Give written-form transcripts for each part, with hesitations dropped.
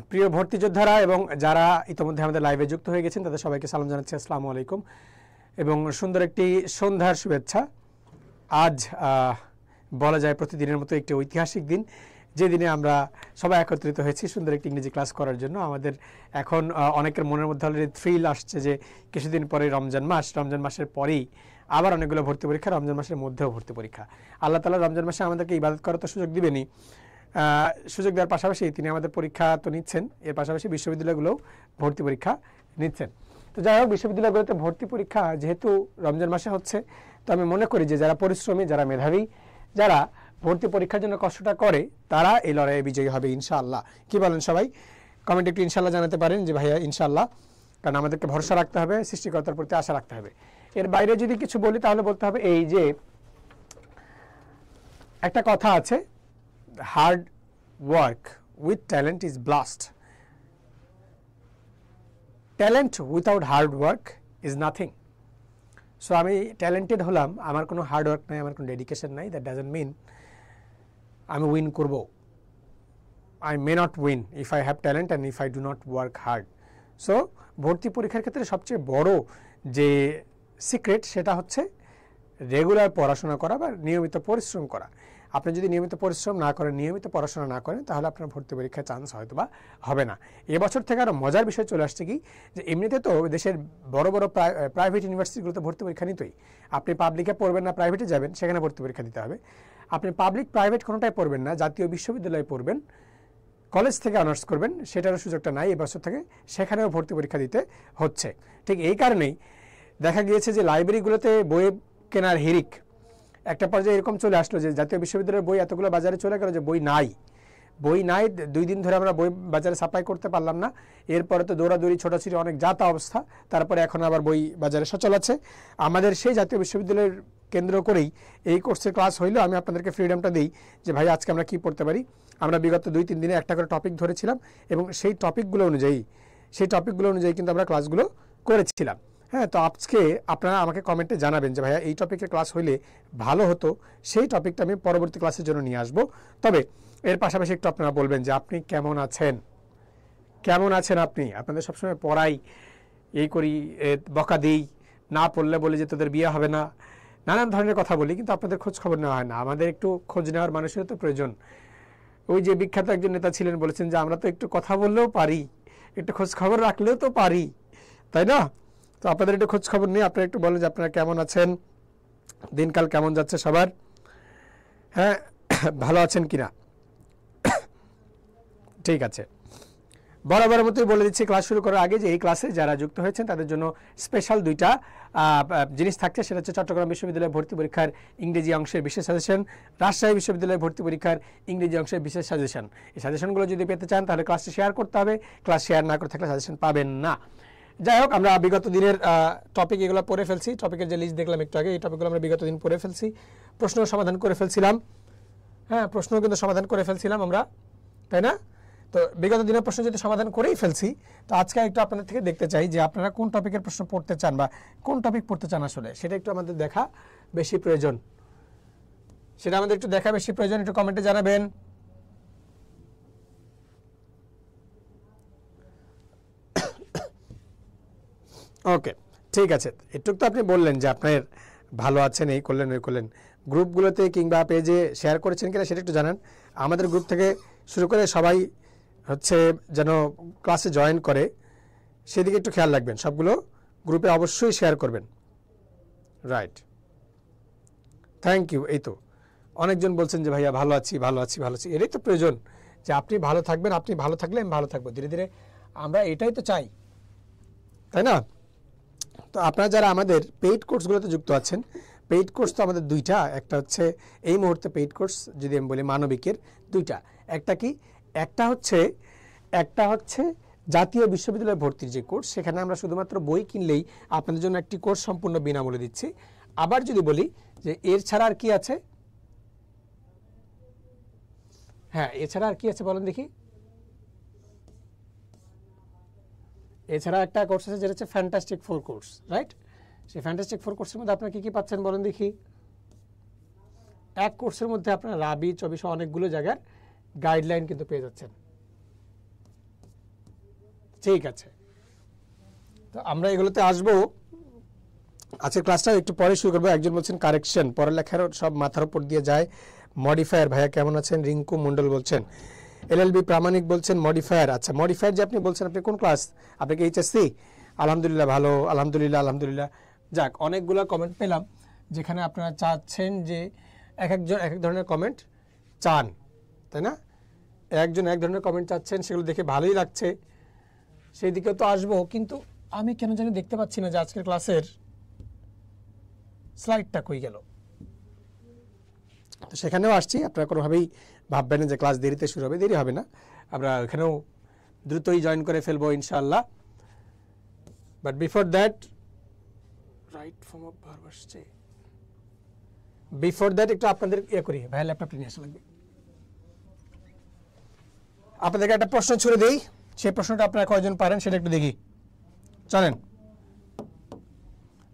প্রিয় ভর্তি যোদ্ধারা এবং যারা ইতিমধ্যে আমাদের লাইভে যুক্ত হয়ে গেছেন তাদের সবাইকে সালাম জানাচ্ছি, আসসালামু আলাইকুম এবং সুন্দর একটি সন্ধ্যার শুভেচ্ছা। আজ বলা যায় প্রতিদিনের মতো একটি ঐতিহাসিক দিন, যে দিনে আমরা সবাই একত্রিত হয়েছি সুন্দর একটি ইংরেজি ক্লাস করার জন্য। আমাদের এখন অনেকের মনের মধ্যে অলরেডি থ্রিল আসছে যে কিছুদিন পরে রমজান মাসের পরেই আবার অনেকগুলো ভর্তি পরীক্ষা, রমজান মাসের মধ্যেও ভর্তি পরীক্ষা। আল্লাহ তাআলা রমজান মাসে আমাদেরকে ইবাদত করার তো সুযোগ দিবেনই, সুযোগ দেওয়ার পাশাপাশি তিনি আমাদের পরীক্ষা তো নিচ্ছেন, এর পাশাপাশি বিশ্ববিদ্যালয়গুলোও ভর্তি পরীক্ষা নিচ্ছেন। তো যাই হোক, বিশ্ববিদ্যালয়গুলোতে ভর্তি পরীক্ষা যেহেতু রমজান মাসে হচ্ছে, তো আমি মনে করি যে যারা পরিশ্রমী, যারা মেধাবী, যারা ভর্তি পরীক্ষার জন্য কষ্টটা করে, তারা এই লড়াইয়ে বিজয়ী হবে ইনশাআল্লাহ। কি বলেন সবাই? কমেন্টে একটু ইনশাআল্লাহ জানাতে পারেন যে ভাইয়া ইনশাআল্লাহ, কারণ আমাদেরকে ভরসা রাখতে হবে, সৃষ্টিকর্তার প্রতি আশা রাখতে হবে। এর বাইরে যদি কিছু বলি তাহলে বলতে হবে এই যে একটা কথা আছে, hard work with talent is blast, talent without hard work is nothing. So আমি ট্যালেন্টেড হলাম, আমার কোনো হার্ড ওয়ার্ক নাই, আমার কোনো ডেডিকেশন নাই, দ্যাট ডাজন্ট মিন আমি উইন করব। I may not win if I have talent and if I do not work hard. So ভর্তি পরীক্ষার ক্ষেত্রে সবচেয়ে বড় যে সিক্রেট সেটা হচ্ছে রেগুলার পড়াশোনা করা বা নিয়মিত পরিশ্রম করা। আপনি যদি নিয়মিত পরিশ্রম না করেন, নিয়মিত পড়াশোনা না করেন, তাহলে আপনার ভর্তি পরীক্ষায় চান্স হয়তো বা হবে না। এবছর থেকে আরও মজার বিষয় চলে আসছে কি, যে এমনিতে তো দেশের বড় বড় প্রাইভেট ইউনিভার্সিটিগুলোতে ভর্তি পরীক্ষা নিতই। আপনি পাবলিকে পড়বেন না, প্রাইভেটে যাবেন, সেখানে ভর্তি পরীক্ষা দিতে হবে। আপনি পাবলিক প্রাইভেট কোনোটাই পড়বেন না, জাতীয় বিশ্ববিদ্যালয়ে পড়বেন, কলেজ থেকে অনার্স করবেন, সেটারও সুযোগটা নাই এবছর থেকে, সেখানেও ভর্তি পরীক্ষা দিতে হচ্ছে। ঠিক এই কারণেই দেখা গিয়েছে যে লাইব্রেরিগুলোতে বই কেনার হিড়িক একটা পর্যায়ে এরকম চলে আসলো যে জাতীয় বিশ্ববিদ্যালয়ের বই এতগুলো বাজারে চলে গেল যে বই নাই। 2 দিন ধরে আমরা বই বাজারে সাপ্লাই করতে পারলাম না। এরপরে তো দৌড়াদৌড়ি ছোটাছুটি অনেক যাতা অবস্থা, তারপরে এখন আবার বই বাজারে সচল আছে। আমাদের সেই জাতীয় বিশ্ববিদ্যালয়ের কেন্দ্র করেই এই কোর্সের ক্লাস হইলেও আমি আপনাদেরকে ফ্রিডমটা দিই যে ভাই আজকে আমরা কি পড়তে পারি। আমরা বিগত 2-3 দিনে একটা করে টপিক ধরেছিলাম এবং সেই টপিকগুলো অনুযায়ী কিন্তু আমরা ক্লাসগুলো করেছিলাম। হ্যাঁ, তো আজকে আপনারা আমাকে কমেন্টে জানাবেন যে ভাইয়া এই টপিকের ক্লাস হইলে ভালো হতো, সেই টপিকটা আমি পরবর্তী ক্লাসের জন্য নিয়ে আসব। তবে এর পাশাপাশি একটু আপনারা বলবেন যে আপনি কেমন আছেন, আপনি। আপনাদের সবসময় পড়াই, এই করি, বকা দিই, না পড়লে বলি যে তোদের বিয়ে হবে না, নানান ধরনের কথা বলি, কিন্তু আপনাদের খোঁজ খবর নেওয়া হয় না। আমাদের একটু খোঁজ নেওয়ার মানুষের তো প্রয়োজন। ওই যে বিখ্যাত একজন নেতা ছিলেন, বলেছেন যে আমরা তো একটু কথা বললেও পারি, একটু খোঁজ খবর রাখলেও তো পারি, তাই না? তো আপনাদের একটু খোঁজ খবর নিয়ে আপনারা একটু বলেন যে আপনারা কেমন আছেন, দিনকাল কেমন যাচ্ছে সবার, হ্যাঁ ভালো আছেন কিনা। ঠিক আছে, বরাবরের মতোই বলে দিচ্ছি ক্লাস শুরু করার আগে যে এই ক্লাসে যারা যুক্ত হয়েছেন তাদের জন্য স্পেশাল 2টা জিনিস থাকছে। সেটা হচ্ছে চট্টগ্রাম বিশ্ববিদ্যালয়ের ভর্তি পরীক্ষার ইংরেজি অংশের বিশেষ সাজেশন, রাজশাহী বিশ্ববিদ্যালয়ের ভর্তি পরীক্ষার ইংরেজি অংশের বিশেষ সাজেশন। এই সাজেশনগুলো যদি পেতে চান তাহলে ক্লাসটি শেয়ার করতে হবে, ক্লাস শেয়ার না করে থাকলে সাজেশন পাবেন না। যাই হোক, আমরা বিগত দিনের টপিক এগুলো পড়ে ফেলছি। টপিকের যে লিস্ট দেখলাম একটু আগে, এই টপিকগুলো আমরা বিগত দিন পড়ে ফেলছি, প্রশ্ন সমাধান করে ফেলছিলাম। হ্যাঁ, প্রশ্ন কিন্তু সমাধান করে ফেলছিলাম আমরা, তাই না? তো বিগত দিনের প্রশ্ন যদি সমাধান করেই ফেলছি, তো আজকে একটু আপনাদের থেকে দেখতে চাই যে আপনারা কোন টপিকের প্রশ্ন পড়তে চান বা কোন টপিক পড়তে চান, আসলে সেটা একটু আমাদের দেখা বেশি প্রয়োজন। একটু কমেন্টে জানাবেন। ওকে, ঠিক আছে। এটুক তো আপনি বললেন যে আপনার ভালো আছেন, এই করলেন ওই করলেন। গ্রুপগুলোতে কিংবা পেজে শেয়ার করেছেন কিনা সেটা একটু জানান। আমাদের গ্রুপ থেকে শুরু করে সবাই হচ্ছে যেন ক্লাসে জয়েন করে, সেদিকে একটু খেয়াল রাখবেন। সবগুলো গ্রুপে অবশ্যই শেয়ার করবেন। Right, thank you. এই তো অনেকজন বলছেন যে ভাইয়া ভালো আছি। এটাই তো প্রয়োজন যে আপনি ভালো থাকবেন, আপনি ভালো থাকলে আমি ভালো থাকবো। ধীরে ধীরে আমরা এটাই তো চাই, তাই না? তো আপনারা যারা আমাদের পেইড কোর্সগুলোতে যুক্ত আছেন, পেইড কোর্স তো আমাদের 2টা। একটা হচ্ছে এই মুহূর্তে পেইড কোর্স যদি আমি বলি মানবিকের 2টা। একটা কি, একটা হচ্ছে জাতীয় বিশ্ববিদ্যালয়ে ভর্তির যে কোর্স, সেখানে আমরা শুধুমাত্র বই কিনলেই আপনাদের জন্য একটি কোর্স সম্পূর্ণ বিনামূল্যে দিচ্ছি। আবার যদি বলি যে এর ছাড়া আর কি আছে, হ্যাঁ এছাড়া আর কি আছে বলেন দেখি। এছাড়া একটা কোর্স আছে যেটা হচ্ছে ফ্যান্টাস্টিক 4 কোর্স, রাইট? সেই ফ্যান্টাস্টিক 4 কোর্সের মধ্যে আপনারা কি পাচ্ছেন বলেন দেখি। এক কোর্সের মধ্যে আপনারা রাবি 24 অনেকগুলো জায়গার গাইডলাইন কিন্তু পেয়ে যাচ্ছেন। ঠিক আছে, তো আমরা এগুলোতে আসবো। আজকের ক্লাসটা একটু পরে শুরু করবো। একজন বলছেন কারেকশন, পড়ালেখার সব মাথার উপর দিয়ে যায়। মডিফায়ার ভাইয়া কেমন আছেন? রিঙ্কু মন্ডল বলছেন। এলএলবি প্রামাণিক বলছেন মডিফায়ার। আচ্ছা, মডিফায়ার যে আপনি বলছেন, আপনি কোন ক্লাস? আপনি কি এইচএসসি? আলহামদুলিল্লাহ, ভালো, আলহামদুলিল্লাহ, আলহামদুলিল্লাহ। যাক, অনেকগুলো কমেন্ট পেলাম যেখানে আপনারা চাচ্ছেন যে এক একজন এক এক ধরনের কমেন্ট চান, তাই না? একজন এক ধরনের কমেন্ট চাচ্ছেন, সেগুলো দেখে ভালোই লাগছে, সেই দিকে তো আসবো। কিন্তু আমি কেন জানি দেখতে পাচ্ছি না যে আজকের ক্লাসের স্লাইডটা কই গেল। তো সেখানেও আসছি, আপনারা কোনোভাবেই ভাববেন যে ক্লাস দেরিতে শুরু হবে, দেরি হবে না, আমরা এখানেও দ্রুতই জয়েন করে ফেলবো ইনশাআল্লাহ। But before that, right form of verb আসছে, বিফোর দ্যাট একটু আপনাদের করি। ভাই ল্যাপটপটা নিয়ে আসা লাগবে। আপনাদেরকে একটা প্রশ্ন ছুড়ে দিই, সেই প্রশ্নটা আপনারা কয়জন পারেন সেটা একটু দেখি। চলেন,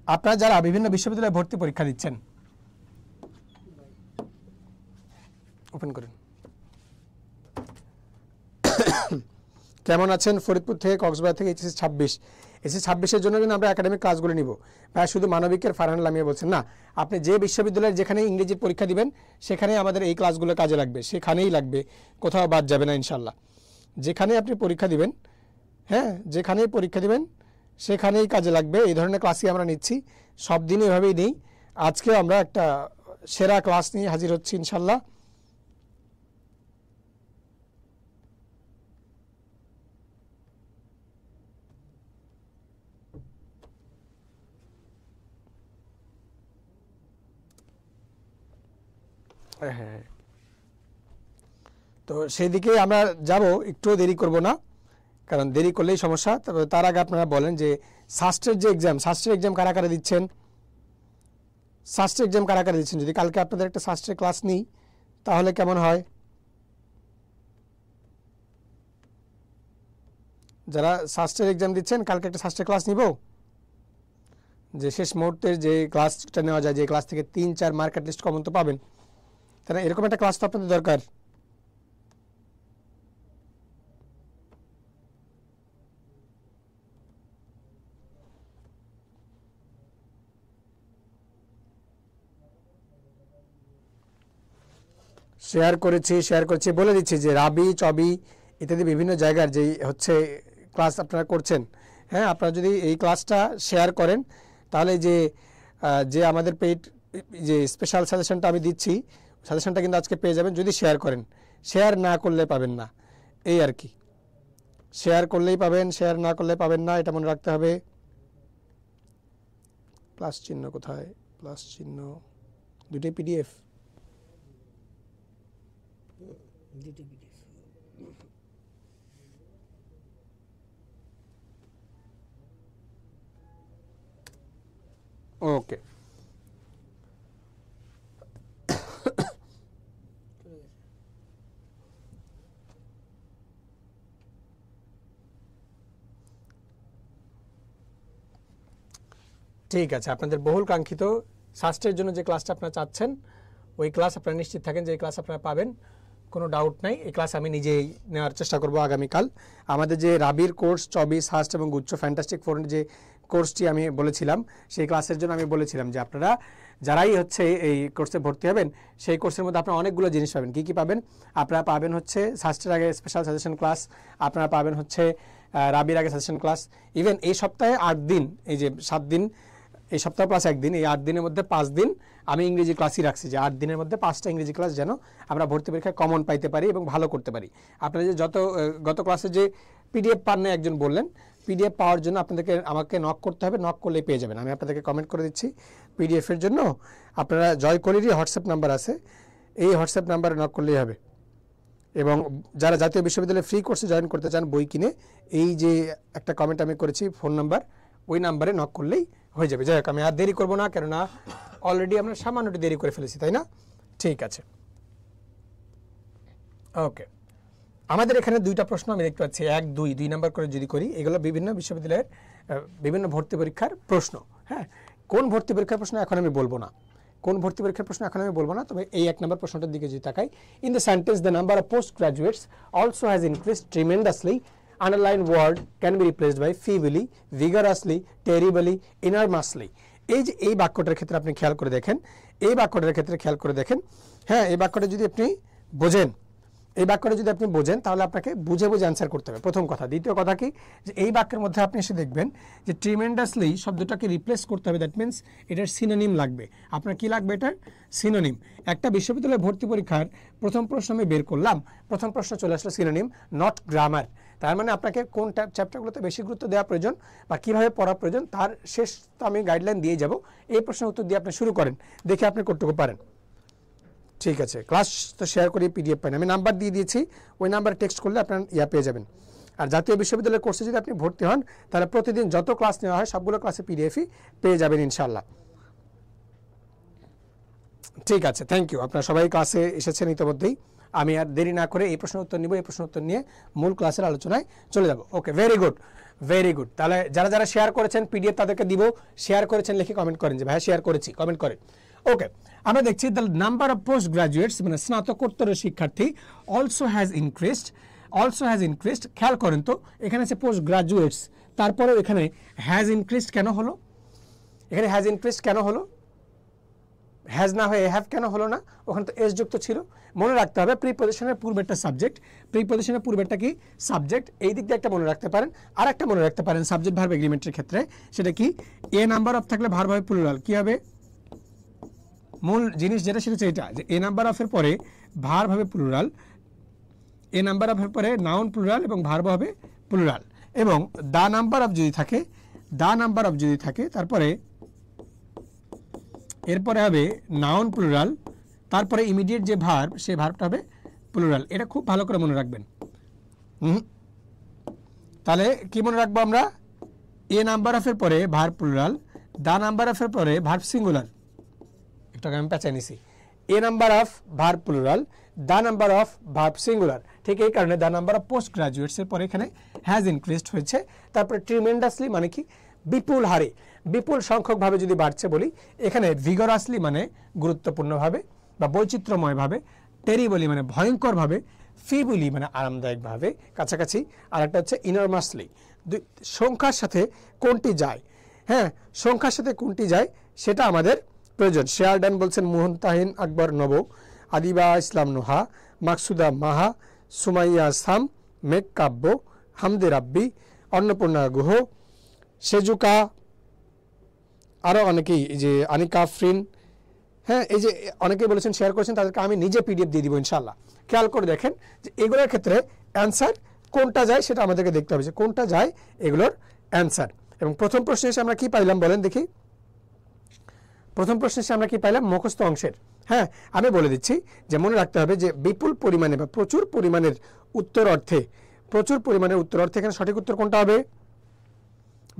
আপনারা যারা বিভিন্ন বিশ্ববিদ্যালয়ে ভর্তি পরীক্ষা দিচ্ছেন, ওপেন করেন। কেমন আছেন? ফরিদপুর থেকে, কক্সবাজার থেকে এইচএসসি 26। এইচএসসি 26-এর জন্য কিন্তু আমরা একাডেমিক ক্লাসগুলো নিব। ভাই শুধু মানবিকের ফারহান লামিয়া বলছেন না, আপনি যে বিশ্ববিদ্যালয়ের যেখানে ইংরেজির পরীক্ষা দিবেন সেখানেই আমাদের এই ক্লাসগুলো কাজে লাগবে, সেখানেই লাগবে, কোথাও বাদ যাবে না ইনশাল্লাহ। যেখানে আপনি পরীক্ষা দিবেন, হ্যাঁ, যেখানেই পরীক্ষা দিবেন সেখানেই কাজে লাগবে। এই ধরনের ক্লাসই আমরা নিচ্ছি, সব দিন এভাবেই নিই। আজকে আমরা একটা সেরা ক্লাস নিয়ে হাজির হচ্ছি ইনশাল্লাহ। হ্যাঁ, তো সেই দিকে আমরা যাব, একটুও দেরি করব না, কারণ দেরি করলেই সমস্যা। তবে তার আগে আপনারা বলেন যে শাস্ত্রের যে এক্সাম, শাস্ত্রের এক্সাম কারা কারা দিচ্ছেন? শাস্ত্রের এক্সাম কারা কারা দিচ্ছেন? যদি কালকে আপনাদের একটা শাস্ত্রের ক্লাস নিই তাহলে কেমন হয়? যারা শাস্ত্রের এক্সাম দিচ্ছেন, কালকে একটা শাস্ত্রের ক্লাস নিব, যে শেষ মুহূর্তের যে ক্লাসটা নেওয়া যায়, যে ক্লাস থেকে 3-4 মার্ক অ্যাটলিস্ট কমন তো পাবেন, তাহলে এরকম একটা ক্লাস তো আপনাদের দরকার। শেয়ার করেছি, বলে দিচ্ছি যে রাবি, চবি ইত্যাদি বিভিন্ন জায়গার যে হচ্ছে ক্লাস আপনারা করছেন, হ্যাঁ, আপনারা যদি এই ক্লাসটা শেয়ার করেন তাহলে যে আমাদের পেইড যে স্পেশাল সাজেশনটা আমি দিচ্ছি, সাজেশনটা কিন্তু আজকে পেয়ে যাবেন যদি শেয়ার করেন। শেয়ার না করলে পাবেন না, এই আর কি। শেয়ার করলেই পাবেন, শেয়ার না করলে পাবেন না, এটা মনে রাখতে হবে। প্লাস চিহ্ন কোথায়? প্লাস চিহ্ন, দুটোই পিডিএফ। ওকে, ঠিক আছে। আপনাদের বহুল কাঙ্ক্ষিত শাস্ত্রের জন্য যে ক্লাসটা আপনারা চাচ্ছেন, ওই ক্লাস আপনারা নিশ্চিত থাকেন যে এই ক্লাস আপনারা পাবেন, কোনো ডাউট নাই। এই ক্লাস আমি নিজেই নেওয়ার চেষ্টা করব আগামীকাল। আমাদের যে রাবির কোর্স 24 শাস্ত্র এবং গুচ্ছ ফ্যান্টাস্টিক ফোরের যে কোর্সটি আমি বলেছিলাম, সেই ক্লাসের জন্য আমি বলেছিলাম যে আপনারা যারাই হচ্ছে এই কোর্সে ভর্তি হবেন, সেই কোর্সের মধ্যে আপনারা অনেকগুলো জিনিস পাবেন। কী কী পাবেন? আপনারা পাবেন হচ্ছে শাস্ত্রের আগে স্পেশাল সাজেশন ক্লাস, আপনারা পাবেন হচ্ছে রাবির আগে সাজেশন ক্লাস। ইভেন এই সপ্তাহে 8 দিন, এই যে 7 দিন, এই সপ্তাহ প্লাস 1 দিন, এই 8 দিনের মধ্যে 5 দিন আমি ইংরেজি ক্লাসই রাখছি, যে 8 দিনের মধ্যে 5টা ইংরেজি ক্লাস যেন আমরা ভর্তি পরীক্ষায় কমন পাইতে পারি এবং ভালো করতে পারি। আপনারা যে গত ক্লাসে যে পিডিএফ পান না একজন বললেন, পিডিএফ পাওয়ার জন্য আমাকে নক করতে হবে, নক করলেই পেয়ে যাবেন। আমি আপনাদেরকে কমেন্ট করে দিচ্ছি পিডিএফের জন্য। আপনারা জয় কলিরই হোয়াটসঅ্যাপ নাম্বার আছে, এই হোয়াটসঅ্যাপ নাম্বারে নক করলেই হবে। এবং যারা জাতীয় বিশ্ববিদ্যালয়ে ফ্রি কোর্সে জয়েন করতে চান বই কিনে, এই যে একটা কমেন্ট আমি করেছি ফোন নাম্বার, ওই নাম্বারে নক করলেই হয়ে যাবে। যাই হোক, আমি আর দেরি করবো না, কেননা অলরেডি আমরা সামান্যটি দেরি করে ফেলেছি, তাই না? ঠিক আছে, ওকে। আমাদের এখানে 2টা প্রশ্ন আমি দেখতে পাচ্ছি, 1, 2 নাম্বার করে যদি করি, এগুলো বিভিন্ন বিশ্ববিদ্যালয়ের বিভিন্ন ভর্তি পরীক্ষার প্রশ্ন। হ্যাঁ, কোন ভর্তি পরীক্ষার প্রশ্ন এখন আমি বলবো না, তবে এই 1 নম্বর প্রশ্নটার দিকে যদি তাকাই, in the sentence the number of post graduates also has increased tremendously underlined word can be replaced by feebly, vigorously, terribly, enormously. এই যে এই বাক্যটার ক্ষেত্রে আপনি খেয়াল করে দেখেন, এই বাক্যটার ক্ষেত্রে খেয়াল করে দেখেন, হ্যাঁ এই বাক্যটা যদি আপনি বোঝেন, এই বাক্যটা যদি আপনি বোঝেন তাহলে আপনাকে বুঝে বুঝে অ্যান্সার করতে হবে, প্রথম কথা। দ্বিতীয় কথা কি, যে এই বাক্যের মধ্যে আপনি এসে দেখবেন যে ট্রিমেন্ডাসলি শব্দটাকে রিপ্লেস করতে হবে, দ্যাট মিনস এটার সিনোনিম লাগবে। আপনার কি লাগবে? এটার সিনোনিম। একটা বিশ্ববিদ্যালয়ে ভর্তি পরীক্ষার প্রথম প্রশ্ন আমি বের করলাম, প্রথম প্রশ্ন চলে আসলো সিনোনিম, নট গ্রামার। তার মানে আপনাকে কোন চ্যাপ্টারগুলোতে বেশি গুরুত্ব দেওয়া প্রয়োজন বা কীভাবে পড়া প্রয়োজন তার শেষ তো আমি গাইডলাইন দিয়ে যাব। এই প্রশ্নের উত্তর দিয়ে আপনি শুরু করেন, দেখে আপনি কতটুকু পারেন। ঠিক আছে, ক্লাস তো শেয়ার করি, পিডিএফ পাইন, আমি নাম্বার দিয়ে দিয়েছি, ওই নাম্বারে টেক্সট করলে আপনার পেয়ে যাবেন। আর জাতীয় বিশ্ববিদ্যালয়ের কোর্সে যদি আপনি ভর্তি হন তাহলে প্রতিদিন যত ক্লাস নেওয়া হয় সবগুলো ক্লাসে পিডিএফই পেয়ে যাবেন ইনশাল্লাহ। ঠিক আছে, থ্যাংক ইউ। আপনারা সবাই ক্লাসে এসেছেন ইতিমধ্যেই, আমি আর দেরি না করে এই প্রশ্নের উত্তর নিব, এই প্রশ্নের উত্তর নিয়ে মূল ক্লাসের আলোচনায় চলে যাব। ওকে, ভেরি গুড, ভেরি গুড। তাহলে যারা যারা শেয়ার করেছেন পিডিএফ তাদেরকে দিব, শেয়ার করেছেন লিখে কমেন্ট করেন যে ভাই শেয়ার করেছি, কমেন্ট করেন। ওকে, আমরা দেখছি the number of post graduates মানে স্নাতকোত্তরের শিক্ষার্থী অলসো হ্যাজ ইনক্রিজড। খেয়াল করেন তো, এখানে আছে পোস্ট গ্রাজুয়েটস, তারপরেও এখানে হ্যাজ ইনক্রিজড কেন হলো? এখানে হ্যাজ ইনক্রিজড কেন হলো? হ্যাজ না হয়ে হ্যাভ কেন হলো না? ওখানে তো এস যুক্ত ছিল। মনে রাখতে হবে প্রিপোজিশনের পূর্বেরটা সাবজেক্ট, প্রিপোজিশনের পূর্বেরটা কি? সাবজেক্ট। এই দিক দিয়ে একটা মনে রাখতে পারেন। আর একটা মনে রাখতে পারেন সাবজেক্ট ভার্ব এগ্রিমেন্টের ক্ষেত্রে, সেটা কি? এ নাম্বার অফ থাকলে ভার্ব হবে প্লুরাল। কি হবে মূল জিনিস যেটা, সেটা হচ্ছে এটা, যে এ নাম্বার অফের পরে ভার্ব হবে প্লুরাল, এ নাম্বার অফের পরে নাউন প্লুরাল এবং ভার্ব হবে প্লুরাল। এবং দা নাম্বার অফ যদি থাকে তারপরে এরপরে হবে নাউন প্লুরাল, তারপরে ইমিডিয়েট যে ভার্ব সেই ভার্বটা হবে প্লুরাল। এটা খুব ভালো করে মনে রাখবেন। তাহলে কি মনে রাখবো আমরা? এ নাম্বার অফের পরে ভার্ব প্লুরাল, দা নাম্বার অফের পরে ভার্ব সিঙ্গুলার। একটাকে আমি পেঁচাই নিছি, a number of verb plural, the number of verb singular. ঠিক এই কারণে দা নাম্বার অফ পোস্ট গ্রাজুয়েটসের পরে এখানে হ্যাজ ইনক্রিজড হয়েছে। তারপরে ট্রিমেন্ডাসলি মানে কি? বিপুল হারে, বিপুল সংখ্যকভাবে যদি বাড়ছে বলি, এখানে ভিগরাসলি মানে গুরুত্বপূর্ণভাবে বা বৈচিত্র্যময়ভাবে, টেরিবলি মানে ভয়ঙ্করভাবে, ফিবুলি মানে আরামদায়কভাবে, কাছাকাছি। আর একটা হচ্ছে ইনরমাসলি। সংখ্যার সাথে কোনটি যায়, হ্যাঁ সংখ্যার সাথে কোনটি যায় সেটা আমাদের প্রয়োজন। শেয়ারডান বলছেন মুহতাহিন আকবর নব, আদিবা ইসলাম নোহা, মাকসুদা মাহা, সুমাইয়া সাম, মেঘ কাব্য, হামদে রাব্বি, অন্নপূর্ণা গুহ, সেজুকা, আরও অনেকেই, এই যে আনিকা ফ্রিন, হ্যাঁ এই যে অনেকেই বলেছেন শেয়ার করেছেন, তাদেরকে আমি নিজে পিডিএফ দিয়ে দিব ইনশাল্লাহ। খেয়াল করে দেখেন যে এগুলোর ক্ষেত্রে অ্যান্সার কোনটা যায় সেটা আমাদেরকে দেখতে হবে, যে কোনটা যায় এগুলোর অ্যান্সার। এবং প্রথম প্রশ্নে এসে আমরা কি পাইলাম বলেন দেখি? প্রথম প্রশ্নে এসে আমরা কি পাইলাম? মুখস্থ অংশের। হ্যাঁ আমি বলে দিচ্ছি যে মনে রাখতে হবে যে বিপুল পরিমাণে বা প্রচুর পরিমাণের উত্তর অর্থে, এখানে সঠিক উত্তর কোনটা হবে?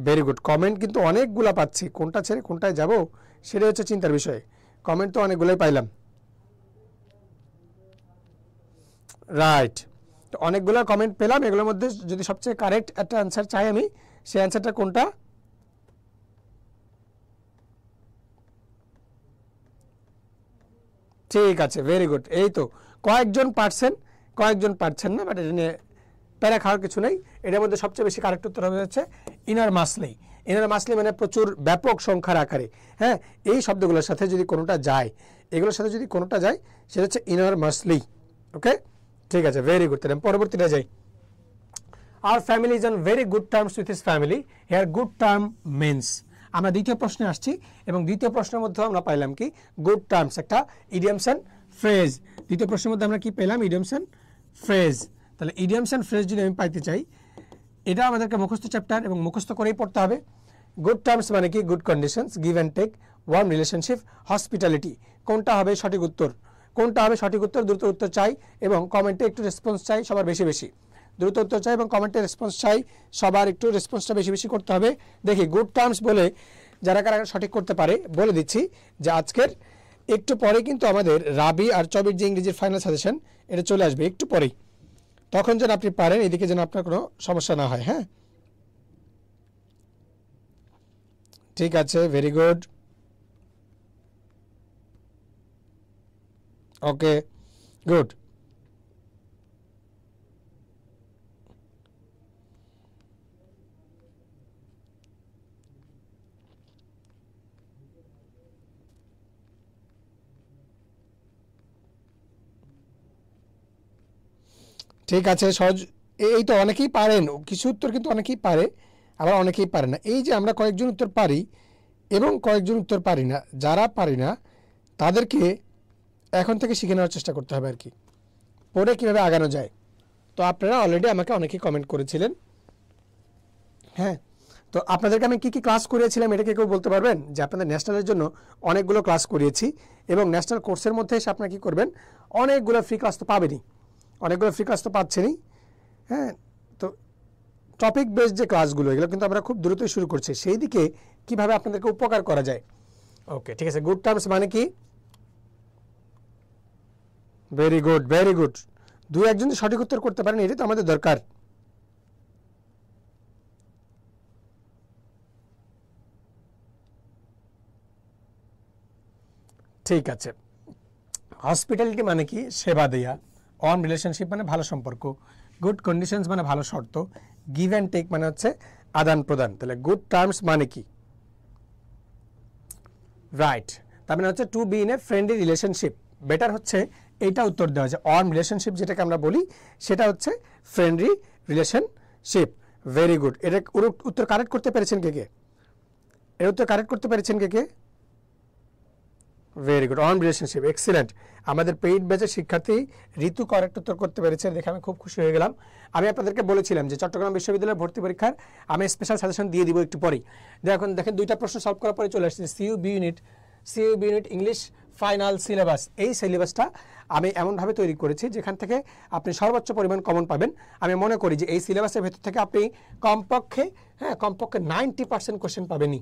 Very good. কমেন্ট কিন্তু অনেকগুলা পাচ্ছি, কোনটা ছেড়ে কোনটায় যাব সেটা হচ্ছে চিন্তার বিষয়। কমেন্ট তো অনেকগুলোই পাইলাম, রাইট। তো অনেকগুলো কমেন্ট পেলাম, এগুলোর মধ্যে যদি সবচেয়ে কারেক্ট একটা অ্যান্সার চাই আমি, সেই অ্যান্সারটা কোনটা? ঠিক আছে, ভেরি গুড। এই তো কয়েকজন পারছেন না, বাট এটা নিয়ে প্যারা খাওয়ার কিছু নেই। এটার মধ্যে সবচেয়ে বেশি কারেক্ট উত্তর হবে হচ্ছে ইনার মাসলি। ইনার মাসলি মানে প্রচুর ব্যাপক সংখ্যার আকারে। হ্যাঁ এই শব্দগুলোর সাথে যদি কোনোটা যায়, এগুলোর সাথে যদি কোনোটা যায় সেটা হচ্ছে ইনার মাসলি। ওকে, ঠিক আছে, ভেরি গুড। তাহলে পরবর্তীটা যাই। Our family is on very good terms with his family. Here good term means, আমরা দ্বিতীয় প্রশ্নে আসছি এবং দ্বিতীয় প্রশ্নের মধ্যে আমরা পাইলাম কি? গুড টার্মস, একটা ইডিয়মস এন্ড ফ্রেজ। দ্বিতীয় প্রশ্নের মধ্যে আমরা কি পেলাম? Idioms and phrase. তাহলে ইডিয়মস এন্ড ফ্রেজ যদি আমি পাইতে চাই, এটা আমাদেরকে মুখস্থ চ্যাপ্টার এবং মুখস্থ করেই পড়তে হবে। গুড টার্মস মানে কি? Good conditions, give and take, warm relationship, hospitality. কোনটা হবে সঠিক উত্তর? দ্রুত উত্তর চাই এবং কমেন্টে একটু রেসপন্স চাই সবার বেশি বেশি। দ্রুত উত্তর চাই এবং কমেন্টে রেসপন্স চাই, সবার একটু রেসপন্সটা বেশি বেশি করতে হবে। দেখি গুড টার্মস বলে যারা কারা সঠিক করতে পারে বলে দিচ্ছি যে আজকের একটু পরে কিন্তু আমাদের রাবি আর চবির যে ইংরেজির ফাইনাল সাজেশন এটা চলে আসবে একটু পরেই, তখন যেন আপনি পারেন, এদিকে যেন আপনার কোনো সমস্যা না হয়। হ্যাঁ ঠিক আছে, ভেরি গুড। Okay good. ঠিক আছে, সহজ। এই তো অনেকেই পারেন, কিছু উত্তর কিন্তু অনেকেই পারে, আবার অনেকেই পারে না। এই যে আমরা কয়েকজন উত্তর পারি এবং কয়েকজন উত্তর পারি না, যারা পারি না তাদেরকে এখন থেকে শিখে নেওয়ার চেষ্টা করতে হবে আর কি, পড়ে কীভাবে আগানো যায়। তো আপনারা অলরেডি আমাকে অনেকেই কমেন্ট করেছিলেন। হ্যাঁ, তো আপনাদেরকে আমি কী কী ক্লাস করিয়েছিলাম এটা কেউ বলতে পারবেন? যে আপনাদের ন্যাশনালের জন্য অনেকগুলো ক্লাস করিয়েছি, এবং ন্যাশনাল কোর্সের মধ্যে এসে আপনারা কী করবেন, অনেকগুলো ফ্রি ক্লাস তো পাবেনই, অনেকগুলো ফ্রি ক্লাস তো পাচ্ছেনই। হ্যাঁ, তো টপিক বেসড যে ক্লাসগুলো এগুলো কিন্তু আমরা খুব দ্রুতই শুরু করছি, সেই দিকে কীভাবে আপনাদেরকে উপকার করা যায়। ওকে, ঠিক আছে। গুড টার্মস মানে কি? Very good, very good. দু একজন সঠিক উত্তর করতে পারেন, এটাই তো আমাদের দরকার। ঠিক আছে। হসপিটালিটি মানে কি? সেবা দেয়া। অন রিলেশনশিপ মানে ভালো সম্পর্ক। গুড কন্ডিশনস মানে ভালো শর্ত। গিভ অ্যান্ড টেক মানে হচ্ছে আদান প্রদান। তাহলে গুড টার্মস মানে কি? রাইট, তার মানে হচ্ছে to be in a friendly relationship. Better হচ্ছে এইটা উত্তর দেওয়া যায়। অন রিলেশনশিপ যেটাকে আমরা বলি সেটা হচ্ছে ফ্রেন্ডলি রিলেশনশিপ। Very good. এটা উত্তর কারেক্ট করতে পেরেছেন কে কে? এর উত্তর কারেক্ট করতে পেরেছেন কে কে? Very good, on relationship, excellent. আমাদের পেইড ব্যাচের শিক্ষার্থী ঋতু কারেক্ট উত্তর করতে পেরেছে, দেখে আমি খুব খুশি হয়ে গেলাম। আমি আপনাদেরকে বলেছিলাম যে চট্টগ্রাম বিশ্ববিদ্যালয়ের ভর্তি পরীক্ষার আমি স্পেশাল সাজেশন দিয়ে দিব একটু পরেই। দেখেন দুইটা প্রশ্ন সলভ করার পরে চলে আসছে সিইউবি ইউনিট ইংলিশ ফাইনাল সিলেবাস। এই সিলেবাসটা আমি এমনভাবে তৈরি করেছি যেখান থেকে আপনি সর্বোচ্চ পরিমাণ কমন পাবেন। আমি মনে করি যে এই সিলেবাসের ভেতর থেকে আপনি কমপক্ষে 90% কোশ্চেন পাবেনই।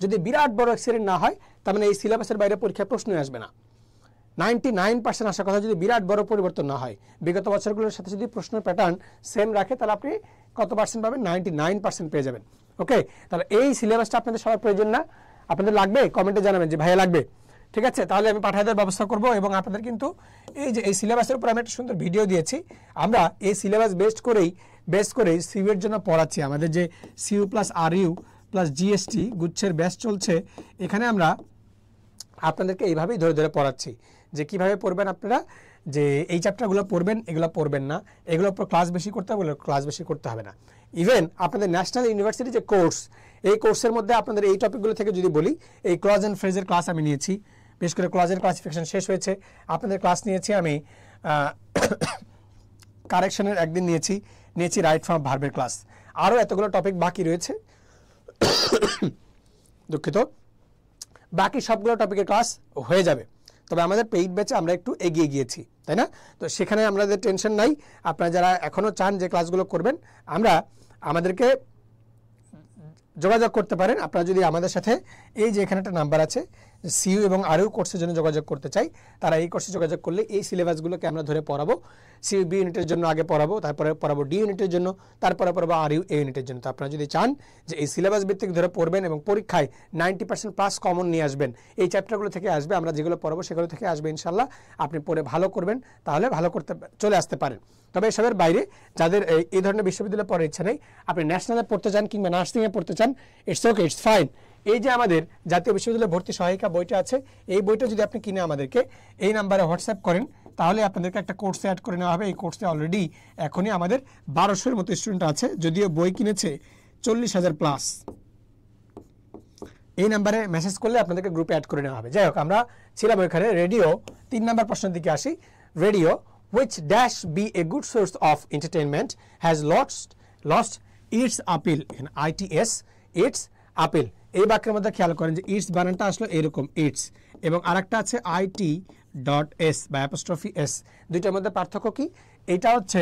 যদি বিরাট বড় অ্যাক্সিডেন্ট না হয় তার মানে এই সিলেবাসের বাইরে পরীক্ষায় প্রশ্নই আসবে না। 99% আসার কথা যদি বিরাট বড় পরিবর্তন না হয়, বিগত বছরগুলোর সাথে যদি প্রশ্নের প্যাটার্ন সেম রাখে তাহলে আপনি কত পার্সেন্ট পাবেন? 99% পেয়ে যাবেন। ওকে, তাহলে এই সিলেবাসটা আপনাদের সবার প্রয়োজন না? আপনাদের লাগবে? কমেন্টে জানাবেন যে ভাইয়া লাগবে। ঠিক আছে, তাহলে আমি পাঠিয়ে দেওয়ার ব্যবস্থা করব। এবং আপনাদের কিন্তু এই যে এই সিলেবাসের উপর আমি একটা সুন্দর ভিডিও দিয়েছি। আমরা এই সিলেবাস বেস করেই সিইউর জন্য পড়াচ্ছি। আমাদের যে CU plus RU plus GST গুচ্ছের ব্যাচ চলছে, এখানে আমরা আপনাদেরকে এইভাবেই ধরে ধরে পড়াচ্ছি যে কিভাবে পড়বেন আপনারা, যে এই চ্যাপ্টারগুলো পড়বেন, এগুলো পড়বেন না, এগুলোর উপর ক্লাস বেশি করতে হবে, ক্লাস বেশি করতে হবে না। ইভেন আপনাদের ন্যাশনাল ইউনিভার্সিটি যে কোর্স, এই কোর্সের মধ্যে আপনাদের এই টপিকগুলো থেকে যদি বলি, এই ক্লজ অ্যান্ড ফ্রেজের ক্লাস আমি নিয়েছি, বিশেষ করে ক্লজের ক্লাসিফিকেশন শেষ হয়েছে, আপনাদের ক্লাস নিয়েছি আমি কারেকশনের একদিন নিয়েছি রাইট ফ্রম ভার্বের ক্লাস। আরও এতগুলো টপিক বাকি রয়েছে, দুঃখিত, বাকি সবগুলো টপিকের ক্লাস হয়ে যাবে। তবে আমাদের পেইড ব্যাচে আমরা একটু এগিয়ে গিয়েছি, তাই না? তো সেখানে আমাদের টেনশন নাই। আপনারা যারা এখনও চান যে ক্লাসগুলো করবেন, আমাদেরকে যোগাযোগ করতে পারেন। আপনারা যদি আমাদের সাথে এই যে এখানে একটা নাম্বার আছে, সিইউ এবং আরইউ কোর্সের জন্য যোগাযোগ করতে চাই, তারা এই কোর্সে যোগাযোগ করলে এই সিলেবাসগুলোকে আমরা ধরে পড়াবো। সিইউ বি ইউনিটের জন্য আগে পড়াবো, তারপরে পড়াবো ডি ইউনিটের জন্য, তারপরে পড়াবো আরইউ এ ইউনিটের জন্য। তো আপনারা যদি চান যে এই সিলেবাস ভিত্তিক ধরে পড়বেন এবং পরীক্ষায় 90% প্লাস কমন নিয়ে আসবেন, এই চ্যাপ্টারগুলো থেকে আসবে, আমরা যেগুলো পড়াবো সেগুলো থেকে আসবে ইনশাল্লাহ। আপনি পড়ে ভালো করবেন, তাহলে ভালো করতে চলে আসতে পারেন। তবে এসবের বাইরে যাদের এই ধরনের বিশ্ববিদ্যালয়ে পড়ার ইচ্ছা নেই, আপনি ন্যাশনালে পড়তে চান কিংবা নার্সিংয়ে পড়তে চান, ইটস ওকে, ইটস ফাইন। এই যে আমাদের জাতীয় বিশ্ববিদ্যালয় ভর্তি সহায়িকা বইটা আছে, এই বইটা যদি আপনি কিনে আমাদেরকে এই নাম্বারে হোয়াটসঅ্যাপ করেন, তাহলে আপনাদেরকে একটা কোর্সে অ্যাড করে নেওয়া হবে। এই কোর্সে অলরেডি এখনই আমাদের 1200-এর মতো স্টুডেন্ট আছে, যদিও বই কিনেছে 40,000 প্লাস। এই নাম্বারে মেসেজ করলে আপনাদেরকে গ্রুপে অ্যাড করে নেওয়া হবে। যাই হোক, আমরা ছিলাম ওইখানে রেডিও 3 নম্বর প্রশ্নের দিকে আসি। Radio which dash be a good source of entertainment has lost its appeal, in ITS its appeal। এই বাক্যের মধ্যে খেয়াল করেন যে ইটস বানানটা আসলো এরকম ইটস, এবং আরেকটা আছে IT.S বা অ্যাপোস্ট্রফি এস। দুইটার মধ্যে পার্থক্য কি? এটা হচ্ছে,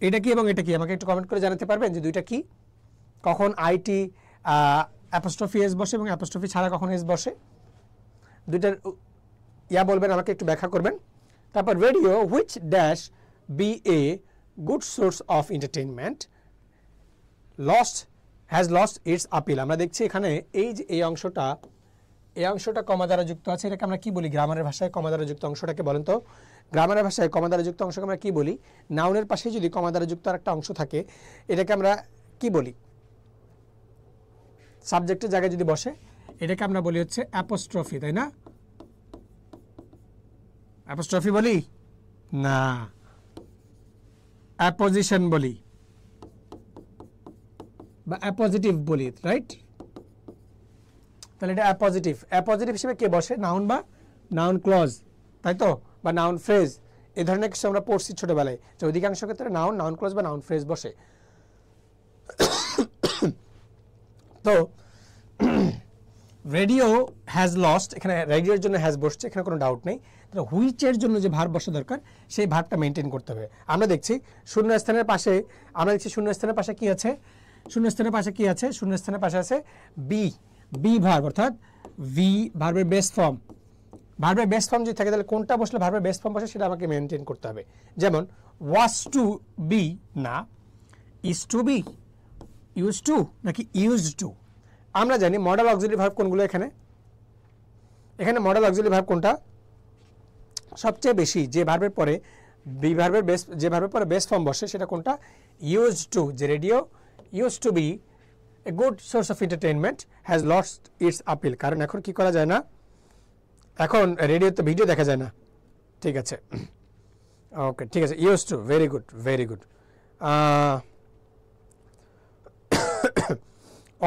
এটা কি এবং এটা কি? আমাকে একটু কমেন্ট করে জানাতে পারবেন যে দুইটা কি? কখন আইটি অ্যাপোস্ট্রফি এস বসে এবং অ্যাপোস্ট্রফি ছাড়া কখন এস বসে? দুইটার বলবেন, আমাকে একটু ব্যাখ্যা করবেন। তারপর radio which dash be a good source of entertainment has lost its appeal। আমরা দেখছি এখানে এই যে এই অংশটা কমা দ্বারা যুক্ত আছে, এটাকে আমরা কি বলি গ্রামারের ভাষায়? কমা দ্বারা যুক্ত অংশটাকে বলেন তো। গ্রামারের ভাষায় কমা দ্বারা যুক্ত অংশকে আমরা কি বলি? নাউনের পাশে যদি কমা দ্বারা যুক্ত আরেকটা অংশ থাকে, এটাকে আমরা কি বলি? সাবজেক্টের জায়গায় যদি বসে, এটাকে আমরা বলি হচ্ছে অ্যাপোস্ট্রফি, তাই না? অ্যাপোস্ট্রফি বলি না, অ্যাপোজিশন বলি বা অ্যাপোজিটিভ বলি, রাইট? তাহলে এটা অ্যাপোজিটিভ। অ্যাপোজিটিভ হিসেবে কে বসে? নাউন বা নাউন ক্লজ, তাই তো, বা নাউন ফ্রেজ। এই ধরনের কিছু আমরা পড়ছি ছোটবেলায় যে অধিকাংশ ক্ষেত্রে নাউন, নাউন ক্লজ বা নাউন ফ্রেজ বসে। তো রেডিও হ্যাজ লস্ট, এখানে রেডিওর জন্য হ্যাজ বসছে, এখানে কোনো ডাউট নেই। তাহলে হুইচের জন্য যে ভার্ব বসা দরকার সেই ভার্বটা মেনটেন করতে হবে। আমরা দেখছি শূন্যস্থানের পাশে, আমরা দেখছি শূন্যস্থানের পাশে কি আছে? শূন্যস্থানের পাশে কি আছে? শূন্যস্থানের পাশে আছে বি, বি ভার্ব, অর্থাৎ ভি ভার্বের বেস ফর্ম। ভার্বের বেস ফর্ম যদি থাকে তাহলে কোনটা বসলে ভার্বের বেস ফর্ম বসে সেটা আমাকে মেনটেন করতে হবে। যেমন ওয়াজ টু বি না, is to be, use to নাকি ইউজড টু। আমরা জানি মডেল অক্সিলারি ভার্ব কোনগুলো এখানে? এখানে মডেল অক্সিলারি ভার্ব কোনটা সবচেয়ে বেশি? যে ভার্বের পরে বি ভার্বের বেস, যে ভার্বের পরে বেস ফর্ম বসে সেটা কোনটা? Use to. যে radio use to be a good source of entertainment has lost its appeal. কারণ এখন কি করা যায় না, এখন রেডিওতে ভিডিও দেখা যায় না। ঠিক আছে, ওকে, ঠিক আছে, use to, very good, very good.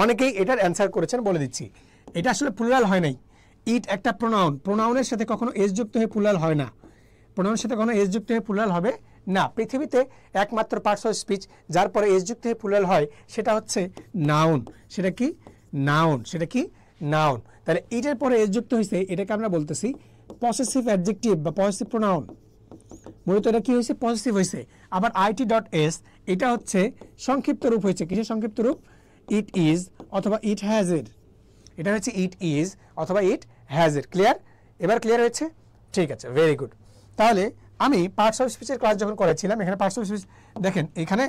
অনেকেই এটার অ্যান্সার করেছেন, বলে দিচ্ছি। এটা আসলে প্লুরাল হয় নাই। ইট একটা প্রোনাউন, প্রোনাউনের সাথে কখনো এস যুক্ত হয়ে প্লুরাল হয় না। প্রোনাউনের সাথে কখনো এস যুক্ত হয়ে প্লুরাল হবে না। পৃথিবীতে একমাত্র পার্টস অফ স্পিচ যার পরে এস যুক্ত হয়ে প্লুরাল হয় সেটা হচ্ছে নাউন। সেটা কি? নাউন। সেটা কি? নাউন। তাহলে এটার পরে এস যুক্ত হয়েছে, এটাকে আমরা বলতেছি পসেসিভ অ্যাডজেক্টিভ বা পসেসিভ প্রোনাউন। মূলত এটা কি হয়েছে? পসেসিভ হয়েছে। আবার আইটি ডট এস এটা হচ্ছে সংক্ষিপ্ত রূপ হয়েছে। কিসের সংক্ষিপ্ত রূপ? ইট ইজ অথবা ইট হ্যাজ এর। এটা হচ্ছে ইট ইজ অথবা ইট হ্যাজ এর। ক্লিয়ার? এবার ক্লিয়ার হয়েছে? ঠিক আছে, ভেরি গুড। তাহলে আমি পার্টস অফ স্পিচের ক্লাস যখন করেছিলাম, এখানে পার্টস অফ স্পিচ দেখেন, এখানে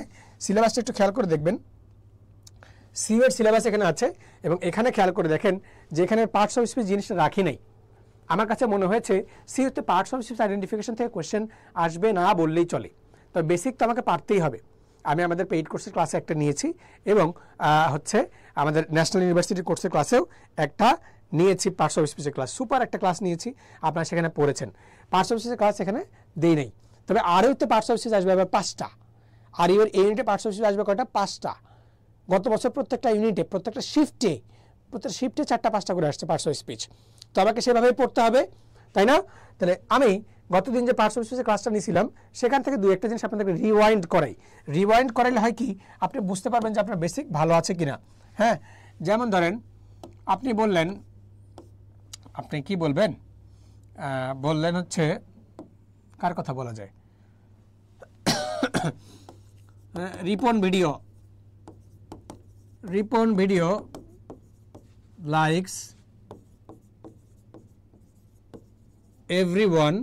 সিলেবাসটা একটু খেয়াল করে দেখবেন। সি এর সিলেবাস এখানে আছে এবং এখানে খেয়াল করে দেখেন যে এখানে পার্টস অফ স্পিচ জিনিসটা রাখি নাই। আমার কাছে মনে হয়েছে সি হতে পার্টস অফ স্পিচ আইডেন্টিফিকেশন থেকে কোয়েশ্চেন আসবে না বললেই চলে। তবে বেসিক তো আমাকে পারতেই হবে। আমি আমাদের পেইড কোর্সের ক্লাসে একটা নিয়েছি এবং হচ্ছে আমাদের ন্যাশনাল ইউনিভার্সিটির কোর্সের ক্লাসেও একটা নিয়েছি, পার্টস অফ স্পিচের ক্লাস। সুপার একটা ক্লাস নিয়েছি, আপনারা সেখানে পড়েছেন। পার্টস অফ স্পিচের ক্লাস এখানে দেই নেই। তবে আর ইউতে পার্টস অফ স্পিচ আসবে আবার 5টা। আর ইউর এই ইউনিটে পার্টস অফ স্পিচ আসবে কয়টা? 5টা। গত বছর প্রত্যেকটা ইউনিটে, প্রত্যেকটা শিফটে 4টা 5টা করে আসছে পার্টস অফ স্পিচ। তো আমাকে সেভাবেই পড়তে হবে, তাই না? তাহলে আমি গতদিন যে পার্টস অফ স্পিচের ক্লাসটা নিয়েছিলাম সেখান থেকে দু একটা জিনিস আপনাদেরকে রিওয়াইন্ড করাই। রিওয়াইন্ড করাইলে হয় কি, আপনি বুঝতে পারবেন যে আপনার বেসিক ভালো আছে কিনা। হ্যাঁ, যেমন ধরেন আপনি বললেন, আপনি কি বলবেন? বললেন হচ্ছে, কার কথা বলা যায়? Ripon video, Ripon video likes everyone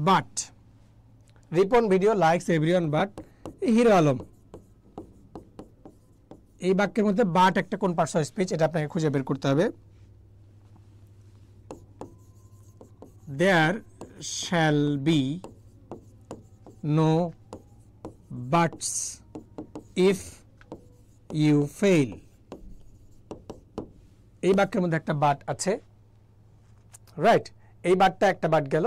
but, Ripon video likes everyone but Hero Alam. এই বাক্যের মধ্যে বাট একটা কোন পার্টস অফ স্পিচ এটা আপনাকে খুঁজে বের করতে হবে। there shall be no buts if you fail। এই বাক্যের মধ্যে একটা বাট আছে, রাইট? এই বাটটা একটা বাট গেল।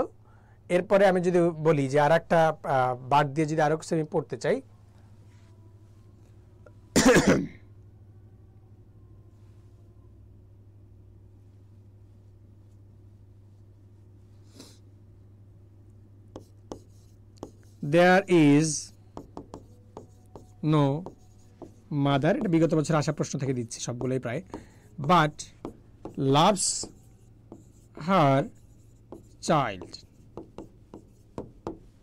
এরপরে আমি যদি বলি যে আর একটা বাট দিয়ে যদি আরো কিছু আমি পড়তে চাই, there is no mother, এটা বিগত বছর আসা প্রশ্ন থেকে দিচ্ছি সবগুলোই প্রায়, but loves her child।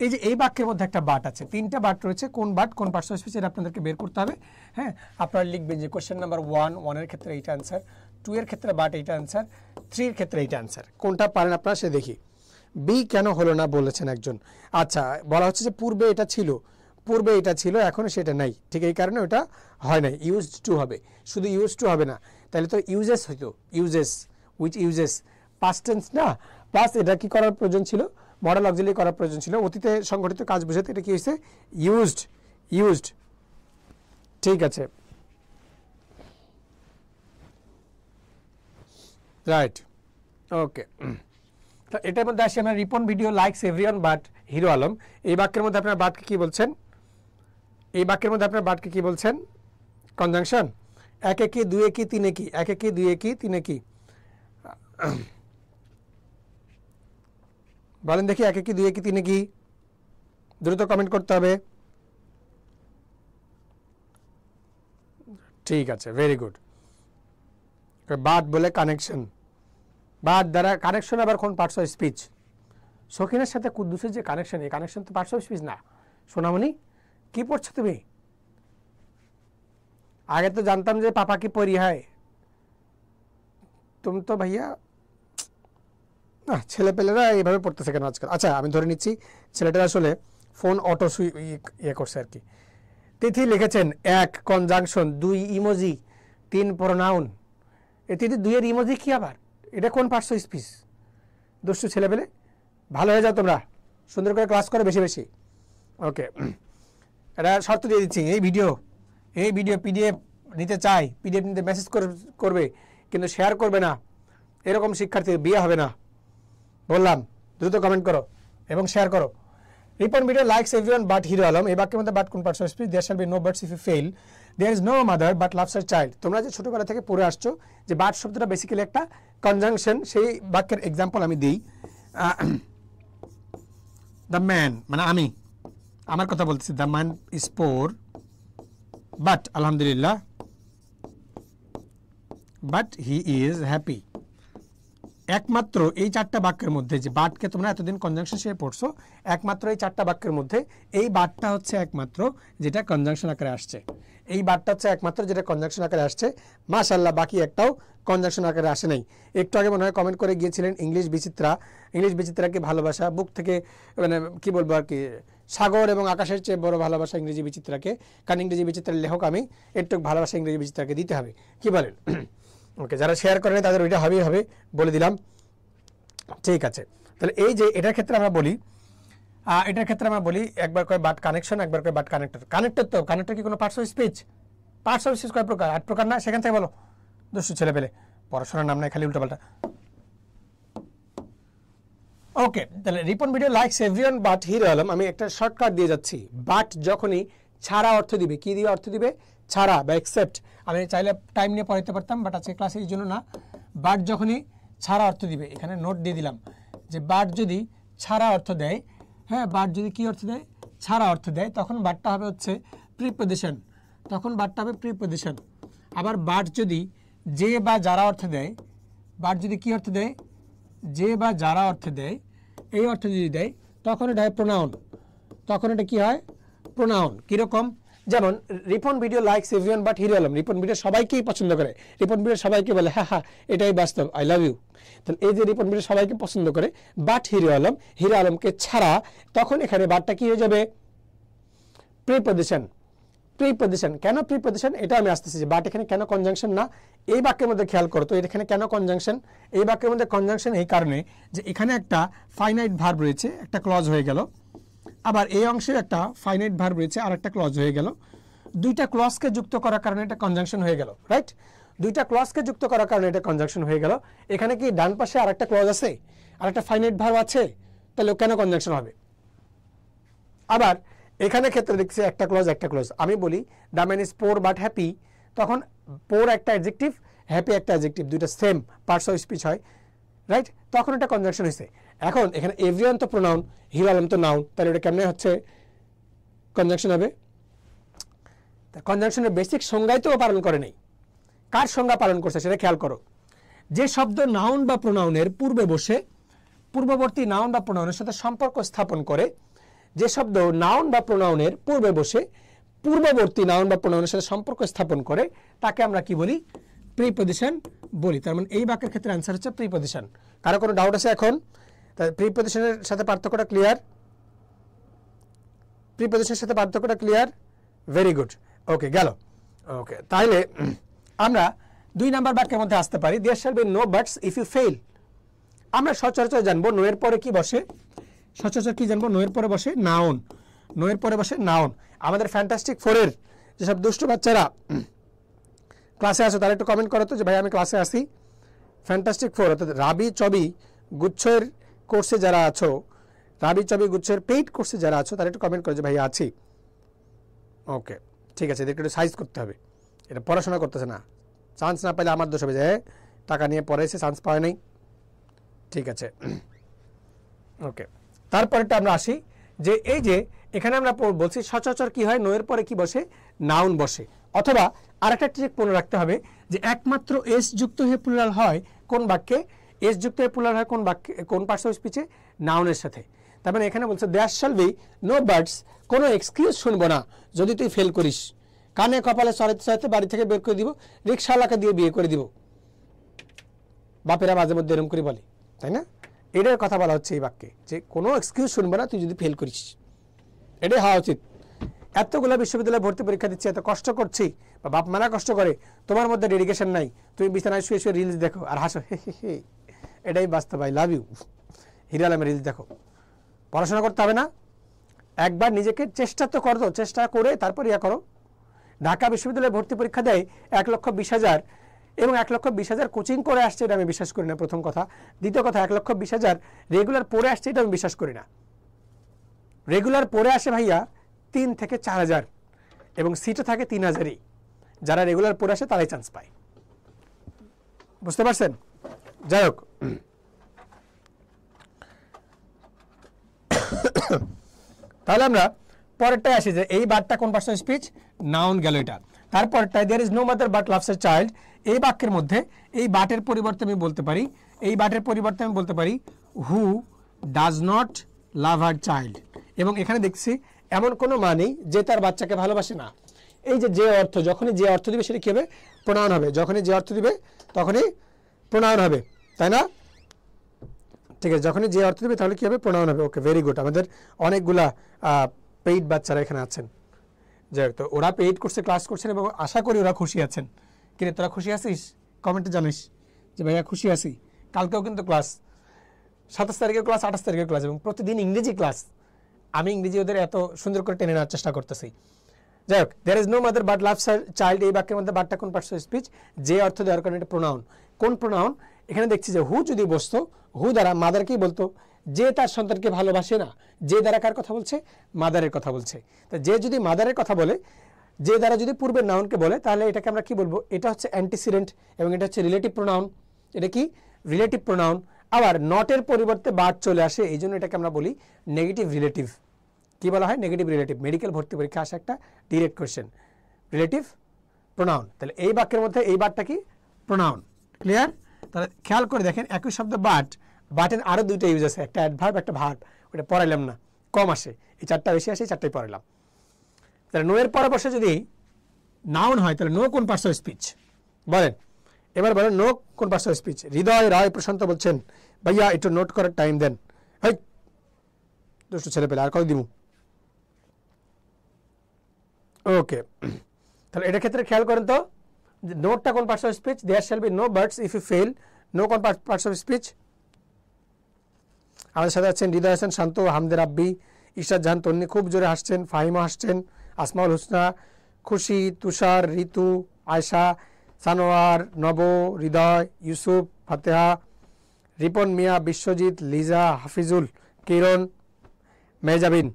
এই যে এই বাক্যের মধ্যে একটা বাট আছে, 3টা বাট রয়েছে। কোন বাট, কোন পার্টস অফ স্পিচ এটা আপনাদেরকে বের করতে হবে। হ্যাঁ, আপনারা লিখবেন যে কোশ্চেন নাম্বার 1 এর ক্ষেত্রে এইটা অ্যান্সার, 2 এর ক্ষেত্রে বাট এইটা অ্যান্সার, 3 এর ক্ষেত্রে এইটা অ্যান্সার। কোনটা পারেন আপনারা সে দেখি। বি কেন হলো না বলেছেন একজন। আচ্ছা, বলা হচ্ছে যে পূর্বে এটা ছিল, পূর্বে এটা ছিল, এখন সেটা নাই, ঠিক এই কারণে ওটা হয় নাই। ইউজড টু হবে, শুধু ইউজ টু হবে না, তাহলে তো ইউজেস হইতো, uses, which uses, past tense না, প্লাস এটা কি করার প্রয়োজন ছিল? মডেল অক্সিলারি করার প্রয়োজন ছিল। অতীতে সংঘটিত কাজ বোঝাতে এটা কি হয়েছে? Used, used. ঠিক আছে, রাইট, ওকে। তো এটার মধ্যে আসি আমরা, Ripon video likes everyone but Hero Alam. এই বাক্যের মধ্যে আপনারা বাটকে কি বলছেন? এই বাক্যের মধ্যে আপনার বাটকে কি বলছেন? কনজাংশন। এক একি, দুই একি, তিন একি। এক একি, দুই একি, তিন একি। বলেন দেখি, এক একি, দুই একি, তিন একি। দ্রুত কমেন্ট করতে হবে। ঠিক আছে, ভেরি গুড। বাট বলে কানেকশন, বাট দ্বারা কানেকশন আবার কোন পার্টস অফ স্পিচ? শৌখিনের সাথে কুদ্দুসের যে কানেকশন, এই কানেকশন তো পার্টস অফ স্পিচ না। সোনামণি কি পড়ছো তুমি? আগে তো জানতাম যে পাপা কি পড়ি হয়, তুমি তো ভাইয়া না, ছেলেপেলেরা এইভাবে পড়তেছে কেন আজকাল? আচ্ছা, আমি ধরে নিচ্ছি ছেলেটা আসলে ফোন অটো ইয়ে করছে আর কি। তিথি লিখেছেন এক কনজাংশন, দুই ইমোজি, তিন প্রোনাউন। এই তিথি দুইয়ের ইমোজি কি আবার? এটা কোন পার্টস অফ স্পিচ? দুষ্টু ছেলেপেলে, ভালো হয়ে যাও তোমরা, সুন্দর করে ক্লাস করো বেশি বেশি। ওকে, এটা শর্ত দিয়ে দিচ্ছি, এই ভিডিও পিডিএফ নিতে চাই, পিডিএফ নিতে মেসেজ করবে কিন্তু শেয়ার করবে না, এরকম শিক্ষার্থীর বিয়ে হবে না। বললাম, দ্রুত কমেন্ট করো এবং শেয়ার করো। Ripon video likes everyone but Hero Alam. এই বাক্যের মধ্যে বাট কোন parts of speech? There shall be no buts if you fail, there is no mother but loves her child. তোমরা যে ছোটবেলা থেকে পড়ে আসছো যে বাট শব্দটা বেসিক্যালি একটা কনজাংশন, সেই বাক্যের এক্সাম্পল আমি দিই। দ্য ম্যান, মানে আমি, আমার কথা বলতেছি। The man is poor but আলহামদুলিল্লাহ, বাট হি ইজ হ্যাপি। একমাত্র এই চারটা বাক্যের মধ্যে যে বাটকে তোমরা এতদিন কনজাংশন হিসেবে পড়ছো, একমাত্র এই চারটা বাক্যের মধ্যে এই বাটটা হচ্ছে একমাত্র যেটা কনজাংশন আকারে আসছে। এই বাটটা হচ্ছে একমাত্র যেটা কনজাংশন আকারে আসছে। মাশাআল্লাহ, বাকি একটাও কনজাংশন আকারে আসে নাই। একটু আগে মনে হয় কমেন্ট করে গিয়েছিলেন ইংলিশ বিচিত্রা। ইংলিশ বিচিত্রাকে ভালোবাসা, বুক থেকে মানে কি বলবো আর কি, সাগর এবং আকাশের চেয়ে বড় ভালোবাসা ইংরেজি বিচিত্রাকে। কারণ ইংরেজি বিচিত্রার লেখক আমি, একটু ভালোবাসা ইংরেজি বিচিত্রাকে দিতে হবে। কি বলেন? ওকে, যারা শেয়ার করেন তাদের ওইটা হবেই হবে, বলে দিলাম। ঠিক আছে, তাহলে এই যে এটার ক্ষেত্রে আমরা বলি, একবার কয় বাট কানেকশন, একবার কয় বাট কানেক্টর। কানেক্টর তো কানেক্টর কি কোনো parts of speech? Parts of speech কয় প্রকার? 8 প্রকার না? সেখান থেকে বলো। দুষ্টু ছেলে পেলে, পড়াশোনার নাম নাই, খালি উল্টাপাল্টা। ওকে, তাহলে Ripon video likes everyone but Hero Alam. আমি একটা শর্টকাট দিয়ে যাচ্ছি। বাট যখনই ছাড়া অর্থ দিবে, কি দিয়ে অর্থ দিবে? ছাড়া বা এক্সেপ্ট। আমি চাইলে টাইম নিয়ে পড়াতে পারতাম, বাট আজকে ক্লাসে এই জন্য না। বাট যখনই ছাড়া অর্থ দিবে, এখানে নোট দিয়ে দিলাম যে বাট যদি ছাড়া অর্থ দেয়, হ্যাঁ, বাট যদি কি অর্থ দেয়? ছাড়া অর্থ দেয়, তখন বাটটা হবে হচ্ছে প্রিপজিশন। তখন বাটটা হবে প্রিপজিশন। আবার বাট যদি যে বা যারা অর্থ দেয়, বাট যদি কি অর্থ দেয়? যে বা যারা অর্থ দেয়, এই অর্থ যদি দেয়, তখন এটা হয় প্রোনাউন। তখন এটা কি হয়? প্রোনাউন। কিরকম? যেমন Ripon video likes everyone but Hero Alam. Ripon video সবাইকেই পছন্দ করে, রিপন ভিডিও সবাইকে বলে হ্যাঁ হ্যাঁ এটাই বাস্তব, আই লাভ ইউ। তাহলে এই যে রিপন ভিডিও সবাইকে পছন্দ করে, বাট হিরো আলমকে ছাড়া, তখন এখানে বাটটা কি হয়ে যাবে? প্রিপজিশন। প্রিপজিশন কেন প্রিপজিশন? এটা আমি আসতেছি যে বাট এখানে কেন কনজাংশন না, এই বাক্যের মধ্যে খেয়াল করো তো এখানে কেন কনজাংশন। এই বাক্যের মধ্যে কনজাংশন এই কারণে যে এখানে একটা ফাইনাইট ভার্ব রয়েছে, একটা ক্লজ হয়ে গেল। আবার এই অংশে একটা ফাইনাইট ভার্ব রয়েছে, আর একটা ক্লজ হয়ে গেল। দুইটা ক্লজকে যুক্ত করার কারণে এটা কনজাংশন হয়ে গেল, রাইট? দুইটা ক্লজকে যুক্ত করার কারণে এটা কনজাংশন হয়ে গেল। এখানে কি ডান পাশে আরেকটা ক্লজ আছে, আরেকটা ফাইনাইট ভার্ব আছে, তাহলে কেন কনজাংশন হবে? আবার এখানে ক্ষেত্রে দেখছি একটা ক্লজ। আমি বলি the man is poor but happy, তখন পোর একটা অ্যাডজেক্টিভ, হ্যাপি একটা অ্যাডজেক্টিভ, দুইটা সেম পার্টস অফ স্পিচ হয়, রাইট? তখন এটা কনজাংশন হয়েছে। এখন এখানে এভরিওয়ান তো প্রোনাউন, হিরো আলম তো নাউন, তাহলে এটা কেমনে হচ্ছে কনজাংশন হবে? কনজাংশনের বেসিক সংজ্ঞাই তো পালন করে নেই। কার সংজ্ঞা পালন করছে সেটা খেয়াল করো। যে শব্দ নাউন বা প্রোনাউনের পূর্বে বসে পূর্ববর্তী নাউন বা প্রোনাউনের সাথে সম্পর্ক স্থাপন করে, যে শব্দ নাউন বা প্রোনাউনের পূর্বে বসে পূর্ববর্তী নাউন বা প্রোনাউনের সাথে সম্পর্ক স্থাপন করে, তাকে আমরা কি বলি? প্রিপজিশন বলি। তার মানে এই বাক্যের ক্ষেত্রে অ্যান্সার হচ্ছে প্রিপজিশন। কারো কোনো ডাউট আছে এখন? তাই প্রিপজিশনের সাথে পার্থক্যটা ক্লিয়ার? প্রিপজিশনের সাথে পার্থক্যটা ক্লিয়ার? Very good. ওকে, গেল। ওকে, তাহলে আমরা 2 নাম্বার বাক্যের মধ্যে আসতে পারি। There shall be no buts if you fail. আমরা সচরাচর জানবো নো এর পরে কি বসে? সচরাচর কি জানবো? নো এর পরে বসে নাউন। নো এর পরে বসে নাউন। আমাদের ফ্যান্টাস্টিক 4-এর যেসব দুষ্ট বাচ্চারা ক্লাসে আসো তারা একটু কমেন্ট করো তো যে ভাই আমি ক্লাসে আসি। ফ্যান্টাস্টিক 4 অর্থাৎ রাবি চবি গুচ্ছের কোর্সে যারা আছো, রাবি চবি গুচ্ছের পেইড কোর্সে যারা আছো, তারা একটু কমেন্ট করো যে ভাই আছি। ওকে ঠিক আছে, একটু সাইজ করতে হবে, এটা পড়াশোনা করতেছে না, চান্স না পাইলে আমার দোষ হবে যে টাকা নিয়ে পড়াইছে চান্স পায় নাই। ঠিক আছে ওকে, তারপরেটা আমরা আসি যে এই যে এখানে আমরা বলছি সচরাচর কি হয়, নোয়ের পরে কি বসে, নাউন বসে। অথবা আরেকটা ট্রিক মনে রাখতে হবে যে একমাত্র এস যুক্ত হয়ে প্লুরাল হয় কোন বাক্যে, এস যুক্ত হয়ে প্লুরাল হয় কোন বাক্যে, কোন পার্টস অফ স্পিচে, নাউনের সাথে। তার মানে এখানে বলছে there shall be no birds, কোনো এক্সকিউজ শুনবো না যদি তুই ফেল করিস, কানে কপালে চড়াইতে চড়াইতে বাড়ি থেকে বের করে দিব, রিক্সাওয়ালাকে দিয়ে বিয়ে করে দিব, বাপেরা মাঝে মধ্যে এরকম করে বলে, তাই না? এটার কথা বলা হচ্ছে এই বাক্যে যে কোনো এক্সকিউজ শুনবে না তুই যদি ফেল করিস, এটাই হওয়া উচিত। এতগুলো বিশ্ববিদ্যালয়ে ভর্তি পরীক্ষা দিচ্ছি, এত কষ্ট করছি, বা বাপ মারা কষ্ট করে, তোমার মধ্যে ডেডিকেশন নাই, তুমি বিছানায় শুয়ে শুয়ে রিলস দেখো আর হাসো, হে হে হে, এটাই বাস্তব। আই লাভ ইউ, হিরো আলমের রিলস দেখো, পড়াশোনা করতে হবে না? একবার নিজেকে চেষ্টা তো করো, চেষ্টা করে তারপর ইয়া করো। ঢাকা বিশ্ববিদ্যালয়ে ভর্তি পরীক্ষা দেয় 1,20,000 এবং 1,20,000 কোচিং করে আসছে, এটা আমি বিশ্বাস করি না, প্রথম কথা। দ্বিতীয় কথা, 1,20,000 রেগুলার পড়ে আসছে, এটা আমি বিশ্বাস করি না। রেগুলার পড়ে আসে ভাইয়া 3 থেকে 4,000 এবং সিটও থাকে 3,000-ই। যারা রেগুলার পড়ে আসে তারাই চান্স পায়, বুঝতে পারছেন? যাই হোক, তাহলে আমরা পরেরটায় আসি যে এই বারটা কোন পার্টস অফ স্পিচ, নাউন গেল এটা। তারপরটায় there is no mother but loves a child, এই বাক্যের মধ্যে এই বাটের পরিবর্তে আমি বলতে পারি, এই বাটের পরিবর্তে আমি বলতে পারি who does not love her child. এবং এখানে দেখছি এমন কোনো মা নেই যে তার বাচ্চাকে ভালোবাসে না। এই যে অর্থ, যখনই যে অর্থ দিবে সেটা কি হবে, প্রোনাউন হবে। যখনই যে অর্থ দিবে তখনই প্রোনাউন হবে, তাই না? ঠিক আছে, যখনই যে অর্থ দিবে তাহলে কি হবে, প্রোনাউন হবে। ওকে, ভেরি গুড। আমাদের অনেকগুলা পেইড বাচ্চারা এখানে আছেন, যাই তো ওরা পেইড করছে, ক্লাস করছেন এবং আশা করি ওরা খুশি আছেন। কিরে তোরা খুশি আছিস? কমেন্টে জানিস যে ভাইয়া খুশি আছি। কালকেও কিন্তু ক্লাস, 27 তারিখের ক্লাস, 28 তারিখের ক্লাস, এবং প্রতিদিন ইংরেজি ক্লাস। আমি ইংরেজি ওদের এত সুন্দর করে টেনে নেওয়ার চেষ্টা করতেছি। যাই হোক, there is no mother but loves her child, এই বাক্যের মধ্যে বাটটা কোন পার্টস অফ স্পিচ, যে অর্থ দেওয়ার কারণে এটা প্রোনাউন। কোন প্রোনাউন? এখানে দেখছি যে হু যদি বসতো, হু দ্বারা মাদারকেই বলতো, যে তার সন্তানকে ভালোবাসে না, যে দ্বারা কার কথা বলছে, মাদারের কথা বলছে। তো যে যদি মাদারের কথা বলে, যে দ্বারা যদি পূর্বের নাউনকে বলে, তাহলে এটাকে আমরা কি বলবো, এটা হচ্ছে অ্যান্টিসিডেন্ট এবং এটা হচ্ছে রিলেটিভ প্রোনাউন। এটা কি রিলেটিভ প্রোনাউন। আবার নটের পরিবর্তে বাট চলে আসে, এই জন্য এটাকে আমরা বলি নেগেটিভ রিলেটিভ। কি বলা হয়, নেগেটিভ রিলেটিভ। মেডিকেল ভর্তি পরীক্ষা আসা একটা ডিরেক্ট কোয়েশ্চেন, রিলেটিভ প্রোনাউন। তাহলে এই বাক্যের মধ্যে এই বাটটা কি, প্রোনাউন। ক্লিয়ার? তাহলে খেয়াল করে দেখেন, একই শব্দ বাট, বাটের আরও দুইটা ইউজ আছে, একটা অ্যাডভার্ব একটা ভার্ব, ওটা পড়াইলাম না, কম আসে, এই চারটা বেশি আসে, এই চারটাই পড়াইলাম। তাহলে নো এর পরে বসে যদি নাউন হয় তাহলে নো কোন পার্টস অফ স্পিচ বলেন, এবার বলেন নো কোন পার্টস অফ স্পিচ। হৃদয় রায় প্রশান্ত বলছেন ভাইয়া একটু নোট করার টাইম দেন। হাই দুষ্টু ছেলে পেলে, আর কত দিব। ওকে, তাহলে এটার ক্ষেত্রে খেয়াল করেন তো, নোটটা কোন parts of speech, there shall be no birds if you fail, no কোন পার্টস অফ স্পিচ। আমাদের সাথে আছেন হৃদয় হাসান, শান্ত, হামদের আব্বি, ইশরাত জাহান তন্নি খুব জোরে হাসছেন, ফাহিমা হাসছেন, আসমাউল হুসনা, খুশি, তুষার, ঋতু, আয়শা, সানোয়ার, নব, হৃদয়, ইউসুফ, ফাতেহা, রিপন মিয়া, বিশ্বজিৎ, লিজা, হাফিজুল, কিরণ, মেহজাবিন,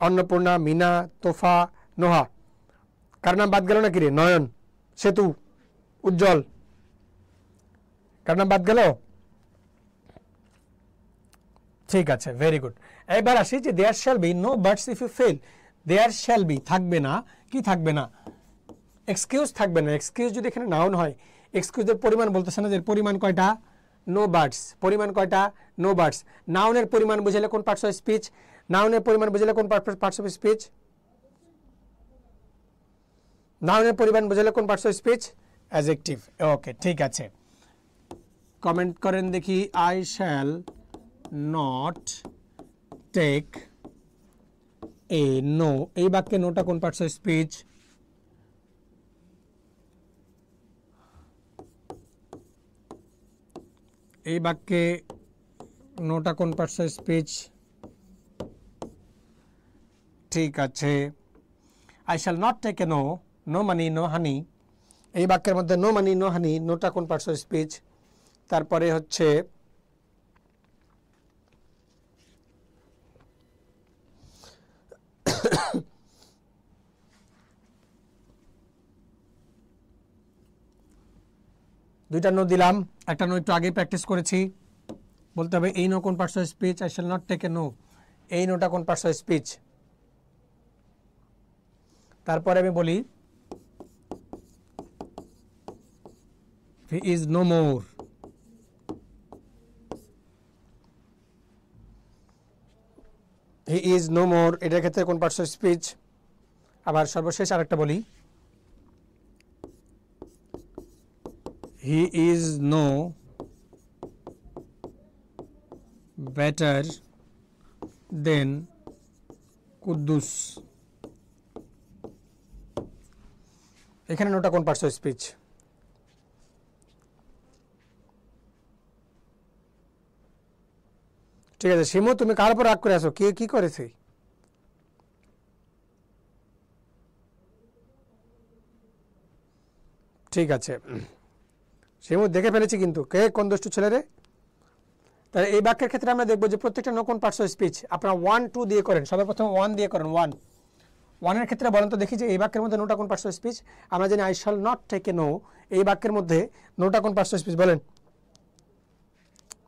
অন্নপূর্ণা, মিনা, তোফা, নোহা। কার নাম বাদ গেল না কিরে? নয়ন, সেতু, উজ্জ্বল, কার নাম বাদ গেল? ঠিক আছে, ভেরি গুড। এবার আসি যে there shall be no birds if you fail. There shall be থাকবে না, কি থাকবে না, এক্সকিউজ থাকবে না। এক্সকিউজ যদি এখানে নাউন হয়, এক্সকিউজের পরিমাণ বলতেছে না, যে পরিমাণ কয়টা, নো বার্ডস, পরিমাণ কয়টা, নো বার্ডস। নাউনের পরিমাণ বুঝালে কোন পার্টস অফ স্পিচ, নাউনের পরিমাণ বুঝালে কোন পার্টস অফ স্পিচ, নাউনের পরিমাণ বুঝালে কোন parts of speech, adjective. Okay, ঠিক আছে, কমেন্ট করেন দেখি। I shall not take a no, এই বাক্যে নোটা কোন পার্টস অফ স্পিচ, এই বাক্যে নোটা কোন পার্টস অফ স্পিচ। ঠিক আছে, I shall not take a no, no money no honey, এই বাক্যের মধ্যে নো মানি নো হানি, নোটা কোন পার্টস অফ স্পিচ। তারপরে হচ্ছে দুইটা নো দিলাম, একটা নো একটু আগে প্র্যাকটিস করেছি। বলতে হবে এই নো কোন parts of speech, I shall not take a no, এই নোটা কোন পার্টস অফ স্পিচ। তারপরে আমি বলি he is no more, he is no more, এটার ক্ষেত্রে কোন পার্টস অফ স্পিচ। আবার সর্বশেষ আরেকটা বলি, he is no better than Kuddus, এখানে নোটা কোন পার্টস অফ স্পিচ। ঠিক আছে শিমু, তুমি কার উপর রাগ করে আসো, কে কি করেছে? ঠিক আছে শিমু দেখে ফেলেছি, কিন্তু কে কোন দুষ্টু ছেলে রে। তাহলে এই বাক্যের ক্ষেত্রে আমরা দেখবো যে প্রত্যেকটা নো কোন পার্টস অফ স্পিচ আপনারা 1 2 দিয়ে করেন, সবার প্রথমে 1 দিয়ে করেন। 1 এর ক্ষেত্রে বলেন তো দেখি যে এই বাক্যের মধ্যে নোটা কোন পার্টস অফ স্পিচ। আমরা জানি I shall not take a no, এই বাক্যের মধ্যে নোটা কোন পার্টস অফ স্পিচ বলেন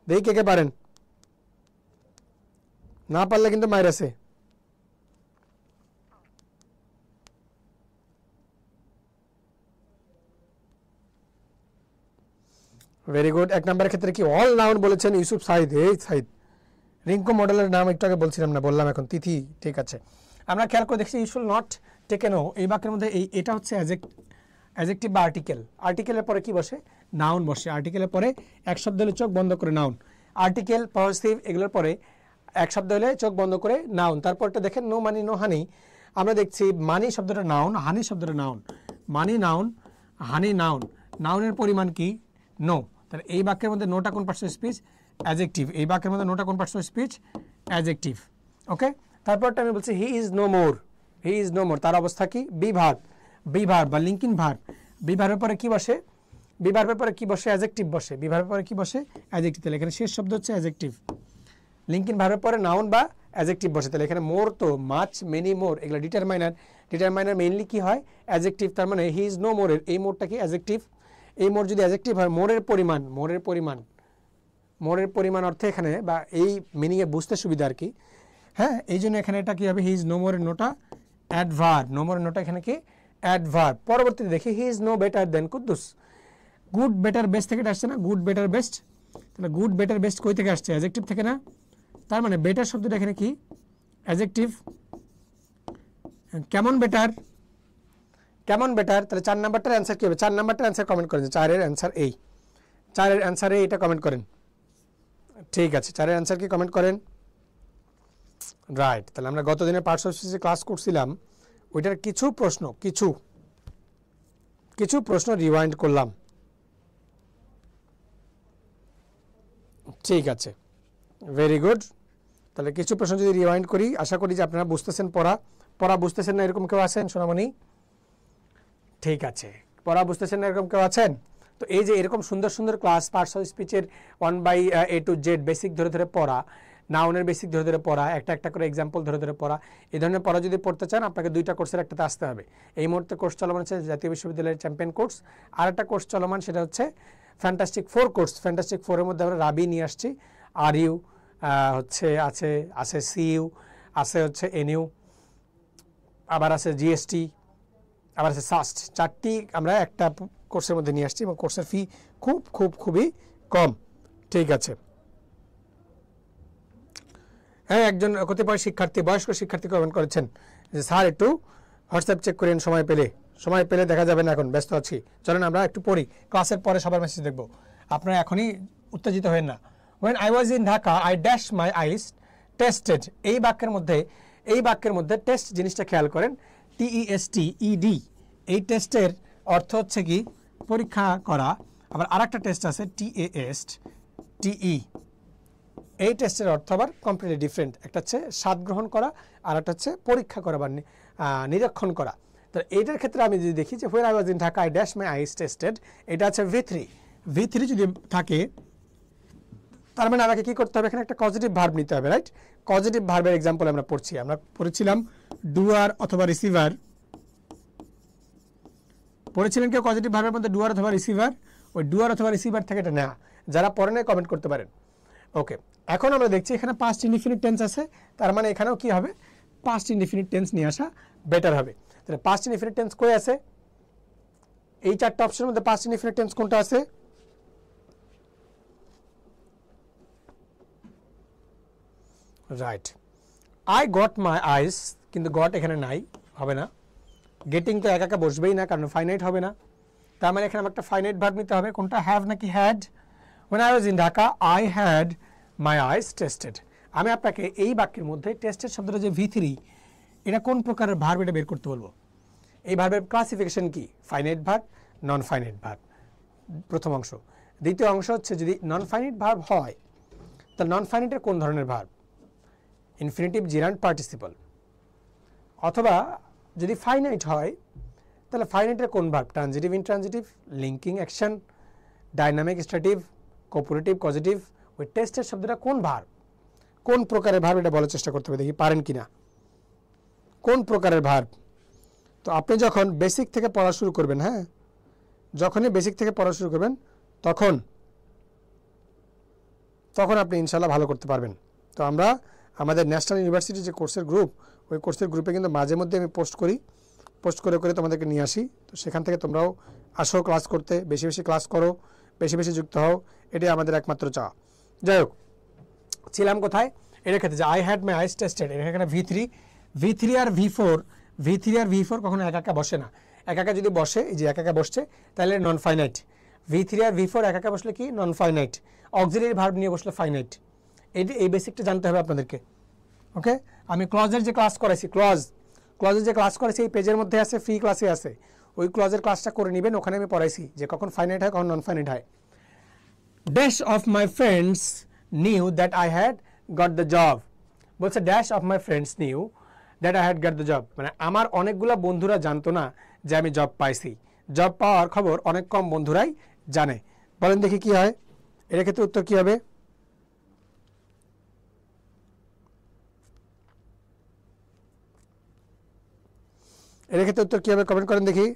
দেখি, কে কে পারেন? না পারলে কিন্তু মায়ের আছে। Very good. এক নম্বরের ক্ষেত্রে কি অল নাউন বলেছেন ইউসুফ সাইদ। এই সাইদ, রিঙ্কু মডেলের নাম একটু আগে বলছিলাম না, বললাম এখন তিথি। ঠিক আছে, আমরা খেয়াল করে দেখছি you should not take a no, এই বাক্যের মধ্যে এটা হচ্ছে অ্যাজেক্টিভ বা আর্টিকেল। আর্টিকেলের পরে কি বসে? নাউন বসে। আর্টিকেলের পরে এক শব্দ হলে চোখ বন্ধ করে নাউন, আর্টিকেল পজিটিভ এগুলোর পরে এক শব্দ হলে চোখ বন্ধ করে নাউন। তারপরটা দেখেন নো মানি নো হানি, আমরা দেখছি মানি শব্দটা নাউন, হানি শব্দটা নাউন। মানি নাউন, হানি নাউন, নাউনের পরিমাণ কি? নো। তাহলে এই বাক্যের মধ্যে নোটা কোন পার্টস অফ স্পিচ? অ্যাডজেক্টিভ। এই বাক্যের মধ্যে নোটা কোন parts of speech? Adjective. Okay, তারপরটা আমি বলছি he is no more, he is no more, তার অবস্থা কি? বি ভার্ব, বি ভার্ব বা লিঙ্কিং ভার্ব। বি ভার্বের পরে কি বসে? বি ভার্বের পরে কি বসে? অ্যাডজেক্টিভ বসে। বি ভার্বের পরে কি বসে? অ্যাডজেক্টিভ। তাহলে এখানে শেষ শব্দ হচ্ছে অ্যাডজেক্টিভ। লিঙ্কিং ভার্বের পরে নাউন বা অ্যাডজেক্টিভ বসে। তাহলে এখানে মোর তো মাচ, মেনি, মোর এগুলো ডিটারমাইনার। ডিটারমাইনার মেইনলি কি হয়? অ্যাডজেক্টিভ। তার মানে হি ইজ নো মোরের এই মোরটা কি? অ্যাডজেক্টিভ। এই মোর যদি অ্যাডজেক্টিভ হয়, মোরের পরিমাণ, মোরের পরিমাণ, মোরের পরিমাণ অর্থে এখানে বা এই মিনিংয়ে বুঝতে সুবিধা আর কি। হ্যাঁ, এই জন্য এখানে এটা কি হবে? হি ইজ নো মোরের নোটা অ্যাডভার্ব। নো মোরের নোটা এখানে কি? অ্যাডভার্ব। পরবর্তীতে দেখি he is no better than Quddus. Good better best থেকে আসছে না? Good better best. তাহলে গুড বেটার বেস্ট কই থেকে আসছে? অ্যাডজেক্টিভ থেকে না? তার মানে বেটার শব্দটা এখানে কি? অ্যাডজেক্টিভ। কেমন বেটার? কেমন বেটার? তাহলে 4 নাম্বারটার অ্যান্সার কি হবে? 4 নাম্বারটার অ্যান্সার কমেন্ট করেন। 4 এর অ্যান্সার এই, 4 এর অ্যান্সার এই, এটা কমেন্ট করেন। ঠিক আছে, 4 এর অ্যান্সার কি কমেন্ট করেন। রাইট। তাহলে আমরা গত দিনের পার্টস অফ স্পিচে ক্লাস করছিলাম, ওইটার কিছু প্রশ্ন রিওয়াইন্ড করলাম। ঠিক আছে, ভেরি গুড। তাহলে কিছু প্রশ্ন যদি রিওয়াইন্ড করি, আশা করি যে আপনারা বুঝতেছেন। পড়া বুঝতেছেন না এরকম কেউ আছেন সোনামণি? ঠিক আছে, পড়া বুঝতেছেন না এরকম কেউ আছেন? তো এই যে এরকম সুন্দর সুন্দর ক্লাস পার্টস অফ স্পিচের 1/A to Z বেসিক ধরে ধরে পড়া, নাউনের বেসিক ধরে ধরে পড়া, একটা একটা করে এক্সাম্পল ধরে ধরে পড়া, এই ধরনের পড়া যদি পড়তে চান আপনাকে 2টা কোর্সের একটাতে আসতে হবে। এই মুহূর্তে কোর্স চলমান হচ্ছে জাতীয় বিশ্ববিদ্যালয়ের চ্যাম্পিয়ন কোর্স, আর একটা কোর্স চলমান সেটা হচ্ছে ফ্যান্টাস্টিক 4 কোর্স। ফ্যান্টাস্টিক 4-এর মধ্যে আমরা রাবি নিয়ে আসছি, আর ইউ হচ্ছে আছে সিইউ, আছে হচ্ছে এনইউ, আবার আছে জিএসটি, আবার আছে সাস্ট। 4টি আমরা একটা কোর্সের মধ্যে নিয়ে আসছি এবং কোর্সের ফি খুবই কম। ঠিক আছে, হ্যাঁ, একজন কতিপয় শিক্ষার্থী, বয়স্ক শিক্ষার্থী কমেন্ট করেছেন যে স্যার একটু হোয়াটসঅ্যাপ চেক করেন সময় পেলে দেখা যাবে না, এখন ব্যস্ত আছি। চলেন আমরা একটু পড়ি, ক্লাসের পরে সবার মেসেজ দেখব। আপনারা এখনই উত্তেজিত হবেন না। When I was in Dhaka, I dashed my eyes, tested। এই বাক্যের মধ্যে টেস্ট জিনিসটা খেয়াল করেন, TESTED। এই টেস্টের অর্থ হচ্ছে কি? পরীক্ষা করা। আবার আরেকটা টেস্ট আছে TEST। এই টেস্টের অর্থ আবার কমপ্লিটলি ডিফারেন্ট। একটা হচ্ছে স্বাদ গ্রহণ করা, আর একটা হচ্ছে পরীক্ষা করা বা নিরীক্ষণ করা। তো এইটার ক্ষেত্রে আমি যদি দেখি যে when I was in Dhaka, I dashed my eyes, tested, এটা আছে V3 যদি থাকে, তার মানে আমাকে কি করতে হবে? এখানে একটা পজিটিভ ভার্ব নিতে হবে, রাইট? পজিটিভ ভার্বের এক্সাম্পল আমরা পড়েছিলাম ডুয়ার অথবা রিসিভার। পড়েছিলেন কেউ পজিটিভ ভার্বের মধ্যে ডুয়ার অথবা রিসিভার? ওই ডুয়ার অথবা রিসিভার থেকে এটা নেওয়া। যারা পরে নেয় কমেন্ট করতে পারেন। ওকে, এখন আমরা দেখছি এখানে পাস্ট ইনডিফিনিট টেন্স আছে, তার মানে এখানেও কি হবে, পাস্ট ইনডিফিনিট টেন্স নিয়ে আসা বেটার হবে। তাহলে পাস্ট ইনডিফিনিট টেন্স কই আছে, এই চারটা অপশনের মধ্যে পাস্ট ইনডিফিনিট টেন্স কোনটা আছে? রাইট, আই গট মাই আইস, কিন্তু গট এখানে নাই, হবে না। গেটিং তো একা একা বসবেই না, কারণ ফাইনাইট হবে না। তার মানে এখানে একটা ফাইনাইট ভার্ব নিতে হবে। কোনটা, হ্যাভ নাকি had? when I was in Dhaka I had my eyes tested। আমি আপনাকে এই বাক্যের মধ্যে টেস্টেড শব্দটা যে V3, এটা কোন প্রকারের ভার্ব এটা বের করতে বলবো। এই ভার্বের ক্লাসিফিকেশন কি, finite verb, non finite verb, প্রথম অংশ। দ্বিতীয় অংশ হচ্ছে যদি নন ফাইনাইট ভার্ব হয় তাহলে নন ফাইনাইটের কোন ধরনের ভার্ব, ইনফিনিটিভ, জিরান্ড, পার্টিসিপল। অথবা যদি ফাইনাইট হয় তাহলে ফাইনাইটের কোন verb, transitive, intransitive, linking action, dynamic, stative, cooperative, positive. ওই টেস্টের শব্দটা কোন ভার্ব, কোন প্রকারের ভার্ব এটা বলার চেষ্টা করতে হবে, দেখি পারেন কিনা, কোন প্রকারের ভার্ব। তো আপনি যখন বেসিক থেকে পড়া শুরু করবেন, হ্যাঁ, যখনই বেসিক থেকে পড়া শুরু করবেন তখন আপনি ইনশাল্লাহ ভালো করতে পারবেন। তো আমরা আমাদের ন্যাশনাল ইউনিভার্সিটি যে কোর্সের গ্রুপ, ওই কোর্সের গ্রুপে কিন্তু মাঝে মধ্যে আমি পোস্ট করে তোমাদেরকে নিয়ে আসি। তো সেখান থেকে তোমরাও আসো ক্লাস করতে, বেশি বেশি ক্লাস করো, বেশি বেশি যুক্ত হও, এটাই আমাদের একমাত্র চাওয়া। যাই হোক, ছিলাম কোথায়, এটা ক্ষেত্রে যে I had my eyes tested, এখানে V3 আর V4 কখনো একা একা বসে না। একা একা যদি বসে, এই যে একা একা বসছে, তাহলে নন ফাইনাইট। V3 আর V4 একা একা বসলে কি, নন ফাইনাইট। অক্সিলারি ভার্ব নিয়ে বসলে ফাইনাইট। এই বেসিকটা জানতে হবে আপনাদেরকে। ওকে, আমি ক্লজের যে ক্লাস করেছি, ক্লজের যে ক্লাস করেছি এই পেজের মধ্যে আছে, ফ্রি ক্লাসে আছে। ওই ক্লজের ক্লাসটা করে নেবেন, ওখানে আমি পড়াইছি যে কখন ফাইনাইট হয়, কখন নন ফাইনাইট হয়। Dash of my friends knew that I had got the job, বলছে dash of my friends knew that I had got the job, মানে আমার অনেকগুলো বন্ধুরা জানতো না যে আমি জব পাইছি। জব পাওয়ার খবর অনেক কম বন্ধুরাই জানে। বলেন দেখি কি হয়, এর ক্ষেত্রে উত্তর কি হবে? এর ক্ষেত্রে উত্তর কি হবে, কমেন্ট করেন দেখি।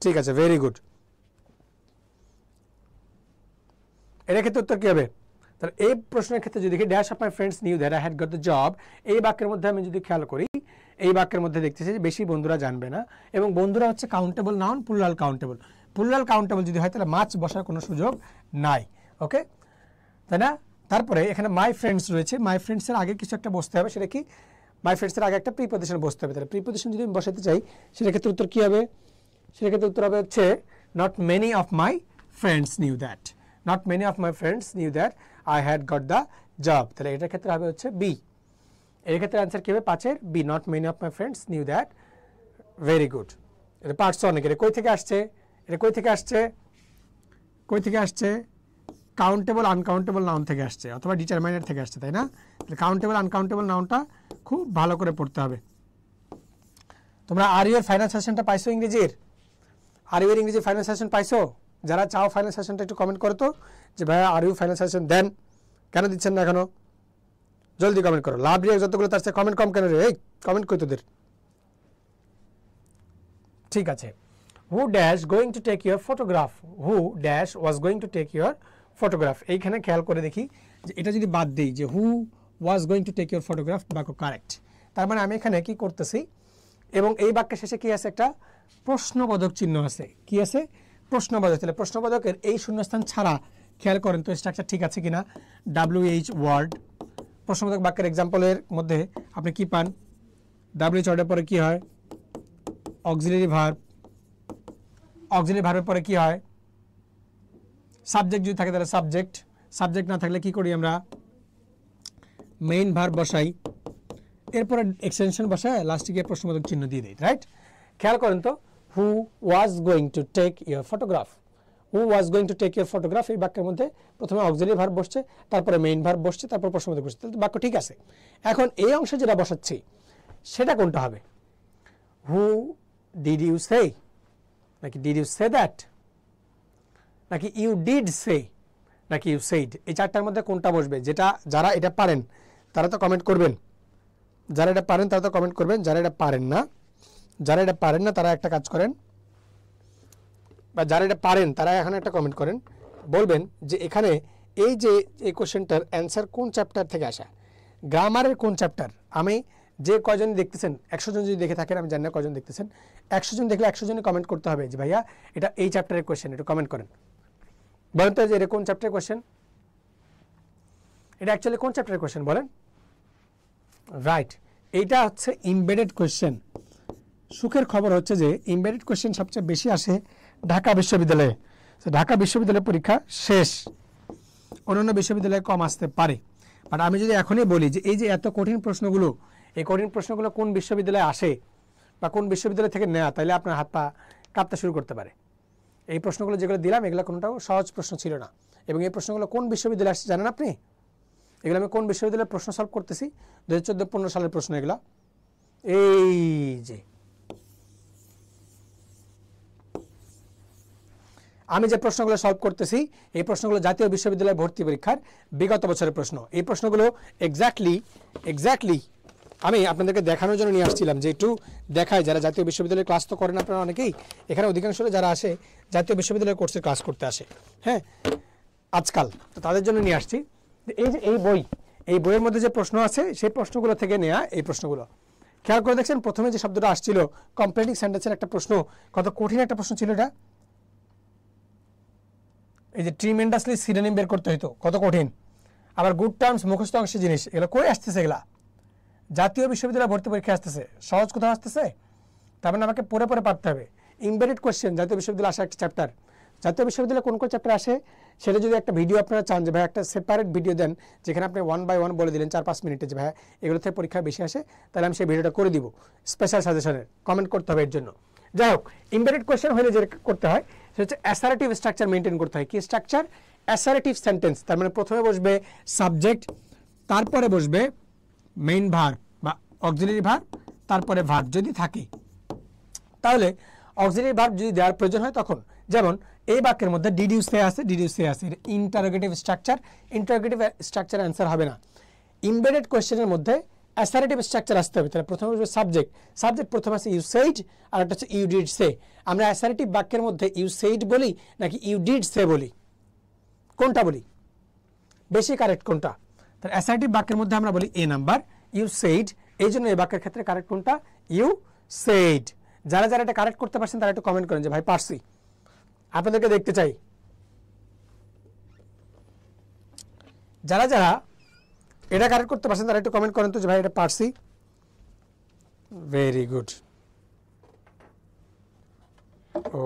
ঠিক আছে, ভেরি গুড। এর ক্ষেত্রে উত্তর কি হবে? তাহলে এই প্রশ্নের ক্ষেত্রে যদি দেখি dash of my friends knew that I had got the job, এই বাক্যের মধ্যে আমি যদি খেয়াল করি, এই বাক্যের মধ্যে দেখতেছি যে বেশি বন্ধুরা জানবে না, এবং বন্ধুরা হচ্ছে countable noun, plural countable. Plural countable যদি হয় তাহলে মাছ বসার কোনো সুযোগ নাই। ওকে, তাই না? তারপরে এখানে মাই ফ্রেন্ডস রয়েছে, মাই ফ্রেন্ডসের আগে কিছু একটা বসতে হবে, সেটা কি, মাই ফ্রেন্ডসের আগে একটা প্রিপোজিশন বসতে হবে। তাহলে প্রিপোজিশন যদি আমি বসাতে চাই, সেটার ক্ষেত্রে উত্তর কি হবে? সেটার ক্ষেত্রে উত্তর হবে হচ্ছে not many of my friends knew that, not many of my friends knew that I had got the job. তাহলে এটার ক্ষেত্রে হবে হচ্ছে বি। এর ক্ষেত্রে অ্যান্সার কি হবে? 5-এর B, not many of my friends knew that. Very good. এটা পার্টস অনেক। এটা কই থেকে আসছে? এটা কই থেকে আসছে? কই থেকে আসছে? কাউন্টেবল আনকাউন্টেবল নাউন থেকে আসছে, অথবা ডিটারমাইনার থেকে আসছে, তাই না? তাহলে কাউন্টেবল আনকাউন্টেবল নাউনটা খুব ভালো করে পড়তে হবে। তোমরা আর ইউ এর ফাইনাল সেশনটা পাইছো ইংরেজির? আর ইউ এর ইংরেজি ফাইনাল সেশন পাইছো? যারা চাও ফাইনাল সেশনটা একটু কমেন্ট করো তো, যে ভাইয়া আর ইউ ফাইনাল সেশন দেন, কেন দিচ্ছেন না এখনো? জলদি কমেন্ট করো। লাভ রিয়াক্ট যতগুলো তার সাথে কমেন্ট কম কেন রে? এই কমেন্ট কই তোদের? ঠিক আছে। Who dash going to take your photograph, who dash was going to take your photograph. এইখানে খেয়াল করে দেখি যে এটা যদি বাদ দিই যে who was going to take your photograph, বাক্য কারেক্ট। তার মানে আমি এখানে কি করতেছি, এবং এই বাক্যের শেষে কি আছে? একটা প্রশ্নবোধক চিহ্ন আছে। কি আছে? প্রশ্নবোধক। তাহলে প্রশ্নবোধকের এই শূন্যস্থান ছাড়া খেয়াল করেন তো স্ট্রাকচার ঠিক আছে কিনা। WH ওয়ার্ড, প্রশ্নবোধক বাক্যের এক্সাম্পলের মধ্যে আপনি কি পান? WH ওয়ার্ডের পরে কি হয়? Auxiliary verb. অক্সিলারি ভার্বের পরে কি হয়? সাবজেক্ট যদি থাকে তাহলে সাবজেক্ট। সাবজেক্ট না থাকলে কি করি আমরা? মেইন ভার্ব বসাই, এরপরে এক্সটেনশন বসায় লাস্টে গিয়ে প্রশ্নবোধক চিহ্ন দিয়ে দিই। রাইট? খেয়াল করেন তো, who was going to take your photograph, who was going to take your photograph, এই বাক্যের মধ্যে প্রথমে অক্সিলারি ভার্ব বসছে, তারপরে মেইন ভার্ব বসছে, তারপর প্রশ্নবোধক বসছে। তাহলে বাক্য ঠিক আছে। এখন এই অংশে যেটা বসাচ্ছি সেটা কোনটা হবে? হু ডিড ইউ সে, নাকি ডিড ইউ সে দ্যাট, নাকি ইউ ডিড সে, নাকি ইউ সেইড? এই চারটার মধ্যে কোনটা বসবে? যেটা যারা এটা পারেন তারা তো কমেন্ট করবেন, যারা এটা পারেন তারা তো কমেন্ট করবেন, যারা এটা পারেন না তারা একটা কাজ করেন, বা যারা এটা পারেন তারা এখানে একটা কমেন্ট করেন, বলবেন যে এখানে এই যে এই কোশ্চেনটার অ্যান্সার কোন চ্যাপ্টার থেকে আসা, গ্রামারের কোন চ্যাপ্টার। আমি যে কয়জন দেখতেছেন, 100 জন যদি দেখে থাকেন, আমি জানি না কয়জন দেখতেছেন, 100 জন দেখলে 100 জনই কমেন্ট করতে হবে যে ভাইয়া এটা এই চ্যাপ্টারের কোশ্চেন, একটু কমেন্ট করেন। বলেন তো যে এটা কোন চ্যাপ্টারের কোশ্চেন, এটা অ্যাকচুয়ালি কোন চ্যাপ্টারের কোশ্চেন বলেন। রাইট, এইটা হচ্ছে ইমবেডেড কোশ্চেন। সুখের খবর হচ্ছে যে ইমবেডেড কোশ্চেন সবচেয়ে বেশি আসে ঢাকা বিশ্ববিদ্যালয়ে। ঢাকা বিশ্ববিদ্যালয়ের পরীক্ষা শেষ, অন্যান্য বিশ্ববিদ্যালয়ে কম আসতে পারে। বাট আমি যদি এখনই বলি যে এই যে এত কঠিন প্রশ্নগুলো, এই কঠিন প্রশ্নগুলো কোন বিশ্ববিদ্যালয়ে আসে বা কোন বিশ্ববিদ্যালয় থেকে নেওয়া, তাহলে আপনার হাত পা কাঁপতে শুরু করতে পারে। এই প্রশ্নগুলো যেগুলো দিলাম এগুলো কোনোটাও সহজ প্রশ্ন ছিল না, এবং এই প্রশ্নগুলো কোন বিশ্ববিদ্যালয়ে আসছে জানেন আপনি? এগুলো আমি কোন বিশ্ববিদ্যালয়ের প্রশ্ন সলভ করতেছি, 2014-15 সালের প্রশ্ন এগুলো। এই যে আমি যে প্রশ্নগুলো সলভ করতেছি এই প্রশ্নগুলো জাতীয় বিশ্ববিদ্যালয় ভর্তি পরীক্ষার বিগত বছরের প্রশ্ন। এই প্রশ্নগুলো এক্স্যাক্টলি আমি আপনাদেরকে দেখানোর জন্য নিয়ে আসছিলাম, যে একটু দেখায় যারা জাতীয় বিশ্ববিদ্যালয়ের ক্লাস তো করেন আপনারা অনেকেই, এখানে অধিকাংশ যারা আসে জাতীয় বিশ্ববিদ্যালয়ের কোর্সের ক্লাস করতে আসে, হ্যাঁ আজকাল, তো তাদের জন্য নিয়ে আসছি। এই যে এই বইয়ের মধ্যে যে প্রশ্ন আছে সেই প্রশ্নগুলো থেকে নেওয়া এই প্রশ্নগুলো। খেয়াল করে দেখছেন প্রথমে যে শব্দটা আসছিল কমপ্লিটিং সেন্টেন্সের একটা প্রশ্ন, কত কঠিন একটা প্রশ্ন ছিল এটা। এই যে ট্রিমেন্ডাসলি সিনোনিম বের করতে হইতো, কত কঠিন। আবার গুড টার্মস, মুখস্থ অংশের জিনিস, এগুলো কই আসতেছে? এগুলা জাতীয় বিশ্ববিদ্যালয় ভর্তি পরীক্ষা আসতেছে। সহজ কোথাও আসতেছে? তার মানে আমাকে পড়ে পারতে হবে। ইমবেডেড কোয়েশ্চেন জাতীয় বিশ্ববিদ্যালয় আসা একটা চ্যাপ্টার। জাতীয় বিশ্ববিদ্যালয়ে কোন কোন চ্যাপ্টার আসে সেটা যদি একটা ভিডিও আপনারা চান যে ভাই একটা সেপারেট ভিডিও দেন, যেখানে আপনি 1 বাই 1 বলে দিলেন 4-5 মিনিটে যে ভাই এগুলো থেকে পরীক্ষা বেশি আসে, তাহলে আমি সেই ভিডিওটা করে দিব স্পেশাল সাজেশনের। কমেন্ট করতে হবে এর জন্য। যাই হোক, ইমবেডেড কোয়েশ্চেন হলে যে করতে হয় সেটা হচ্ছে অ্যাসারেটিভ স্ট্রাকচার মেনটেন করতে হয়। কি স্ট্রাকচার? Assertive sentence. তার মানে প্রথমে বসবে সাবজেক্ট, তারপরে বসবে মেইন ভার্ব বা অক্সিলারি ভার্ব, তারপরে ভার্ব যদি থাকে। তাহলে অক্সিলারি ভার্ব যদি দেওয়ার প্রয়োজন হয় তখন, যেমন এই বাক্যের মধ্যে ডিড ইউ সে আছে, ডিড ইউ সে আছে, interrogative structure. Interrogative structure answer হবে না। ইমবেডেড কোয়েশ্চেনের মধ্যে অ্যাসারেটিভ স্ট্রাকচার আসতে হবে। তাহলে প্রথমে বসবে সাবজেক্ট, প্রথমে আছে ইউ সেইড, আর একটা হচ্ছে ইউ ডিড সে। আমরা অ্যাসারেটিভ বাক্যের মধ্যে ইউ সেইড বলি নাকি ইউ ডিড সে বলি, কোনটা বলি? বেশি কারেক্ট কোনটা? তাহলে অ্যাসারেটিভ বাক্যের মধ্যে আমরা বলি এ নাম্বার, ইউ সেইড। এই জন্য এই বাক্যের ক্ষেত্রে কারেক্ট কোনটা? You said. যারা যারা এটা কারেক্ট করতে পারছেন তারা একটু কমেন্ট করেন যে ভাই পারছি, আপনাদেরকে দেখতে চাই। যারা যারা এটা কারেক্ট করতে পারছেন তারা একটু কমেন্ট করেন তো যে ভাই এটা পারছি। ভেরি গুড,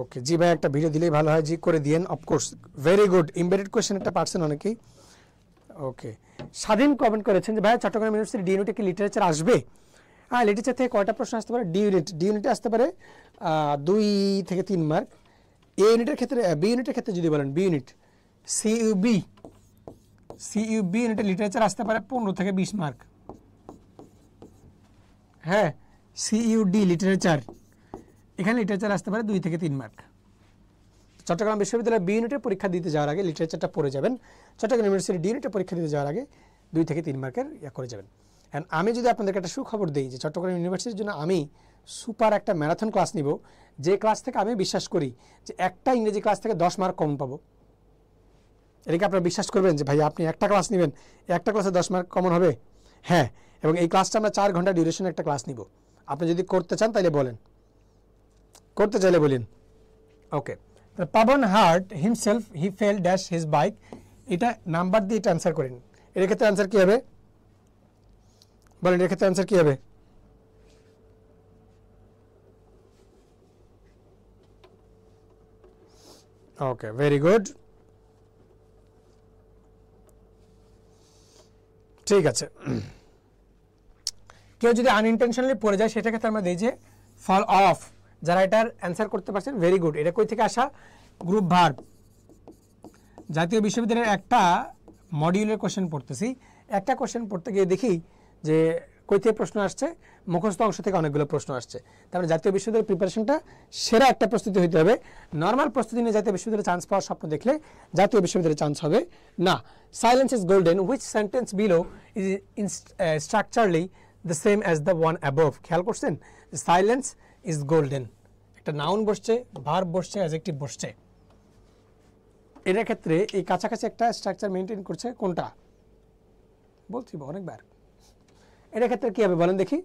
ওকে জি ভাই একটা ভিডিও দিলেই ভালো হয়, জি করে দিয়েন of course. Very good, embedded question একটা পারছেন অনেকেই। ওকে, স্বাধীন কমেন্ট করেছেন যে ভাই চট্টগ্রাম ইউনিভার্সিটি ডি ইউনিটে কি লিটারেচার আসবে? হ্যাঁ, লিটারেচার থেকে কয়টা প্রশ্ন আসতে পারে? ডি ইউনিটে আসতে পারে 2 থেকে 3 মার্ক। এ ইউনিটের ক্ষেত্রে, বি ইউনিটের ক্ষেত্রে যদি বলেন বি ইউনিট, সিইউবি ইউনিটের লিটারেচার আসতে পারে 15 থেকে 20 মার্ক। হ্যাঁ, সিইউডি লিটারেচার, এখানে লিটারেচার আসতে পারে 2 থেকে 3 মার্ক। চট্টগ্রাম বিশ্ববিদ্যালয়ের বি ইউনিটের পরীক্ষা দিতে যাওয়ার আগে লিটারেচারটা পড়ে যাবেন। চট্টগ্রাম ইউনিভার্সিটি ডি ইউনিটের পরীক্ষা দিতে যাওয়ার আগে 2 থেকে 3 মার্কের করে যাবেন। অ্যান্ড আমি যদি আপনাদেরকে একটা সুখবর দিই যে চট্টগ্রাম ইউনিভার্সিটির জন্য আমি সুপার একটা ম্যারাথন ক্লাস নিব, যে ক্লাস থেকে আমি বিশ্বাস করি যে একটা ইংরেজি ক্লাস থেকে 10 মার্ক কম পাবো। এটাকে আপনারা বিশ্বাস করবেন যে ভাই আপনি একটা ক্লাস নেবেন, একটা ক্লাসে 10 মার্ক কমন হবে? হ্যাঁ, এবং এই ক্লাসটা আমরা 4 ঘন্টা ডিউরেশন একটা ক্লাস নিব। আপনি যদি করতে চান তাহলে বলেন, করতে চাইলে বলেন। Okay, Pabon hurt himself he fell dash his bike, এটা নাম্বার দিয়ে এটা অ্যান্সার করেন। এর ক্ষেত্রে অ্যান্সার কী হবে বলেন? এর ক্ষেত্রে অ্যান্সার কী হবে? ওকে, ভেরি গুড, ঠিক আছে। কেউ যদি আনইনটেনশনালি পড়ে যায় সেটা ক্ষেত্রে আমরা দিই যে ফল অফ। যারা এটার অ্যান্সার করতে পারছেন ভেরি গুড। এটা কই থেকে আসা? Group verb. জাতীয় বিশ্ববিদ্যালয়ের একটা মডিউলের কোশ্চেন পড়তেছি, একটা কোশ্চেন পড়তে গিয়ে দেখি যে কই থেকে প্রশ্ন আসছে, মুখস্থ অংশ থেকে অনেকগুলো প্রশ্ন আসছে। তার মানে জাতীয় বিশ্ববিদ্যালয়ের প্রিপারেশনটা সেরা একটা প্রস্তুতি হইতে হবে। নর্মাল প্রস্তুতি নিয়ে জাতীয় বিশ্ববিদ্যালয়ে চান্স পাওয়ার স্বপ্ন দেখলে জাতীয় বিশ্ববিদ্যালয়ে চান্স হবে না। Silence is golden, which sentence below is structurally the same as the one above. খেয়াল করছেন? সাইলেন্স ইজ গোল্ডেন, একটা নাউন বসছে, ভার্ব বসছে, অ্যাডজেক্টিভ বসছে। এটার ক্ষেত্রে এই কাছাকাছি একটা স্ট্রাকচার মেনটেন করছে কোনটা? বলছি অনেকবার। এটার ক্ষেত্রে কি হবে বলেন দেখি?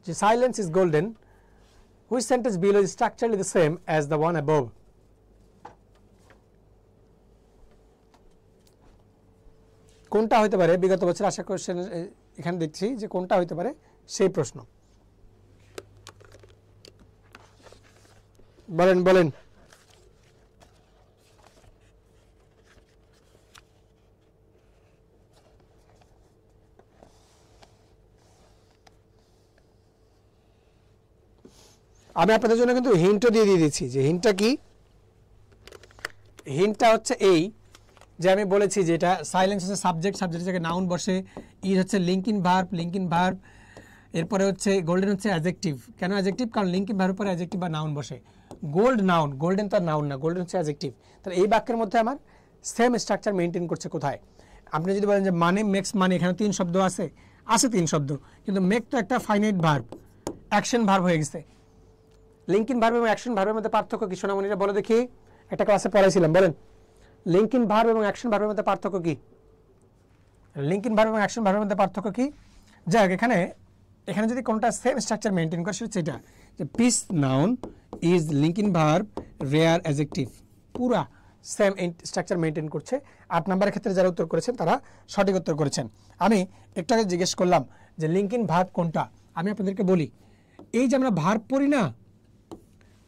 যে silence is golden, which sentence below is structurally the same as the one above? কোনটা হতে পারে? বিগত বছর আশা কোশ্চেন এখানে দেখছি যে কোনটা হতে পারে সেই প্রশ্ন। বলেন বলেন। আমি আপনাদের জন্য কিন্তু হিন্টও দিয়ে দিয়েছি। যে হিন্টটা কি? হিন্টটা হচ্ছে এই যে আমি বলেছি যে এটা সাইলেন্স হচ্ছে সাবজেক্ট, সাবজেক্টের জায়গায় নাউন বসে, ইজ হচ্ছে লিঙ্কিং ভার্ব, এরপরে হচ্ছে গোল্ডেন হচ্ছে অ্যাডজেক্টিভ। কেন অ্যাডজেক্টিভ? কারণ লিঙ্কিং ভার্বের পরে অ্যাডজেক্টিভ বা নাউন বসে। গোল্ড নাউন, গোল্ডেন তো আর নাউন না, গোল্ডেন হচ্ছে অ্যাডজেক্টিভ। তাহলে এই বাক্যের মধ্যে আমার সেম স্ট্রাকচার মেনটেন করছে কোথায়? আপনি যদি বলেন যে মানে মেক্স মানে, এখানে 3 শব্দ আছে 3 শব্দ, কিন্তু মেক তো একটা ফাইনাইট ভার্ব, অ্যাকশন ভার্ব হয়ে গেছে। লিঙ্কিং ভার্ব এবং অ্যাকশন ভার্বের মধ্যে পার্থক্য কি সোনামণিরা বলে দেখি? একটা ক্লাসে পড়াইছিলাম, বলেন। লিঙ্কিং ভার্ব এবং অ্যাকশন ভার্বের মধ্যে পার্থক্য কি? লিঙ্কিং ভার্ব এবং অ্যাকশন ভার্বের মধ্যে পার্থক্য কি? যাক, এখানে যদি কোনটা সেম স্ট্রাকচার মেনটেন করে সেটা এটা, যে piece noun is linking verb rare adjective, পুরা সেম স্ট্রাকচার মেনটেন করছে। 8 নম্বরের ক্ষেত্রে যারা উত্তর করেছেন তারা সঠিক উত্তর করেছেন। আমি একটু আগে জিজ্ঞেস করলাম যে লিঙ্কিং ভার্ব কোনটা। আমি আপনাদেরকে বলি, এই যে আমরা ভার্ব পড়ি না,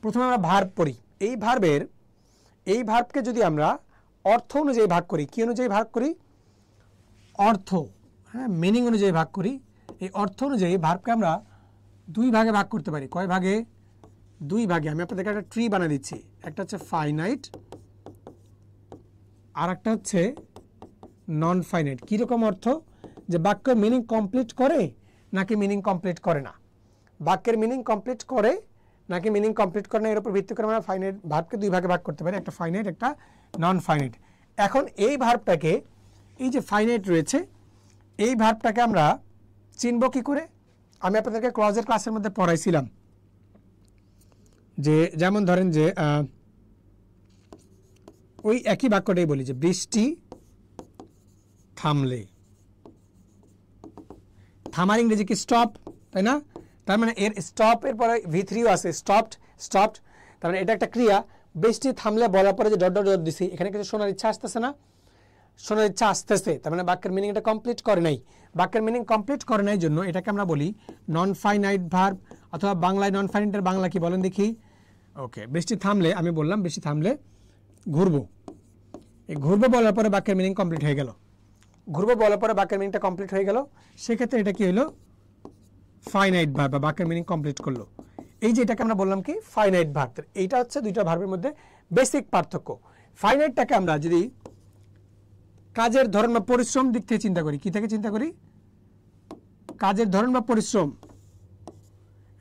প্রথমে আমরা ভার্ব পড়ি, এই ভার্বকে যদি আমরা অর্থ অনুযায়ী ভাগ করি, কি অনুযায়ী ভাগ করি? অর্থ, হ্যাঁ, মিনিং অনুযায়ী ভাগ করি। এই অর্থ অনুযায়ী ভার্বকে আমরা 2 ভাগে ভাগ করতে পারি। কয় ভাগে? 2 ভাগে। আমি আপনাদেরকে একটা ট্রি বানিয়ে দিচ্ছি। একটা হচ্ছে ফাইনাইট, আর একটা হচ্ছে নন ফাইনাইট। কীরকম অর্থ? যে বাক্যের মিনিং কমপ্লিট করে নাকি মিনিং কমপ্লিট করে না। বাক্যের মিনিং কমপ্লিট করে নাকি মিনিং কমপ্লিট করে না, এর উপর ভিত্তি করে আমরা ফাইনাইট ভার্বকে 2 ভাগে ভাগ করতে পারি, একটা ফাইনাইট একটা নন ফাইনাইট। এখন এই ভার্বটাকে, এই যে ফাইনাইট রয়েছে, এই ভার্বটাকে আমরা চিনব কি করে? আমি আপনাদেরকে ক্লজের ক্লাসের মধ্যে পড়াইছিলাম যে যেমন ধরেন যে ওই একই বাক্যটাই বলি যে বৃষ্টি থামলে, থামার ইংরেজি কি? স্টপ, তাই না? তার মানে এর স্টপের পরে V3ও আছে, স্টপড। তার মানে এটা একটা ক্রিয়া। বৃষ্টি থামলে বলার পরে যে ডট ডট ডট দিছি, এখানে কিছু শোনার ইচ্ছা আসতেছে না? শোনার ইচ্ছা আসতেছে, তার মানে বাক্যের মিনিং এটা কমপ্লিট করে নাই। বাক্যের মিনিং কমপ্লিট করে নাই জন্য এটাকে আমরা বলি নন ফাইনাইট ভার্ব, অথবা বাংলায় নন ফাইনাইটের বাংলা কি বলেন দেখি? ওকে, বৃষ্টি থামলে, আমি বললাম বৃষ্টি থামলে ঘুরবো। এই ঘুরবো বলার পরে বাক্যের মিনিং কমপ্লিট হয়ে গেল। ঘুরবো বলার পরে বাক্যের মিনিংটা কমপ্লিট হয়ে গেল, সেক্ষেত্রে এটা কি হলো? ফাইনাইট ভার্ব, বা বাক্যের মিনিং কমপ্লিট করলো। এই যে এটাকে আমরা বললাম কি? Finite verb. এইটা হচ্ছে 2টা ভার্বের মধ্যে বেসিক পার্থক্য। ফাইনাইটটাকে আমরা যদি কাজের ধরন বা পরিশ্রম দিক থেকে চিন্তা করি, কি থেকে চিন্তা করি? কাজের ধরন বা পরিশ্রম,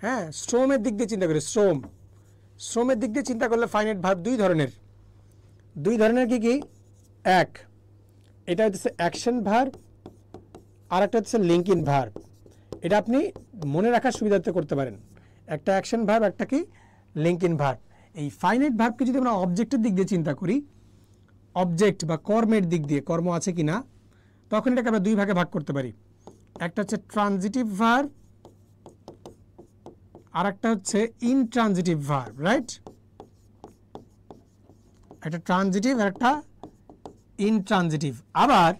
হ্যাঁ, শ্রমের দিক দিয়ে চিন্তা করি। শ্রমের দিক দিয়ে চিন্তা করলে ফাইনাইট ভার্ব 2 ধরনের। কি কি? এক, এটা হচ্ছে অ্যাকশন ভার্ব, আর একটা হচ্ছে লিঙ্কিং ভার্ব। এটা আপনি মনে রাখার সুবিধার্থে করতে পারেন। একটা অ্যাকশন ভার্ব, একটা কি? Linking verb. এই ফাইনাইট ভার্বকে যদি আমরা অবজেক্টের দিক দিয়ে চিন্তা করি, অবজেক্ট বা কর্মের দিক দিয়ে, কর্ম আছে কিনা, তখন এটাকে আমরা 2 ভাগে ভাগ করতে পারি। একটা হচ্ছে ট্রানজিটিভ ভার্ব, আর একটা হচ্ছে ইনট্রানজিটিভ ভার্ব, রাইট? একটা ট্রানজিটিভ আর একটা ইনট্রানজিটিভ। আবার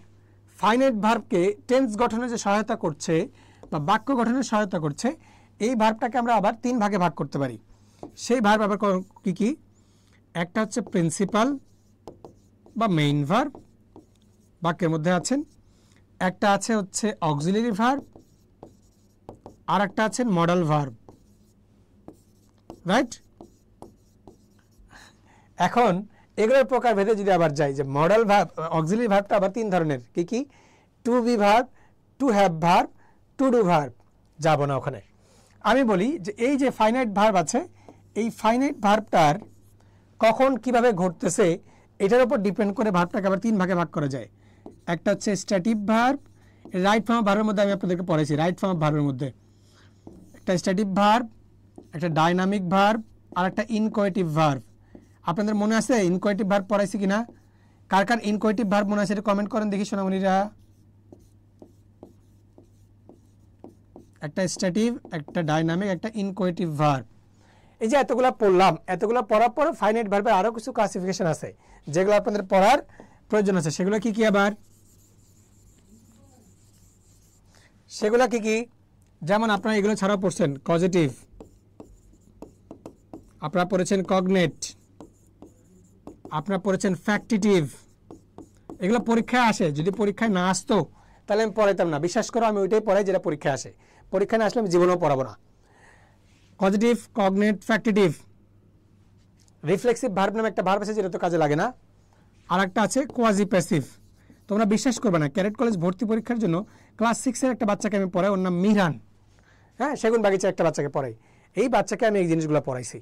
ফাইনাইট ভার্বকে টেন্স গঠনে যে সহায়তা করছে বা বাক্য গঠনে সহায়তা করছে, এই ভার্বটাকে আমরা আবার 3 ভাগে ভাগ করতে পারি। সেই ভার্ব আবার কি কি? একটা হচ্ছে প্রিন্সিপাল বা মেইন ভার্ব, বাক্যের মধ্যে আছেন। একটা আছে হচ্ছে অক্সিলারি ভার্ব, আর একটা আছে মডাল ভার্ব, রাইট? এখন এগুলোর প্রকার ভেদে যদি আবার যাই, যে মডাল ভার্ব, অক্সিলারি ভার্বটা আবার 3 ধরনের। কি কি? To be verb, to have verb, to do verb. যাব না ওখানে। আমি বলি যে এই যে ফাইনাইট ভার্ব আছে, এই ফাইনাইট ভার্বটার কখন কিভাবে ঘটতেছে এটার উপর ডিপেন্ড করে ভার্বটাকে আবার 3 ভাগে ভাগ করা যায়। একটা হচ্ছে static verb, right form of ভার্বের মধ্যে আমি আপনাদেরকে পড়েছি। রাইট ফর্ম অফ ভার্বের মধ্যে একটা স্ট্যাটিক ভার্ব, একটা ডাইনামিক ভার্ব, আর একটা ইনকোয়েটিভ ভার্ব। আপনাদের মনে আছে ইনকোয়েটিভ ভার্ব পড়াইছি কিনা? কার কার ইনকোয়েটিভ ভার্ব মনে আছে এটা কমেন্ট করেন দেখি সোনামণিরা। একটা স্ট্যাটিভ, একটা ডাইনামিক, একটা ইনকোয়েটিভ ভার্ব। এই যে এতগুলা পড়লাম, এতগুলা পড়ার পর ফাইনাইট ভার্বের আরো কিছু ক্লাসিফিকেশন আছে যেগুলো আপনাদের পড়ার প্রয়োজন আছে। সেগুলো কি কি আবার? সেগুলো কি কি? যেমন আপনারা এগুলো ছাড়াও পড়ছেন কজেটিভ, আপনারা পড়েছেন কগনেট, আপনারা পড়েছেন ফ্যাক্টিটিভ। এগুলো পরীক্ষায় আসে, যদি পরীক্ষায় না আসতো তাহলে আমি পড়াইতাম না। বিশ্বাস করো আমি ওইটাই পড়াই যেটা পরীক্ষায় আসে। পরীক্ষায় না আসলে আমি জীবনেও পড়াবো না। Positive, cognate, factitive. Reflexive verb নামে একটা ভার্ব আছে যেটা তো কাজে লাগে না। আর একটা আছে কোয়াজি প্যাসিভ। তোমরা বিশ্বাস করবে না, ক্যাডেট কলেজ ভর্তি পরীক্ষার জন্য ক্লাস 6-এর একটা বাচ্চাকে আমি পড়াই, ওর নাম মিহরান। হ্যাঁ, সেগুন বাগিচার একটা বাচ্চাকে পড়াই। এই বাচ্চাকে আমি এই জিনিসগুলো পড়াইছি,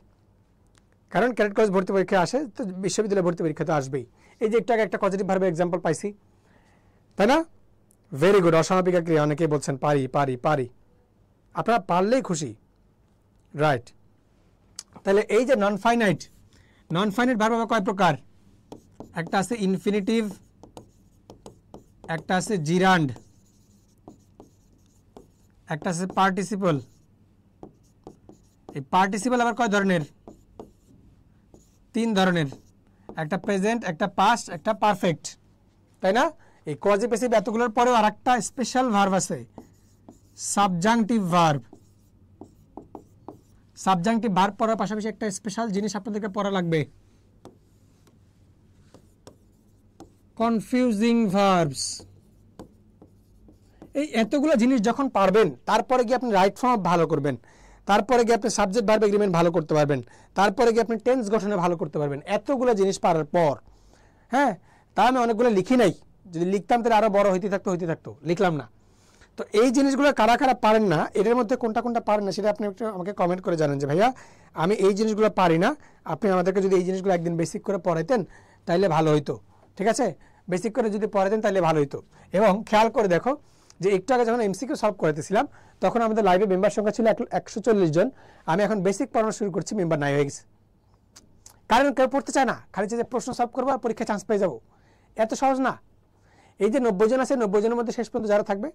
কারণ ক্যাডেট কলেজ ভর্তি পরীক্ষা আসে, তো বিশ্ববিদ্যালয় ভর্তি পরীক্ষা তো আসবেই। এই যে একটু আগে একটা পজিটিভ ভার্বের এক্সাম্পল পাইছি, তাই না? Very good. অসমাপিকা ক্রিয়া, অনেকেই বলছেন পারি পারি পারি। আপনারা পারলেই খুশি, রাইট। তাহলে এই যে non finite, non finite verb আবার কয় প্রকার? একটা আছে ইনফিনিটিভ, একটা আছে জিরান্ড, একটা আছে পার্টিসিপল। এই পার্টিসিপল আবার কয় ধরনের? 3 ধরনের, একটা প্রেজেন্ট, একটা পাস্ট, একটা পারফেক্ট, তাই না? এই কোয়াজি প্যাসিভ এতগুলোর পরেও আর একটা স্পেশাল ভার্ব আছে, সাবজাংটিভ ভার্ব। সাবজাংটিভ ভার্ব পড়ার পাশাপাশি একটা স্পেশাল জিনিস আপনাদেরকে পড়া লাগবে, কনফিউজিং ভার্বস। এই এতগুলো জিনিস যখন পারবেন, তারপরে গিয়ে আপনি রাইট ফর্ম ভালো করবেন, তারপরে গিয়ে আপনি সাবজেক্ট ভার্ব এগ্রিমেন্ট ভালো করতে পারবেন, তারপরে গিয়ে আপনি টেন্স গঠনে ভালো করতে পারবেন। এতগুলো জিনিস পারার পর, হ্যাঁ, তা আমি অনেকগুলো লিখি নাই। যদি লিখতাম তাহলে আরো বড় হইতে থাকতো, লিখলাম না। তো এই জিনিসগুলো কারা কারা পারেন না, এর মধ্যে কোনটা কোনটা পারেন না সেটা আপনি একটু আমাকে কমেন্ট করে জানান যে ভাইয়া আমি এই জিনিসগুলো পারি না, আপনি আমাদেরকে যদি এই জিনিসগুলো একদিন বেসিক করে পড়াইতেন তাইলে ভালো হইতো। ঠিক আছে, বেসিক করে যদি পড়াইতেন তাহলে ভালো হইতো। এবং খেয়াল করে দেখো যে একটু আগে যখন এমসিকিউ সলভ করাতেছিলাম তখন আমাদের লাইভে মেম্বার সংখ্যা ছিল 140 জন। আমি এখন বেসিক পড়ানো শুরু করছি, মেম্বার নাই হয়ে গেছে। কারণ কেউ পড়তে চায় না, খালি যে প্রশ্ন সলভ করবো আর পরীক্ষায় চান্স পেয়ে যাবো, এত সহজ না। এই যে 90 জন আছে, 90 জনের মধ্যে শেষ পর্যন্ত যারা থাকবে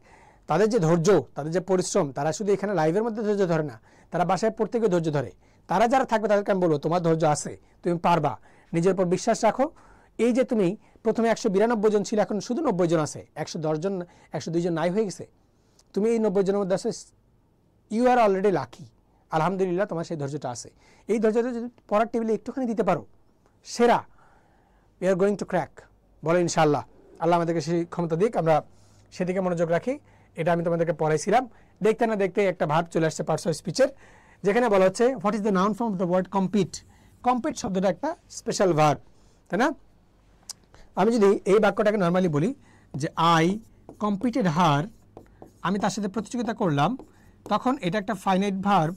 তাদের যে ধৈর্য, তাদের যে পরিশ্রম, তারা শুধু এখানে লাইভের মধ্যে ধৈর্য ধরে না, তারা বাসায় পড়তে গিয়ে ধৈর্য ধরে। তারা যারা থাকবে তাদেরকে আমি বলবো তোমার ধৈর্য আছে, তুমি পারবা, নিজের উপর বিশ্বাস রাখো। এই যে তুমি প্রথমে 192 জন ছিল, এখন শুধু 90 জন আছে, 110 জন 102 জন নাই হয়ে গেছে। তুমি এই 90 জনের মধ্যে আছো, ইউ আর অলরেডি লাকি। আলহামদুলিল্লাহ, তোমার সেই ধৈর্যটা আছে। এই ধৈর্যটা যদি পড়ার টেবিলে একটুখানি দিতে পারো, সেরা, we are going to crack. বলো ইনশাআল্লাহ। আল্লাহ আমাদেরকে সেই ক্ষমতা দিক, আমরা সেদিকে মনোযোগ রাখি। এটা আমি তোমাদেরকে পড়াইছিলাম। দেখতে না দেখতে একটা ভার্ব চলে আসছে পার্টস অফ স্পিচের, যেখানে বলা হচ্ছে what is the noun form of the word compete. Compete শব্দটা একটা স্পেশাল ভার্ব, তাই না? আমি যদি এই বাক্যটাকে নর্মালি বলি যে আই কম্পিটেড হার, আমি তার সাথে প্রতিযোগিতা করলাম, তখন এটা একটা ফাইনাইট ভার্ব,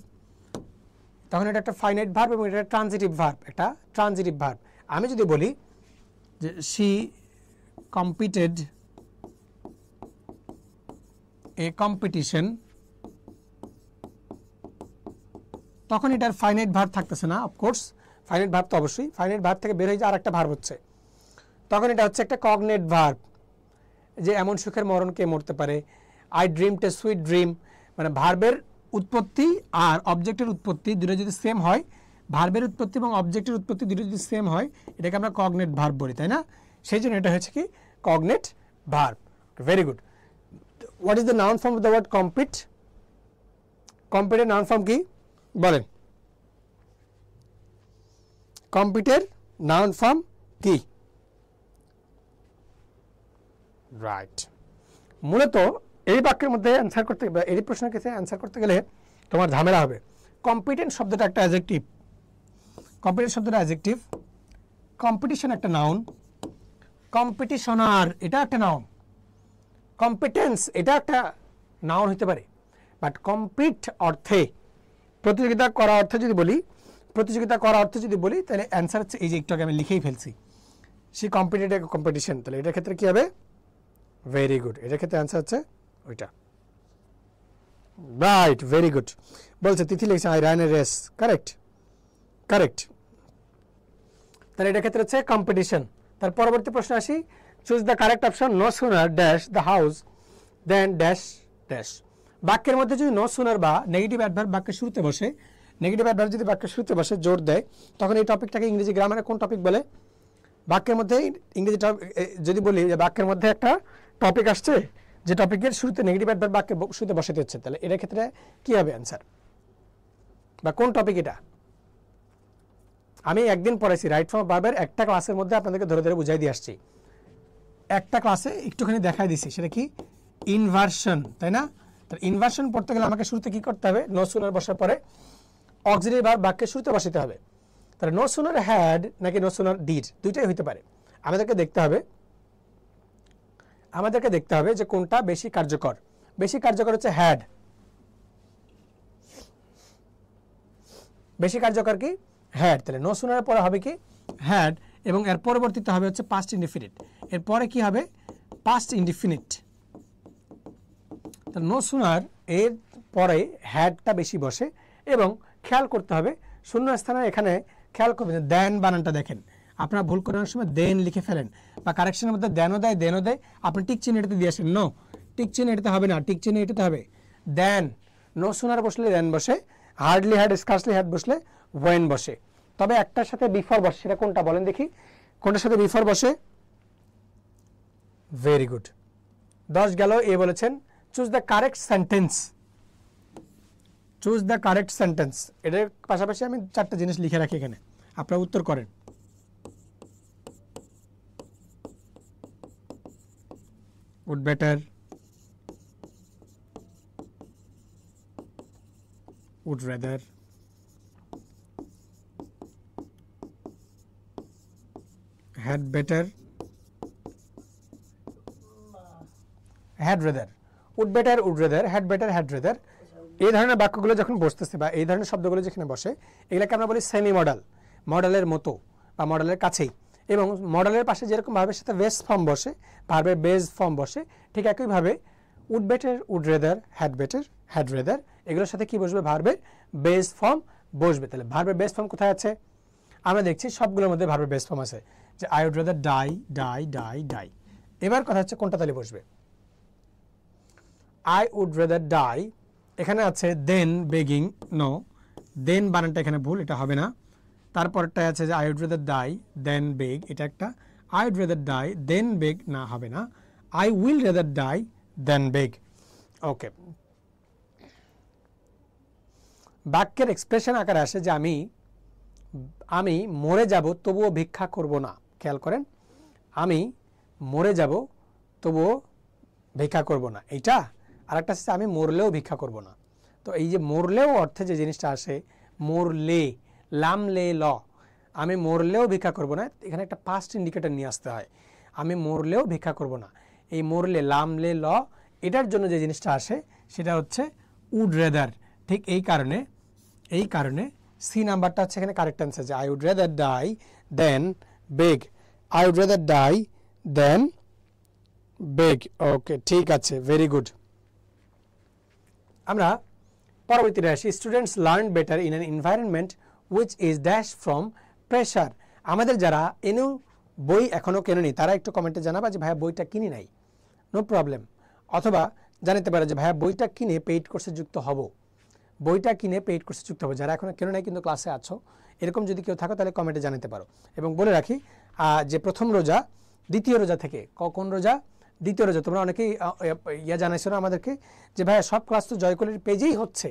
এবং এটা ট্রানজিটিভ ভার্ব, একটা ট্রানজিটিভ ভার্ব। আমি যদি বলি যে শি কম্পিটেড এ কম্পিটিশন, তখন এটার ফাইনাইট ভার্ব থাকতেছে না। অফকোর্স ফাইনাইট ভার্ব তো অবশ্যই, ফাইনাইট ভার্ব থেকে বের হয়ে যায় আরেকটা ভার্ব হচ্ছে, তখন এটা হচ্ছে একটা কগনেট ভার্ব। যে এমন সুখের মরণ কে মরতে পারে, I dreamed a sweet dream. মানে ভার্বের উৎপত্তি আর অবজেক্টের উৎপত্তি দুটো যদি সেম হয়, ভার্বের উৎপত্তি এবং অবজেক্টের উৎপত্তি দুটো যদি সেম হয়, এটাকে আমরা কগনেট ভার্ব বলি, তাই না? সেই জন্য এটা হচ্ছে কি cognate verb. Very good. What is the noun form of the word compete? কম্পিটের নাউন ফর্ম কি বলেন? কম্পিটের নাউন ফর্ম কি? রাইট। মূলত এই বাক্যের মধ্যে অ্যান্সার করতে, এই প্রশ্নের ক্ষেত্রে অ্যান্সার করতে গেলে তোমার ঝামেলা হবে। কম্পিটেন্ট শব্দটা একটা অ্যাডজেক্টিভ, কম্পিটেন্ট শব্দটা অ্যাডজেক্টিভ, কম্পিটিশন একটা নাউন, কম্পিটিশনার এটা একটা নাউন, কম্পিটেন্স এটা একটা নাউন হতে পারে। বাট কম্পিট অর্থে, প্রতিযোগিতা করা অর্থে যদি বলি, তাহলে অ্যান্সার হচ্ছে এই যে একটু আগে আমি লিখেই ফেলছি, সে কম্পিটেড কম্পিটিশন। তাহলে এটার ক্ষেত্রে কি হবে? ভেরি গুড, এটার ক্ষেত্রে অ্যান্সার হচ্ছে ওইটা। Right, very good. বলছে তিথি লিখছে I run a race, correct. Correct. তাহলে এটা ক্ষেত্রে হচ্ছে কম্পিটিশন। তার পরবর্তী প্রশ্ন আসি, choose the correct option no sooner dash the house than dash dash. বাক্যের মধ্যে যদি নো সুনার বা নেগেটিভ অ্যাডভার্ব বাক্যের শুরুতে বসে, নেগেটিভ অ্যাডভার্ব যদি বাক্যের শুরুতে বসে জোর দেয়, তখন এই টপিকটাকে ইংরেজি গ্রামারে কোন টপিক বলে? বাক্যের মধ্যে ইংরেজি যদি বলি যে বাক্যের মধ্যে একটা টপিক আসছে যে টপিকের শুরুতে নেগেটিভ অ্যাডভার্ব বাক্যের শুরুতে বসাতে হচ্ছে, তাহলে এটার ক্ষেত্রে কি হবে অ্যান্সার, বা কোন টপিক এটা? আমি একদিন পড়াইছি রাইট ফর্ম ভার্বের একটা ক্লাসের মধ্যে আপনাদেরকে ধরে ধরে বুঝাই দিয়ে আসছি, একটা ক্লাসে একটুখানি দেখাই দিছি, সেটা কি ইনভার্সন, তাই না? তাহলে ইনভার্সন পড়তে গেলে আমাকে শুরুতে কি করতে হবে? নো সুনার বসার পরে অক্সিলারি ভার্ব বাক্যের শুরুতে বসাতে হবে। তাহলে নো সুনার হ্যাড নাকি নো সুনার ডিড, দুইটাই হইতে পারে। আমাদেরকে দেখতে হবে যে কোনটা বেশি কার্যকর। বেশি কার্যকর হচ্ছে হ্যাড। বেশি কার্যকর কি? হ্যাড। তাহলে নো সুনার পরে হবে কি? হ্যাড, এবং এর পরবর্তীতে হবে হচ্ছে পাস্ট ইনডিফিনিট। এর পরে কি হবে? Past indefinite. তাহলে নো সুনার এর পরে হ্যাডটা বেশি বসে, এবং খেয়াল করতে হবে শূন্য স্থানে এখানে খেয়াল করবেন যে দেন বানানটা দেখেন, আপনারা ভুল করার সময় দেন লিখে ফেলেন, বা কারেকশনের মধ্যে দেনও দেয়, আপনি টিক চিহ্ন এটাতে দিয়ে আসেন। নো, টিক চিহ্ন এটাতে হবে না, টিক চিহ্ন এটাতে হবে দেন। নো সুনার বসলে দেন বসে, হার্ডলি হ্যাড স্কার্সলি হ্যাড বসলে ওয়েন বসে। তবে একটার সাথে বিফোর বসে, সেটা কোনটা বলেন দেখি? কোনটার সাথে বিফোর বসে? ভেরি গুড, 10 গেল। এ বলেছেন choose the correct sentence. Choose the correct sentence, এটার পাশাপাশি আমি 4টা জিনিস লিখে রাখি এখানে, আপনারা উত্তর করেন। would better, would rather, had better, had rather, would better, would rather, had better, had rather। এই ধরনের বাক্যগুলো যখন বসতেছে বা এই ধরনের শব্দগুলো যেখানে বসে, এগুলোকে আমরা বলি সেমি মডেল, মডেলের মতো বা মডেলের কাছেই। এবং মডেলের পাশে যেরকম ভার্বের সাথে বেস ফর্ম বসে, ভার্বের বেস ফর্ম বসে, ঠিক একইভাবে would better, would rather, had better, had rather, এগুলোর সাথে কি বসবে? ভার্বের বেস ফর্ম বসবে। তাহলে ভার্বের বেস ফর্ম কোথায় আছে? আমরা দেখছি সবগুলোর মধ্যে ভার্বের বেস ফর্ম আছে, যে I would rather die, die, die, die. এবার কথা হচ্ছে কোনটা তাহলে বসবে? আই উড রেদার ডাই, এখানে আছে দেন বেগিং, নো, দেন বানানটা এখানে ভুল, এটা হবে না। তারপরটায় আছে যে I would rather die than বেগ, এটা একটা। I would rather die than বেগ, না, হবে না। I will rather die than beg. ওকে, বাক্যের এক্সপ্রেশন আকারে আসে যে আমি মরে যাব তবুও ভিক্ষা করব না। খেয়াল করেন, আমি মরে যাব তবুও ভিক্ষা করব না, এইটা। আরেকটা আছে আমি মরলেও ভিক্ষা করব না। তো এই যে মরলেও অর্থে যে জিনিসটা আসে, মরলে, লাম লে ল, আমি মরলেও ভিক্ষা করব না, এখানে একটা পাস্ট ইন্ডিকেটর নিয়ে আসতে হয়। আমি মরলেও ভিক্ষা করব না, এই মরলে, লাম লে ল, এটার জন্য যে জিনিসটা আসে সেটা হচ্ছে উড রেদার। ঠিক এই কারণে সি নাম্বারটা হচ্ছে এখানে কারেক্ট অ্যান্সার, যে I would rather die than beg. I would rather die than beg. Okay, ঠিক আছে, ভেরি গুড। আমরা পরবর্তীতে আসি, students learn better in an environment which is dash from pressure. আমাদের যারা বই এখনও কেনেনি তারা একটু কমেন্টে জানাবা যে ভাইয়া বইটা কিনি নাই, নো প্রবলেম। অথবা জানাতে পারে যে ভাইয়া বইটা কিনে পেইড কোর্সে যুক্ত হব, বইটা কিনে পেইড কোর্সে যুক্ত হবো। যারা এখনো কেন নাই কিন্তু ক্লাসে আছো, এরকম যদি কেউ থাকো তাহলে কমেন্টে জানাতে পারো। এবং বলে রাখি যে প্রথম রোজা, দ্বিতীয় রোজা থেকে, কোন রোজা? দ্বিতীয় রোজা। তোমরা অনেকেই জানাইছো না আমাদেরকে যে ভাইয়া সব ক্লাস তো জয়কলির পেজেই হচ্ছে,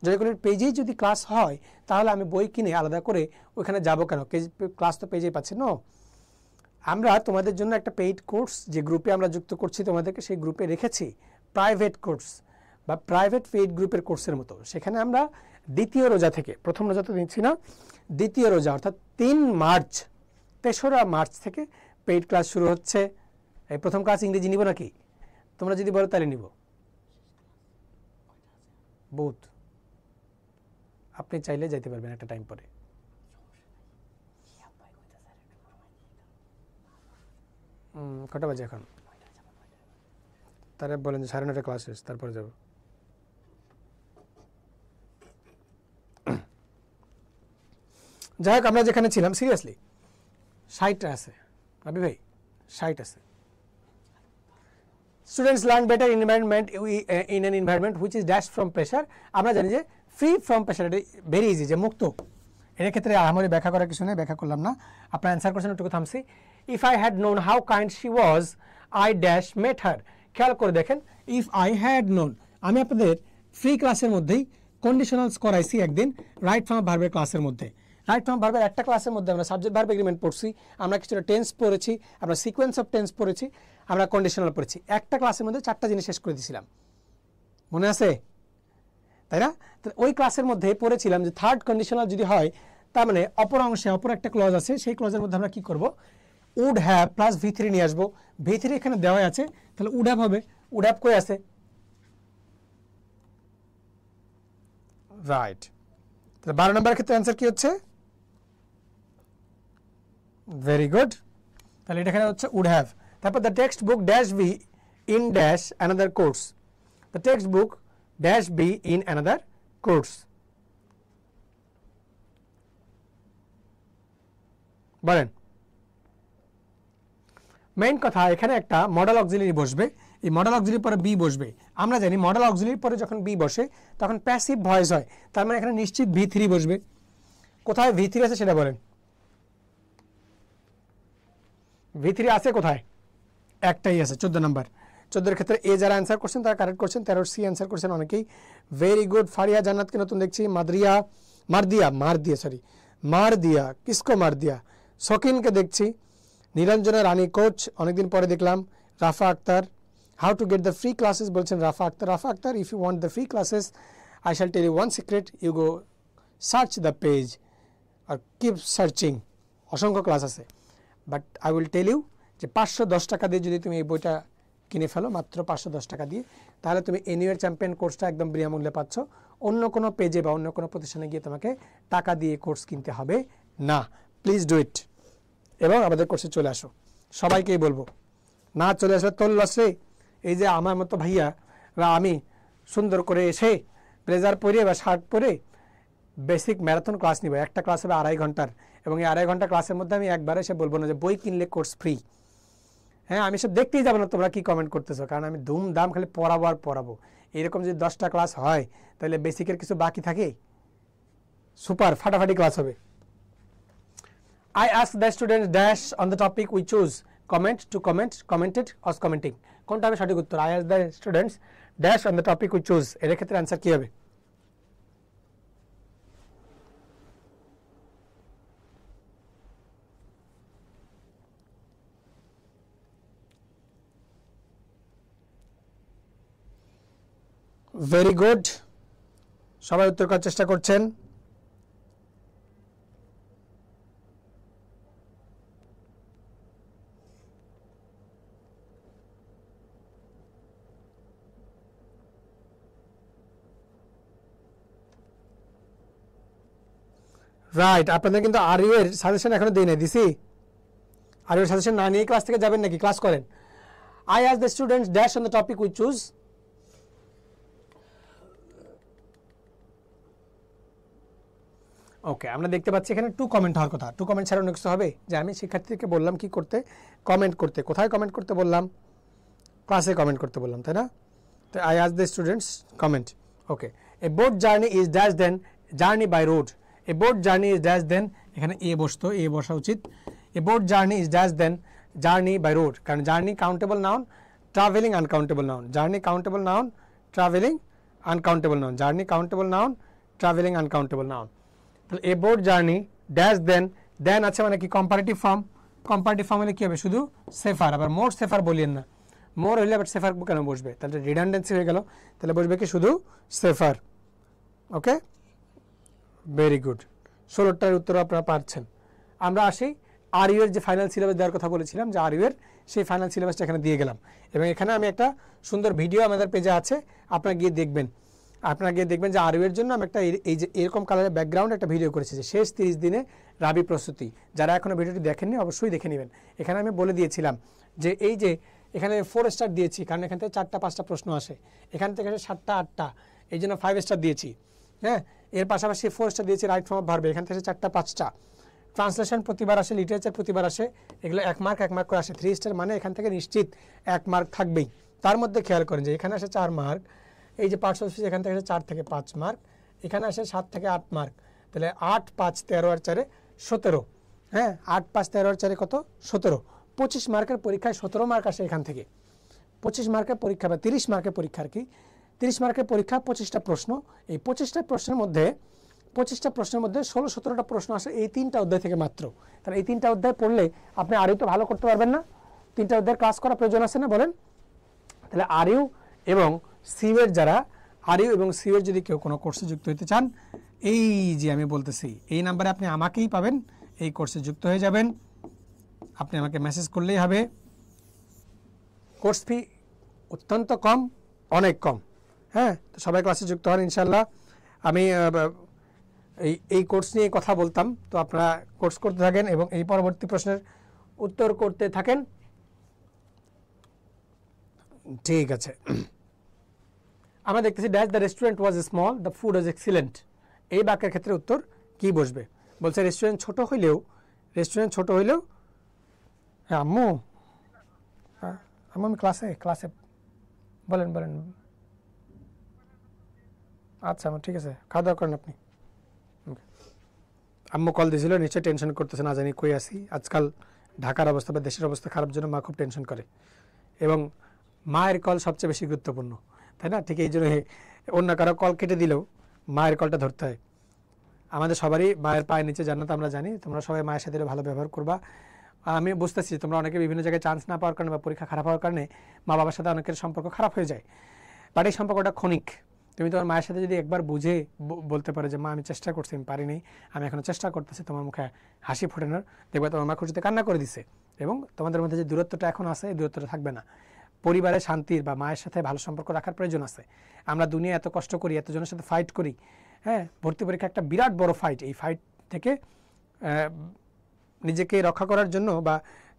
জয়কলির পেজেই যদি ক্লাস হয় তাহলে আমি বই কিনে আলাদা করে ওইখানে যাবো কেন? ক্লাস তো পেজেই পাচ্ছি। নো, আমরা তোমাদের জন্য একটা পেইড কোর্স যে গ্রুপে আমরা যুক্ত করছি তোমাদেরকে, সেই গ্রুপে রেখেছি প্রাইভেট কোর্স বা প্রাইভেট পেইড গ্রুপের কোর্সের মতো। সেখানে আমরা দ্বিতীয় রোজা থেকে, প্রথম রোজা তো নিচ্ছি না, দ্বিতীয় রোজা অর্থাৎ 3 মার্চ, 3রা মার্চ থেকে পেইড ক্লাস শুরু হচ্ছে। এই প্রথম ক্লাস ইংরেজি নিব নাকি? তোমরা যদি বলো তাহলে নিব। বহুত, আপনি চাইলে যাইতে পারবেন একটা টাইম পরে। কটা বাজে এখন? তারা বলেন যে 9:30 ক্লাস শেষ, তারপরে যাব। যাই হোক আমরা যেখানে ছিলাম সিরিয়াসলি 60টা আছে রবি ভাই 60 আছে students learn better environment in an environment which is dash from pressure আমরা জানি যে ফ্রি ফ্রম প্রেশার এটা ভেরি ইজি যে মুক্ত এর ক্ষেত্রে আমাদের ব্যাখ্যা করার কিছু নেই ব্যাখ্যা করলাম না আপনার অ্যান্সার কোশ্চেন একটু থামছি if I had known how kind she was I dash met her খেয়াল করে দেখেন ইফ আই হ্যাড নোন আমি আপনাদের ফ্রি ক্লাসের মধ্যেই কন্ডিশনালস করাইছি একদিন রাইট ফর্ম ভার্বের ক্লাসের মধ্যে রাইট ফর্ম ভার্বের একটা ক্লাসের মধ্যে আমরা সাবজেক্ট ভার্ব এগ্রিমেন্ট পড়ছি আমরা কিছুটা টেন্স পড়েছি আমরা সিকোয়েন্স অফ টেন্স পড়েছি আমরা কন্ডিশনাল পড়েছি একটা ক্লাসের মধ্যে 4টা জিনিস শেষ করে দিয়েছিলাম মনে আছে তাই না ওই ক্লাসের মধ্যে পড়েছিলাম যে থার্ড কন্ডিশনাল যদি হয় তার মানে অপর অংশে অপর একটা ক্লজ আছে সেই ক্লজের মধ্যে আমরা কি করব উড হ্যাভ প্লাস V3 নিয়ে আসবো V3 এখানে দেওয়া আছে তাহলে উড হ্যাভ হবে উড হ্যাভ কই আছে রাইট তাহলে 12 নম্বরের ক্ষেত্রে অ্যান্সার কি হচ্ছে ভেরি গুড তাহলে এটা এখানে হচ্ছে উড হ্যাভ তারপর the text book dash be in dash another course the text book dash be in another course বলেন মেইন কথা এখানে একটা মডেল অক্সিলারি বসবে এই মডেল অক্সিলারি পরে বি বসবে আমরা জানি মডেল অক্সিলারি পরে যখন বি বসে তখন প্যাসিভ ভয়েস হয় তার মানে এখানে নিশ্চিত V3 বসবে কোথায় V3 আছে সেটা বলেন V3 আছে কোথায় একটাই আছে 14 নম্বর 14 এর ক্ষেত্রে এ যারা অ্যান্সার করছেন তারা কারেক্ট করছেন 13 সি অ্যান্সার করছেন অনেকেই ভেরি গুড ফারিয়া জান্নাতকে নতুন দেখছি মারদিয়া কিসকো মারদিয়া শকিনকে দেখছি নিরঞ্জনা রানী কোচ অনেকদিন পরে দেখলাম Rafa Akter how to get the free classes বলছেন Rafa Akter if you want the free classes I shall tell you one secret you go search the page or keep searching অসংখ্য ক্লাস আছে but I will tell you যে 510 টাকা দিয়ে যদি তুমি এই বইটা কিনে ফেলো মাত্র 510 টাকা দিয়ে তাহলে তুমি এনিওয়ার চ্যাম্পিয়ন কোর্সটা একদম বিনামূল্যে পাচ্ছ অন্য কোনো পেজে বা অন্য কোনো প্রতিষ্ঠানে গিয়ে তোমাকে টাকা দিয়ে কোর্স কিনতে হবে না প্লিজ ডু ইট এবং আমাদের কোর্সে চলে আসো সবাইকেই বলবো না চলে আসবে তোর লসে এই যে আমার মতো ভাইয়া বা আমি সুন্দর করে এসে ব্লেজার পরে বা শার্ট পরে বেসিক ম্যারাথন ক্লাস নিব একটা ক্লাস হবে 2.5 ঘন্টার এবং এই 2.5 ঘন্টা ক্লাসের মধ্যে আমি একবারে এসে বলবো না যে বই কিনলে কোর্স ফ্রি হ্যাঁ আমি সব দেখতেই যাবো না তোমরা কি কমেন্ট করতেছো কারণ আমি ধুমধাম খালি পড়াবো আর পড়াবো এরকম যদি 10টা ক্লাস হয় তাহলে বেসিকের কিছু বাকি থাকে সুপার ফাটাফাটি ক্লাস হবে I asked the students dash on the topic we choose comment to comment commented or commenting কোনটা হবে সঠিক উত্তর I asked the students dash on the topic we choose এর ক্ষেত্রে आंसर কি হবে ভেরি গুড সবাই উত্তর করার চেষ্টা করছেন রাইট আপনাদের কিন্তু আরইউ এর সাজেশন এখনো দেই নাই দিছি আরইউ এর সাজেশন না নিয়ে ক্লাস থেকে যাবেন নাকি ক্লাস করেন I ask the students dash on the topic we choose ওকে আমরা দেখতে পাচ্ছি এখানে 2 কমেন্ট হওয়ার কথা 2 কমেন্ট ছাড়া অন্য কিছু হবে যে আমি শিক্ষার্থীদেরকে বললাম কি করতে কমেন্ট করতে কোথায় কমেন্ট করতে বললাম ক্লাসে কমেন্ট করতে বললাম তাই না তো I ask the students comment okay a boat journey is dash then journey by road a boat journey is dash then এখানে এ বসতো এ বসা উচিত a boat journey is dash then journey by road কারণ journey countable noun traveling uncountable noun journey countable noun traveling uncountable noun journey countable noun traveling uncountable noun তাহলে a boat journey dash then আছে মানে কি comparative form হলে কি হবে শুধু safer আবার মোর সেফার বলিয়েন না মোর হইলে আবার সেফার কেন বসবে তাহলে রিডান্ডেন্সি হয়ে গেল তাহলে বসবে কি শুধু সেফার ওকে ভেরি গুড 16টার উত্তর আপনারা পাচ্ছেন আমরা আসি আরইউ এর যে ফাইনাল সিলেবাস দেওয়ার কথা বলেছিলাম যে আরইউ এর সেই ফাইনাল সিলেবাসটা এখানে দিয়ে গেলাম এবং এখানে আমি একটা সুন্দর ভিডিও আমাদের পেজে আছে আপনারা গিয়ে দেখবেন যে আরইউ এর জন্য আমি একটা এই যে এরকম কালারের ব্যাকগ্রাউন্ড একটা ভিডিও করেছি যে শেষ 30 দিনে রাবি প্রস্তুতি যারা এখনো ভিডিওটি দেখেননি অবশ্যই দেখে নেবেন এখানে আমি বলে দিয়েছিলাম যে এই যে এখানে 4 স্টার দিয়েছি কারণ এখান থেকে 4টা 5টা প্রশ্ন আসে এখান থেকে 7টা 8টা এই জন্য 5 স্টার দিয়েছি হ্যাঁ, এর পাশাপাশি 4 স্টার দিয়েছি রাইট ফর্ম অফ ভার্ব, এখান থেকে 4টা 5টা। ট্রান্সলেশন প্রতিবার আসে, লিটারেচার প্রতিবার আসে, এগুলো 1 মার্ক 1 মার্ক করে আসে। 3 স্টার মানে এখান থেকে নিশ্চিত 1 মার্ক থাকবেই। তার মধ্যে খেয়াল করেন যে এখানে আসে 4 মার্ক, এই যে পার্টস অফ স্পিচ এখান থেকে 4 থেকে 5 মার্ক, এখানে আসে 7 থেকে 8 মার্ক, তাহলে 8 5 13 আর 4 17। হ্যাঁ, 8 5 13 আর 4 কত 17। 25 মার্কের পরীক্ষায় 17 মার্ক আসে এখান থেকে। 25 মার্কের পরীক্ষা বা 30 মার্কের পরীক্ষা আর কি, 30 মার্কের পরীক্ষা 25টা প্রশ্ন। এই 25টা প্রশ্নের মধ্যে 16-17টা প্রশ্ন আসে এই 3টা অধ্যায় থেকে মাত্র। তাহলে এই 3টা অধ্যায় পড়লে আপনি আরও তো ভালো করতে পারবেন না? 3টা অধ্যায়ের ক্লাস করা প্রয়োজন আছে না বলেন? তাহলে আরইউ এবং সিউয়ের যারা আরইউ এবং সিউয়ের যদি কেউ কোনো কোর্সে যুক্ত হতে চান, এই যে আমি বলতেছি এই নাম্বারে আপনি আমাকেই পাবেন, এই কোর্সে যুক্ত হয়ে যাবেন। আপনি আমাকে মেসেজ করলেই হবে। কোর্স ফি অত্যন্ত কম, অনেক কম। হ্যাঁ, তো সবাই ক্লাসে যুক্ত হন ইনশাল্লাহ। আমি এই কোর্স নিয়ে কথা বলতাম, তো আপনারা কোর্স করতে থাকেন এবং এই পরবর্তী প্রশ্নের উত্তর করতে থাকেন। ঠিক আছে, আমরা দেখতেছি dash the restaurant was small, the food was excellent. এই বাক্যের ক্ষেত্রে উত্তর কি বসবে? বলছে রেস্টুরেন্ট ছোট হইলেও, হ্যাঁ আম্মু, আমি ক্লাসে বলেন আচ্ছা আমার ঠিক আছে, খাওয়া দাওয়া করেন আপনি। আম্মু কল দিয়েছিল, নিশ্চয়ই টেনশন করতেছে, না জানি কই আসি। আজকাল ঢাকার অবস্থা বা দেশের অবস্থা খারাপ জন্য মা খুব টেনশন করে, এবং মায়ের কল সবচেয়ে বেশি গুরুত্বপূর্ণ, তাই না? ঠিক এই জন্য অন্য কারো কল কেটে দিলেও মায়ের কলটা ধরতে হয়। আমাদের সবারই মায়ের পায়ের নিচে জান্নাত, আমরা জানি। তোমরা সবাই মায়ের সাথে ভালো ব্যবহার করবা। আমি বুঝতেছি তোমরা অনেকে বিভিন্ন জায়গায় চান্স না পাওয়ার কারণে বা পরীক্ষা খারাপ হওয়ার কারণে মা বাবার সাথে অনেকের সম্পর্ক খারাপ হয়ে যায়, বাট এই সম্পর্কটা ক্ষণিক। তুমি তোমার মায়ের সাথে যদি একবার বুঝে বলতে পারো যে মা আমি চেষ্টা করছি, আমি পারিনি, আমি এখনো চেষ্টা করতেছি, তোমার মুখে হাসি ফোটানোর, দেখবে তোমার মা খুশিতে কান্না করে দিছে, এবং তোমাদের মধ্যে যে দূরত্বটা এখন আছে এই দূরত্বটা থাকবে না। পরিবারের শান্তির বা মায়ের সাথে ভালো সম্পর্ক রাখার প্রয়োজন আছে। আমরা দুনিয়া এত কষ্ট করি, এতজনের সাথে ফাইট করি। হ্যাঁ, ভর্তি পরীক্ষা একটা বিরাট বড় ফাইট। এই ফাইট থেকে নিজেকে রক্ষা করার জন্য বা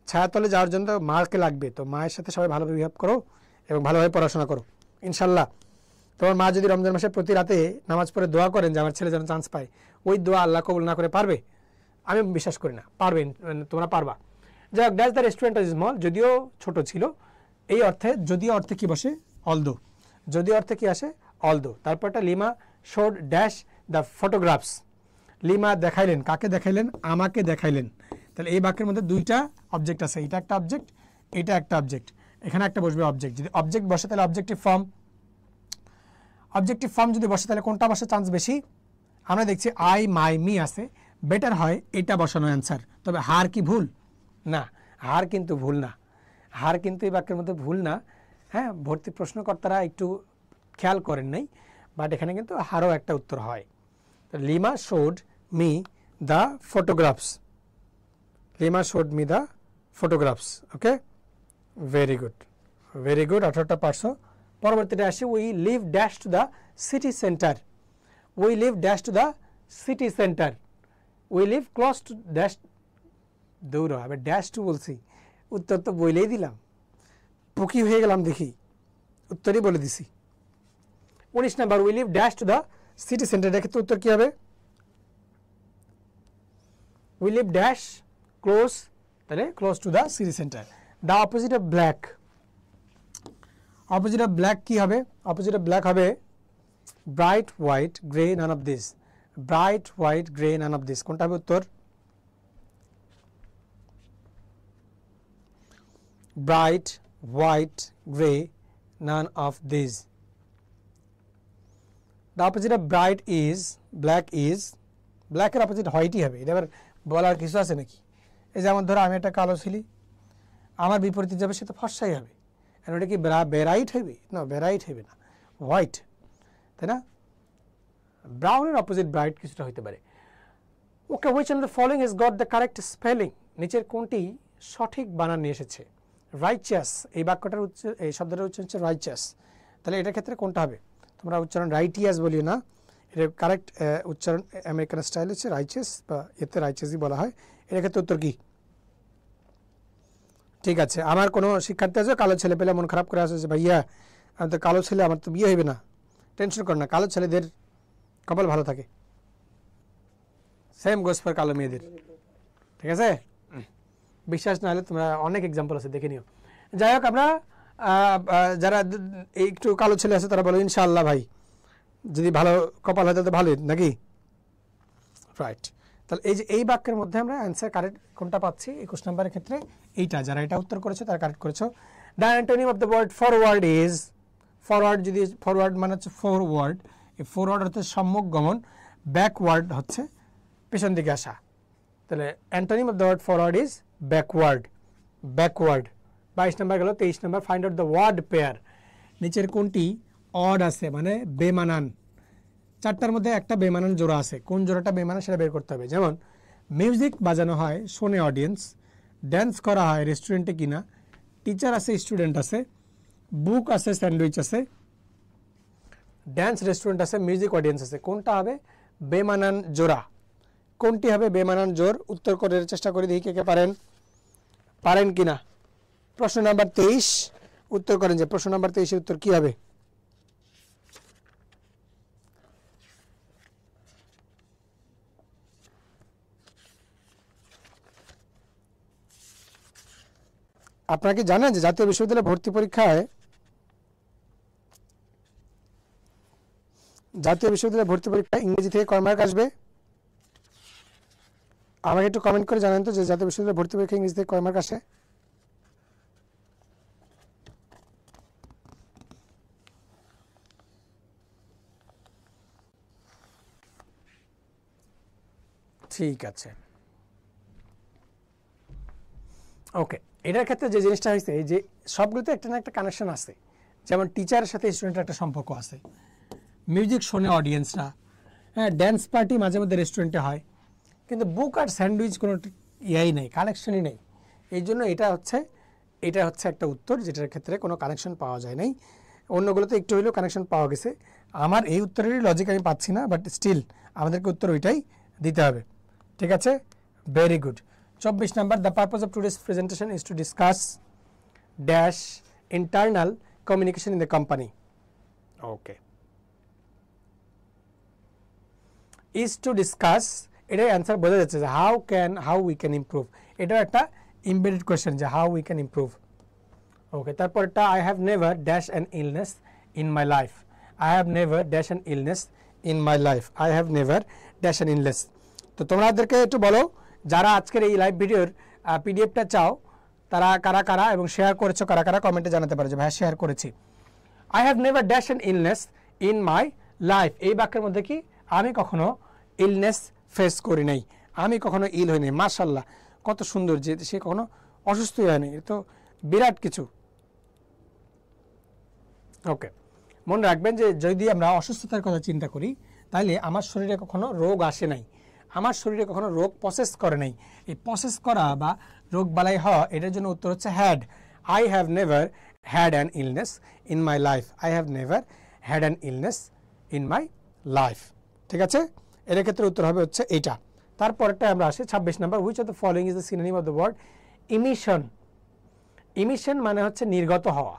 ছায়াতলে যাওয়ার জন্য মাকে লাগবে। তো মায়ের সাথে সবাই ভালো বিহেভ করো এবং ভালোভাবে পড়াশোনা করো ইনশাল্লাহ। তোমার মা যদি রমজান মাসে প্রতি রাতে নামাজ পড়ে দোয়া করেন যে আমার ছেলে যেন চান্স পায়, ওই দোয়া আল্লাহ কবুল না করে পারবে? আমি বিশ্বাস করি না পারবে, তোমরা পারবা। যাই হোক, dash the restaurant is small, যদিও ছোট ছিল, এই অর্থে, যদিও অর্থে কি বসে? অলদো। যদিও অর্থে কি আসে? অলদো। তারপরটা Lima showed dash the photographs. Lima দেখাইলেন, কাকে দেখাইলেন? আমাকে দেখাইলেন। তাহলে এই বাক্যের মধ্যে দুইটা অবজেক্ট আছে, এটা একটা অবজেক্ট, এটা একটা অবজেক্ট, এখানে একটা বসবে অবজেক্ট। যদি অবজেক্ট বসে তাহলে অবজেক্টিভ ফর্ম, অবজেক্টিভ ফর্ম যদি বসে তাহলে কোনটা বসার চান্স বেশি? আমরা দেখছি আই, মাই, মি আছে, বেটার হয় এটা বসানো অ্যান্সার। তবে হার কি ভুল? না, হার কিন্তু ভুল না, হার কিন্তু এই বাক্যের মধ্যে ভুল না। হ্যাঁ, ভর্তি প্রশ্নকর্তারা একটু খেয়াল করেন নাই, বাট এখানে কিন্তু হারও একটা উত্তর হয়। Lima showed me the photographs, Lima showed me the photographs. Okay, very good, very good, 18টা পারছো। পরবর্তীতে আসি, we live dash to the city centre. We live dash to the city centre. We live close to dash, দৌড়ো আবার dash two বলছি, উত্তর তো বইলেই দিলাম, পকি হয়ে গেলাম দেখি, উত্তরই বলে দিছি। 19 number, we live dash to the city centre, এর ক্ষেত্রে উত্তর কি হবে? উই লিভ ড্যাশ ক্লোজ, তাহলে close two the city centre. The opposite of black, opposite of black কি হবে? অপোজিট অফ ব্ল্যাক হবে bright white grey none of this. Bright white grey none of this, কোনটা হবে উত্তর? Bright white grey none of this. The opposite of bright is black, is ব্ল্যাকের opposite হোয়াইটই হবে। এটা আবার বলার কিছু আছে নাকি? এই যেমন ধরো আমি একটা কালো ছিলি, আমার বিপরীতে যাবে সে তো ফর্সাই হবে, আর ওটা কি ব্রাইট হবে? না, ব্রাইট হবে না, হোয়াইট, তাই না? ব্রাউনের অপোজিট ব্রাইট কিছুটা হইতে পারে। Okay, which of the following has got the correct spelling? নিচের কোনটি সঠিক বানান নিয়ে এসেছে? রাইচাস, এই বাক্যটার এই শব্দটার উচ্চারণ হচ্ছে রাইচাস। তাহলে এটার ক্ষেত্রে কোনটা হবে? তোমরা উচ্চারণ রাইটিয়াস বলিও না, এটা কারেক্ট উচ্চারণ আমেরিকান স্টাইল হচ্ছে রাইচাস, বা এতে রাইচাসই বলা হয়। এর ক্ষেত্রে উত্তর কি? ঠিক আছে, আমার কোনো শিক্ষার্থী আছে কালো ছেলে পেলে মন খারাপ করে আসে যে ভাইয়া আমি তো কালো ছেলে, আমার তো বিয়ে হইবে না। টেনশন কর না, কালো ছেলেদের কপাল ভালো থাকে। সেম গোস ফর কালো মেয়েদের, ঠিক আছে? বিশ্বাস না হলে তোমরা অনেক এক্সাম্পল আছে, দেখে নিও। যাই হোক, আমরা যারা একটু কালো ছেলে আছে তারা বলো ইনশাআল্লাহ ভাই, যদি ভালো কপাল হয় তাহলে তো ভালোই নাকি, রাইট? তাহলে এই যে এই বাক্যের মধ্যে আমরা অ্যান্সার কারেক্ট কোনটা পাচ্ছি 21 নম্বরের ক্ষেত্রে এইটা। যারা এটা উত্তর করেছে তারা কারেক্ট করেছো। The antonym of the word forward is, forward যদি ফরওয়ার্ড মানে হচ্ছে ফরওয়ার্ড, এই ফরওয়ার্ড হচ্ছে সম্মুখ গমন, ব্যাকওয়ার্ড হচ্ছে পেছন দিকে আসা। তাহলে antonym of the word forward is backward, backward. 22 নম্বর গেল। 23 নম্বর, find out the word pair. নিচের কোনটি অড আছে মানে বেমানান, চারটার মধ্যে একটা বেমানান জোড়া আছে, কোন জোড়াটা বেমানান সেটা বের করতে হবে। যেমন মিউজিক বাজানো হয় শোনে অডিয়েন্স, ড্যান্স করা হয় রেস্টুরেন্টে কিনা, টিচার আছে স্টুডেন্ট আছে, বুক আছে স্যান্ডউইচ আছে, ড্যান্স রেস্টুরেন্ট আছে, মিউজিক অডিয়েন্স আছে। কোনটা হবে বেমানান জোড়া? কোনটি হবে বেমানান জোর? উত্তর করার চেষ্টা করে দেখি কে কে পারেন কিনা। প্রশ্ন নাম্বার 23 উত্তর করেন যে প্রশ্ন নাম্বার 23 এর উত্তর কি হবে? আপনারা কি জানেন যে জাতীয় বিশ্ববিদ্যালয়ে ভর্তি পরীক্ষায় ইংরেজি থেকে কয় মার্ক আসবে? আমাকে একটু কমেন্ট করে জানেন তো যে জাতীয় বিশ্ববিদ্যালয়ে ভর্তি পরীক্ষা ইংরেজি থেকে কয় মার্ক আসে? ঠিক আছে, ওকে। এটার ক্ষেত্রে যে জিনিসটা হয়েছে যে সবগুলোতে একটা না একটা কানেকশন আছে। যেমন টিচারের সাথে স্টুডেন্টের একটা সম্পর্ক আছে, মিউজিক শোনে অডিয়েন্সরা, হ্যাঁ, ড্যান্স পার্টি মাঝে মধ্যে রেস্টুরেন্টে হয়, কিন্তু বুক আর স্যান্ডউইচ কোনো ইয়াই নেই, কানেকশনই নেই। এই জন্য এটা হচ্ছে একটা উত্তর যেটার ক্ষেত্রে কোনো কানেকশন পাওয়া যায় নাই। অন্যগুলোতে একটু হলেও কানেকশন পাওয়া গেছে। আমার এই উত্তরেরই লজিক আমি পাচ্ছি না, বাট স্টিল আমাদেরকে উত্তর ওইটাই দিতে হবে। ঠিক আছে, very good. 24 number, the purpose of today's presentation is to discuss dash internal communication in the company. Okay, is to discuss, এটাই অ্যান্সার বোঝা যাচ্ছে যে হাউ উই ক্যান ইমপ্রুভ। এটাও একটা ইমবেডেড কোয়েশ্চেন যে how we can improve. Okay, তারপরটা I have never dash an illness in my life. I have never dash an illness in my life. I have never dash an illness. তো তোমাদেরকে একটু বলো যারা আজকের এই live ভিডিওর পিডিএফটা চাও তারা কারা কারা এবং শেয়ার করেছো কারা কারা কমেন্টে জানাতে পারো যে ভাই শেয়ার করেছি। I have never dash an illness in my life, এই বাক্যের মধ্যে কি আমি কখনো ইলনেস ফেস করি নাই, আমি কখনো ইল হই নাই। মাশাআল্লাহ, কত সুন্দর যে সে কখনো অসুস্থ হয়নি, এ তো বিরাট কিছু। ওকে, মনে রাখবেন যে যদি আমরা অসুস্থতার কথা চিন্তা করি তাহলে আমার শরীরে কখনো রোগ আসে নাই, আমার শরীরে কখনো রোগ প্রসেস করে নাই। এই প্রসেস করা বা রোগ বালাই হওয়া, এটার জন্য উত্তর হচ্ছে had. I have never had an illness in my life. I have never had an illness in my life. ঠিক আছে, এর ক্ষেত্রে উত্তর হবে হচ্ছে এইটা। তারপরটা আমরা আসি 26 number, which of the following is the synonym of the word emission. Emission মানে হচ্ছে নির্গত হওয়া।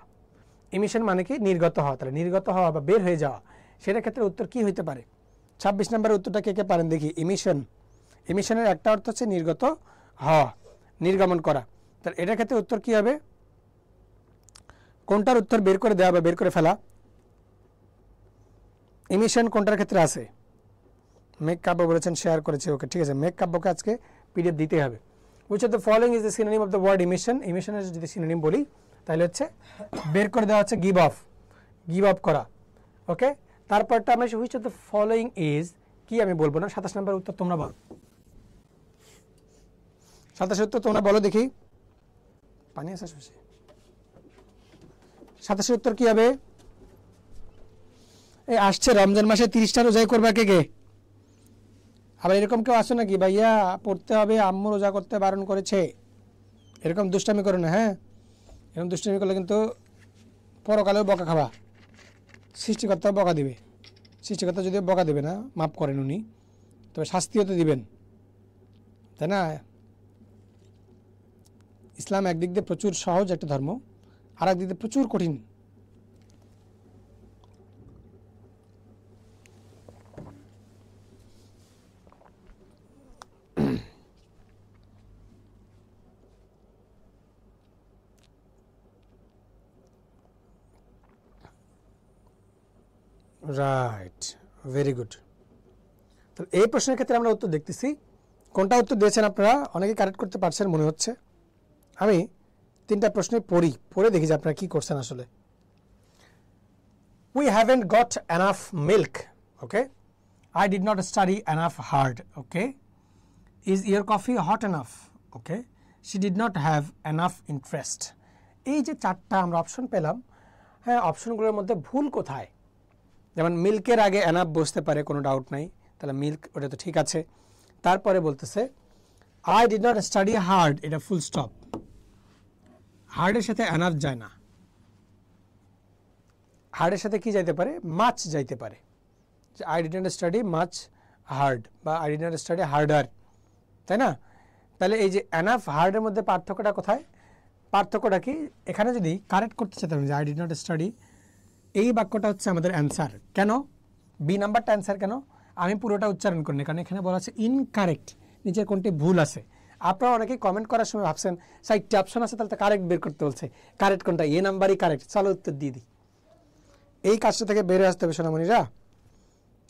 ইমিশন মানে কি নির্গত হওয়া, তাহলে নির্গত হওয়া বা বের হয়ে যাওয়া, সেটার ক্ষেত্রে উত্তর কি হইতে পারে? 26 নম্বরের উত্তরটা কে কে পারেন দেখি। ইমিশন, ইমিশনের একটা অর্থ হচ্ছে নির্গত হওয়া, নির্গমন করা। তাহলে এটার ক্ষেত্রে উত্তর কি হবে? কোনটার উত্তর বের করে দেওয়া বা বের করে ফেলা? ইমিশন কোনটার ক্ষেত্রে আছে? মেঘ কাব্য বলেছেন, শেয়ার করেছে। ওকে, ঠিক আছে, মেঘ কাব্যকে আজকে পিডিএফ দিতে হবে। Which of the following is the synonym of the word emission. ইমিশনের যদি সিনোনিম বলি তাহলে হচ্ছে বের করে দেওয়া হচ্ছে গিভ অফ করা। ওকে, তারপরটা আমরা which of the following is, কি আমি বলবো না, 27 নম্বর উত্তর তোমরা বলো। 27 উত্তর তোমরা বলো দেখি, পানি আসা শুষে। 27 উত্তর কি হবে? এই আসছে রমজান মাসে 30টা রোজাই করবা কে কে? আবার এরকম কেউ আসো নাকি ভাইয়া পড়তে হবে, আম্মু রোজা করতে বারণ করেছে, এরকম দুষ্টামি করো না। হ্যাঁ, এরকম দুষ্টামি করলে কিন্তু পরকালেও বকা খাবা, সৃষ্টিকর্তাও বকা দিবে। সৃষ্টিকর্তা যদি বকা দেবে না, মাফ করেন উনি, তবে শাস্তিও তো দিবেন, তাই না? ইসলাম একদিক দিয়ে প্রচুর সহজ একটা ধর্ম, আর একদিক দিয়ে প্রচুর কঠিন। Right, very good. তো এই প্রশ্নের ক্ষেত্রে আমরা উত্তর দেখতেছি, কোনটা উত্তর দিয়েছেন আপনারা অনেকে কারেক্ট করতে পারছেন মনে হচ্ছে। আমি তিনটা প্রশ্নে পড়ে দেখি যে আপনারা কি করছেন আসলে। We haven't got enough milk. Okay, I did not study enough hard. Okay, is your coffee hot enough? Okay, she did not have enough interest. এই যে চারটা আমরা অপশন পেলাম, হ্যাঁ অপশনগুলোর মধ্যে ভুল কোথায়? যেমন মিল্কের আগে এনাফ বসতে পারে, কোনো ডাউট নাই, তাহলে মিল্ক ওটা তো ঠিক আছে। তারপরে বলতেছে I did not study hard, এটা ফুল স্টপ। হার্ডের সাথে এনাফ যায় না, হার্ডের সাথে কি যাইতে পারে? মাছ যাইতে পারে। I did not study much hard বা I did not study harder, তাই না? তাহলে এই যে এনাফ হার্ডের মধ্যে পার্থক্যটা কোথায়? পার্থক্যটা কি? এখানে যদি কারেক্ট করতে চাইতাম যে আই ডিড নট স্টাডি, এই বাক্যটা হচ্ছে আমাদের অ্যান্সার। কেন বি নাম্বারটা অ্যান্সার কেন? আমি পুরোটা উচ্চারণ করিনি, কারণ এখানে বলা আছে ইনকারেক্ট, নিচের কোনটি ভুল আছে। আপনারা অনেকেই কমেন্ট করার সময় ভাবছেন সাইটটা অপশন আছে, তাহলে কারেক্ট বের করতে বলছে। কারেক্ট কোনটা? এ নাম্বারই কারেক্ট, চলো উত্তর দিয়ে দিই। এই কাজটা থেকে বেরিয়ে আসতে হবে সোনামণিরা।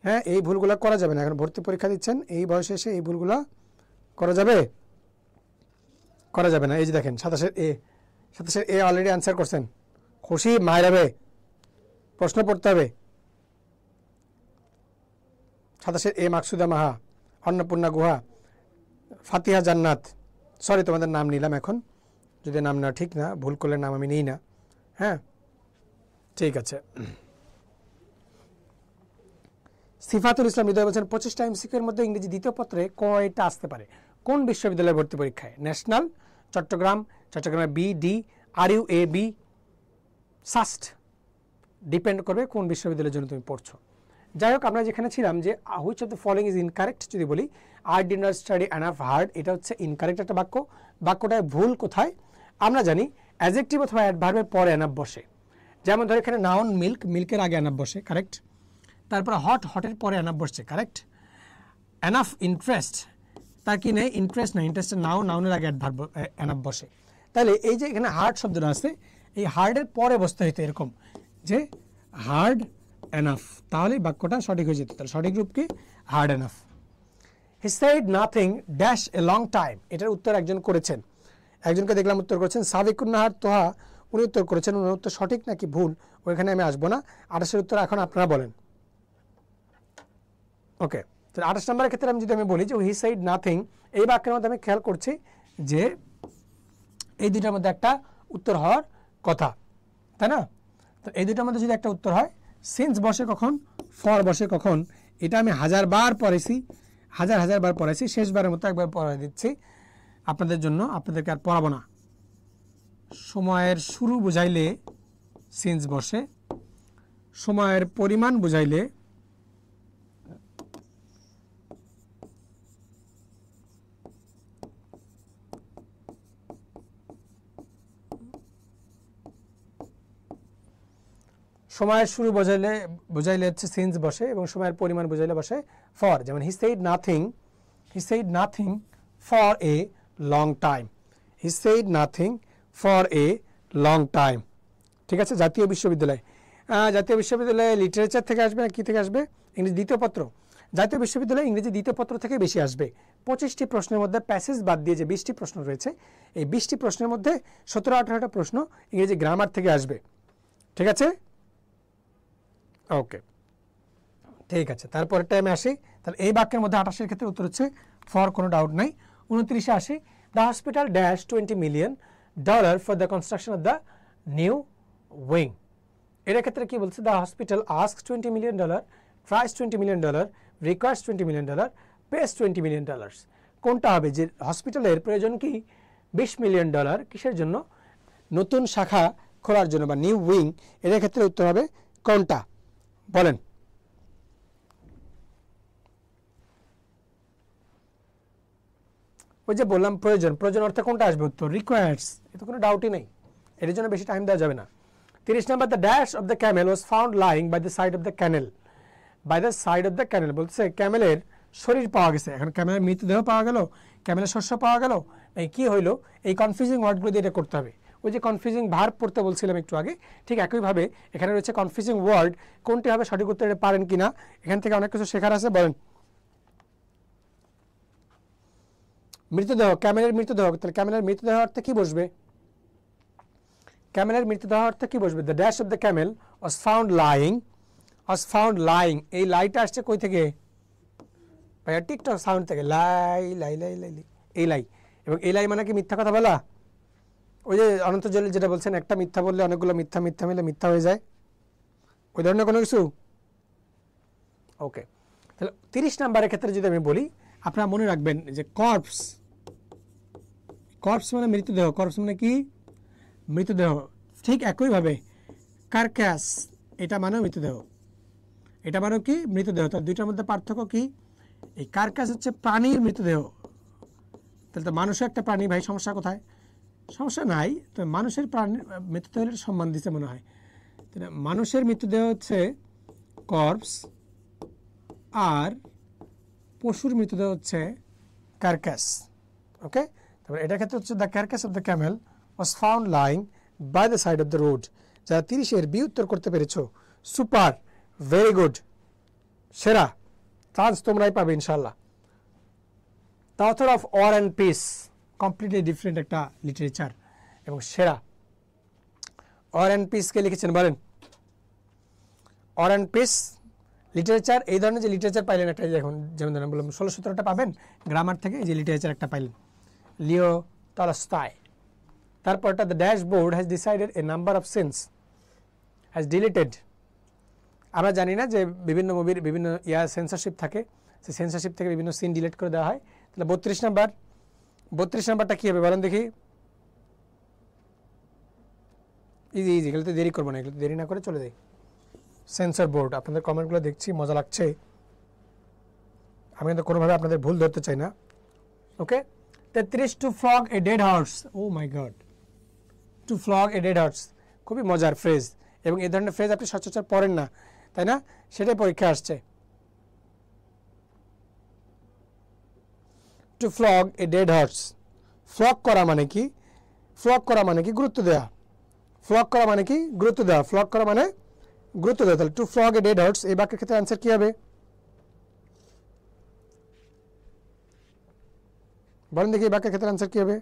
হ্যাঁ, এই ভুলগুলো করা যাবে না। এখন ভর্তি পরীক্ষা দিচ্ছেন, এই বয়সে এসে এই ভুলগুলো করা যাবে? করা যাবে না। এই যে দেখেন 27 এ অলরেডি অ্যান্সার করছেন। খুশি মায়েরাবে, প্রশ্ন পড়তে হবে। 27 এ মাকসুদা মাহা, অন্নপূর্ণা গুহা, ফাতিহা জান্নাত। সরি তোমাদের নাম নিলাম এখন, যদি নাম না ঠিক না, ভুল করলে নাম আমি নিই না। হ্যাঁ ঠিক আছে। সিফাতুল ইসলাম হৃদয় বলছেন 25টা এমসিকিউ এর মধ্যে ইংরেজি দ্বিতীয় পত্রে কয়টা আসতে পারে? কোন বিশ্ববিদ্যালয়ের ভর্তি পরীক্ষায়? ন্যাশনাল, চট্টগ্রামের B, D, R U, A, B, SUST. Depend করবে কোন বিশ্ববিদ্যালয়ের জন্য তুমি পড়ছো। যাই হোক, আমরা যেখানে ছিলাম যে which of the following is incorrect, যদি বলি I did not study enough hard, এটা হচ্ছে ইনকারেক্ট একটা বাক্য। বাক্যটায় ভুল কোথায়? আমরা জানি অ্যাডজেক্টিভ অথবা অ্যাডভার্বের পরে এনাফ বসে। যেমন ধর এখানে নাউন মিল্ক, মিল্কের আগে এনাফ বসে, কারেক্ট। তারপরে হট, হটের পরে এনাফ বসছে, কারেক্ট। এনাফ ইন্টারেস্ট, তার কি নেই? ইন্টারেস্ট নেই, ইন্টারেস্টের নাউনের আগে অ্যাডভার্ব এনাফ বসে। তাহলে এই যে এখানে হার্ড শব্দটা আছে, এই হার্ডের পরে বসতে হইতো এরকম যে হার্ড এনাফ, তাহলে বাক্যটা সঠিক হয়ে যেত। তাহলে সঠিক রূপ কি? Hard enough. He said nothing dash a long time, এটার উত্তর একজন করেছেন, একজনকে দেখলাম উত্তর করেছেন সাবিকুন্নাহার তোহা, উনি উত্তর করেছেন। উনি উত্তর সঠিক নাকি ভুল ওইখানে আমি আসবো না। 28 উত্তর এখন আপনারা বলেন। ওকে, তো 28 নম্বরের ক্ষেত্রে আমি যদি বলি যে হি সেড নাথিং, এই বাক্যের মধ্যে আমি খেয়াল করছি যে এই দুইটার মধ্যে একটা উত্তর হওয়ার কথা, তাই না? তো এই দুইটার মধ্যে যদি একটা উত্তর হয়, সিন্স বসে কখন, ফর বসে কখন, এটা আমি হাজার বার পড়াইছি, শেষবারের মতো একবার পড়াই দিচ্ছি আপনাদের জন্য, আপনাদেরকে আর পড়াবো না। সময়ের শুরু বুঝাইলে সিন্স বসে, সময়ের পরিমাণ বুঝাইলে সময়ের শুরু বুঝাইলে হচ্ছে সিন্স বসে, এবং সময়ের পরিমাণ বুঝাইলে বসে ফর। যেমন he said nothing for a long time, he said nothing for a long time. ঠিক আছে। জাতীয় বিশ্ববিদ্যালয়ে লিটারেচার থেকে আসবে না কি থেকে আসবে? ইংরেজি দ্বিতীয় পত্র। জাতীয় বিশ্ববিদ্যালয়ে ইংরেজি দ্বিতীয় পত্র থেকে বেশি আসবে। 25টি প্রশ্নের মধ্যে প্যাসেজ বাদ দিয়ে যে 20টি প্রশ্ন রয়েছে, এই 20টি প্রশ্নের মধ্যে 17-18টা প্রশ্ন ইংরেজি গ্রামার থেকে আসবে। ঠিক আছে, ওকে ঠিক আছে। তারপরেরটা আমি আসি। তাহলে এই বাক্যের মধ্যে 28-এর ক্ষেত্রে উত্তর হচ্ছে ফর, কোনো ডাউট নাই। 29-এ আসি, the hospital dash $20 million for the construction of the new wing. এর ক্ষেত্রে কি বলছে? The hospital ask $20 million, thrice $20 million, requires $20 million, pace $20 million। কোনটা হবে? যে হসপিটালের প্রয়োজন কি $20 million, কিসের জন্য? নতুন শাখা খোলার জন্য বা নিউ উইং। এর ক্ষেত্রে উত্তর হবে কোনটা? বলেন। ওই যে বললাম প্রয়োজন অর্থে কোনটা আসবে? উত্তর রিকোয়ার্স, এতে কোনো ডাউটই নেই, এর জন্য বেশি টাইম দেওয়া যাবে না। 30 নম্বর, the dash of the camel was found lying by the side of the canal. By the side of the canal বলছে ক্যামেলের শরীর পাওয়া গেছে। এখন ক্যামেলের মৃতদেহ পাওয়া গেল, ক্যামেলের শস্য পাওয়া গেল, এই কি হইলো? এই কনফিউজিং ওয়ার্ডগুলো দিয়ে এটা করতে হবে। ওই যে কনফিউজিং ভার্ব পড়তে বলছিলাম একটু আগে, ঠিক একইভাবে এখানে রয়েছে কনফিউজিং ওয়ার্ড, কোনটি হবে সঠিক উত্তর পারেন কিনা, এখান থেকে অনেক কিছু শেখার আছে। বলেন মৃতদেহ, ক্যামেলের মৃতদেহ, তাহলে ক্যামেলের মৃতদেহ অর্থে কি বসবে? ক্যামেলের মৃতদেহ অর্থে কি বসবে? The dash of the camel was found lying, was found lying, এই লাইটা আসছে কই থেকে ভাইয়া? টিকটক সাউন্ড থেকে, লাই লাই লাই লাই, এই লাই। এবং এই লাই মানে কি মিথ্যা কথা বলা? ওই যে অনন্ত জলিল যেটা বলছেন, একটা মিথ্যা বললে অনেকগুলো মিথ্যা মিথ্যা মিলে মিথ্যা হয়ে যায়, ওই ধরনের কোনো কিছু? ওকে, তাহলে 30 নম্বরের ক্ষেত্রে যদি আমি বলি, আপনারা মনে রাখবেন যে কর্পস, কর্পস মানে মৃতদেহ, কর্পস মানে কি? মৃতদেহ। ঠিক একইভাবে কারক্যাস, এটা মানে মৃতদেহ, এটা মানে কি? মৃতদেহ। তার দুইটার মধ্যে পার্থক্য কি? এই কারক্যাস হচ্ছে প্রাণীর মৃতদেহ, তাহলে তো মানুষের একটা প্রাণী, ভাই সমস্যা কোথায়? সমস্যা নাই, তো মানুষের প্রাণী মৃতদেহের সম্মান দিতে মনে হয়। মানুষের মৃতদেহ হচ্ছে কর্পস, আর পশুর মৃতদেহ হচ্ছে কারক্যাস। ওকে, তারপরে এটার ক্ষেত্রে হচ্ছে the carcass of the camel was found lying by the side of the road. যারা 30-এর বি উত্তর করতে পেরেছো, সুপার, ভেরি গুড, সেরা, চান্স তোমরাই পাবে ইনশাল্লাহ। The author of War and Peace, completely different একটা লিটারেচার, এবং সেরা। ওয়ার অ্যান্ড পিস কে লিখেছেন বলেন? ওয়ার অ্যান্ড পিস লিটারেচার, এই ধরনের যে লিটারেচার পাইলেন একটা, এখন যেমন ধরেন বললাম 16-17টা পাবেন গ্রামার থেকে, এই যে লিটারেচার একটা পাইলেন, লিও টলস্টয়। তারপরটা the dashboard has decided a number of sins has deleted. আমরা জানি না যে বিভিন্ন মুভির বিভিন্ন সেন্সরশিপ থাকে, সেই সেন্সরশিপ থেকে বিভিন্ন সিন ডিলিট করে দেওয়া হয়। তাহলে 32 নাম্বার, 32 নাম্বারটা কী হবে বলেন দেখি? ইজি ইজি, এগুলো তো দেরি করবো না, এগুলো দেরি না করে চলে যাই। সেন্সর বোর্ড, আপনাদের কমেন্টগুলো দেখছি, মজা লাগছে, আমি কিন্তু কোনোভাবে আপনাদের ভুল ধরতে চাই না। Okay, 33 to flog a dead horse. Oh my God, to flog a dead horse, খুবই মজার ফ্রেজ, এবং এই ধরনের ফ্রেজ আপনি সচরাচর পড়েন না, তাই না? সেটাই পরীক্ষা আসছে। To flog a dead horse, flog করা মানে কি? ফ্লগ করা মানে কি? গুরুত্ব দেওয়া। ফ্লগ করা মানে কি? গুরুত্ব দেওয়া। ফ্লগ করা মানে গুরুত্ব দেওয়া। তাহলে to flog a dead horse, এই বাক্যের ক্ষেত্রে অ্যান্সার কি হবে বলেন দেখি? এই বাক্যের ক্ষেত্রে অ্যান্সার কি হবে?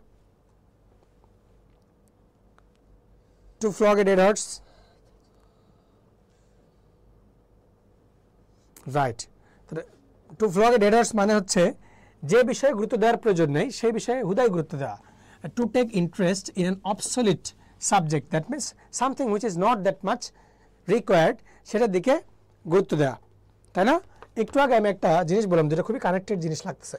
To flog a dead horse, right. To flog a dead horse মানে হচ্ছে যে বিষয়ে গুরুত্ব দেওয়ার প্রয়োজন নেই সেই বিষয়ে হুদাই গুরুত্ব দেওয়া। To take interest in an obsolete subject, that means something which is not that much required, সেটার দিকে গুরুত্ব দেওয়া, তাই না? একটু আগে আমি একটা জিনিস বললাম যেটা খুবই কানেক্টেড জিনিস লাগতেছে,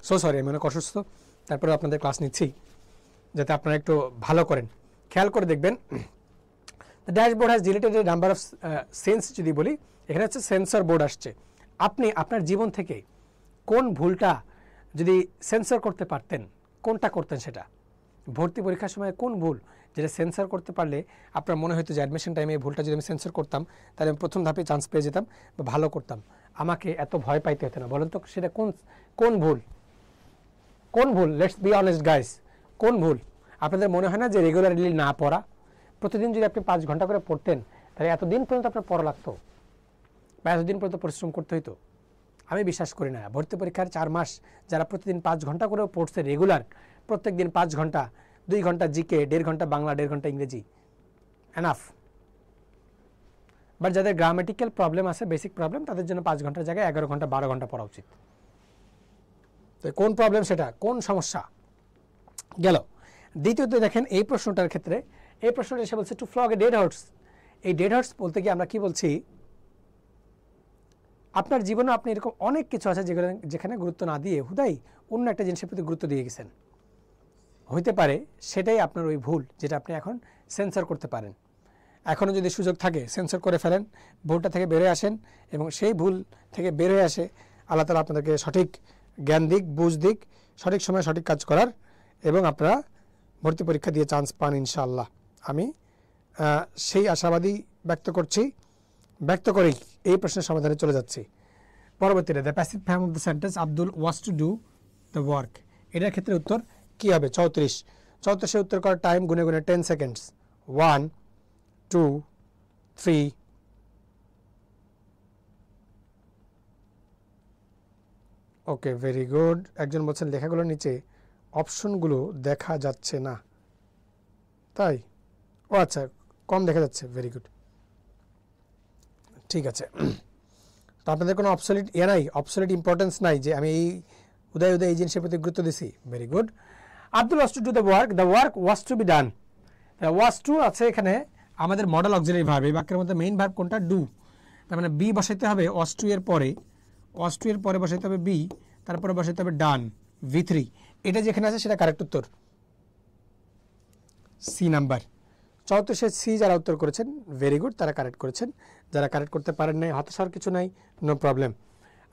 সো সরি, আমি অনেক অসুস্থ, তারপরে আপনাদের ক্লাস নিচ্ছি যাতে আপনারা একটু ভালো করেন। খেয়াল করে দেখবেন, the dashboard has deleted A number of sense, যদি বলি এখানে হচ্ছে সেন্সর বোর্ড আসছে। আপনি আপনার জীবন থেকে কোন ভুলটা যদি সেন্সর করতে পারতেন, কোনটা করতেন? সেটা ভর্তি পরীক্ষার সময় কোন ভুল যেটা সেন্সর করতে পারলে আপনার মনে হতো যে অ্যাডমিশন টাইমে এই ভুলটা যদি আমি সেন্সর করতাম তাহলে আমি প্রথম ধাপে চান্স পেয়ে যেতাম বা ভালো করতাম, আমাকে এত ভয় পাইতে হতো না। বলেন তো সেটা কোন ভুল? কোন ভুল? লেটস বি অনেস্ট গাইস, কোন ভুল? আপনাদের মনে হয় না যে রেগুলারলি না পড়া, প্রতিদিন যদি আপনি 5 ঘন্টা করে পড়তেন তাহলে এতদিন পর্যন্ত আপনার পড়া লাগতো বা এতদিন পর্যন্ত পরিশ্রম করতে হইতো? আমি বিশ্বাস করি না। ভর্তি পরীক্ষার 4 মাস যারা প্রতিদিন 5 ঘন্টা করেও পড়ছে রেগুলার, প্রত্যেক দিন 5 ঘন্টা, 2 ঘন্টা জিকে, 1.5 ঘন্টা বাংলা, 1.5 ঘন্টা ইংরেজি, এনাফ। বাট যাদের গ্রামেটিক্যাল প্রবলেম আছে, বেসিক প্রবলেম, তাদের জন্য 5 ঘন্টার জায়গায় 11 ঘন্টা 12 ঘন্টা পড়া উচিত। তো কোন প্রবলেম সেটা? কোন সমস্যা গেল? দ্বিতীয়ত দেখেন এই প্রশ্নটার ক্ষেত্রে, এই প্রশ্নটা এসে বলছে to flog a dead horse. এই ডেড হর্স বলতে গিয়ে আমরা কি বলছি? আপনার জীবনে আপনি এরকম অনেক কিছু আছে যেখানে গুরুত্ব না দিয়ে হুদাই অন্য একটা জিনিসের প্রতি গুরুত্ব দিয়ে গেছেন, হইতে পারে সেটাই আপনার ওই ভুল যেটা আপনি এখন সেন্সর করতে পারেন। এখনও যদি সুযোগ থাকে সেন্সর করে ফেলেন, ভুলটা থেকে বেরোয় আসেন, এবং সেই ভুল থেকে বের হয়ে আসে আল্লাহ তাআলা আপনাদেরকে সঠিক জ্ঞান দিক, বুঝ দিক, সঠিক সময়ে সঠিক কাজ করার, এবং আপনারা ভর্তি পরীক্ষা দিয়ে চান্স পান ইনশাআল্লাহ। আমি সেই আশাবাদী ব্যক্ত করেই এই প্রশ্নের সমাধানে চলে যাচ্ছি। পরবর্তীতে the passive form of the sentence Abdul was to do the work, এটার ক্ষেত্রে উত্তর কি হবে? 34। 34 এর উত্তর করার টাইম গুনে গুনে 10 সেকেন্ডস। 1 2 3 ওকে, ভেরি গুড। একজন বলছেন লেখাগুলোর নিচে অপশনগুলো দেখা যাচ্ছে না, তাই? ও আচ্ছা, কম দেখা যাচ্ছে, ভেরি গুড, ঠিক আছে। তো আপনাদের কোনো অবসলিট নাই, অবসলিট ইম্পর্টেন্স নাই যে আমি এই উদয় এই জিনিসের প্রতি গুরুত্ব দিছি। Very good. Abdul was to do the work was to be done. Was to আছে এখানে আমাদের মডেল অক্সিলারি ভার্ব। এই বাক্যের মধ্যে মেইন ভার্ব কোনটা? ডু। তার মানে বি বসাইতে হবে ওয়াজ টু এর পরে, ওয়াজ টু এর পরে বসাইতে হবে বি, তারপরে বসাইতে হবে ডান, V3। এটা যেখানে আছে সেটা কারেক্ট উত্তর, সি নাম্বার। 34 সি যারা উত্তর করেছেন ভেরি গুড, তারা কারেক্ট করেছেন। যারা কারেক্ট করতে পারেন নাই, হতাশার কিছু নাই, নো প্রবলেম।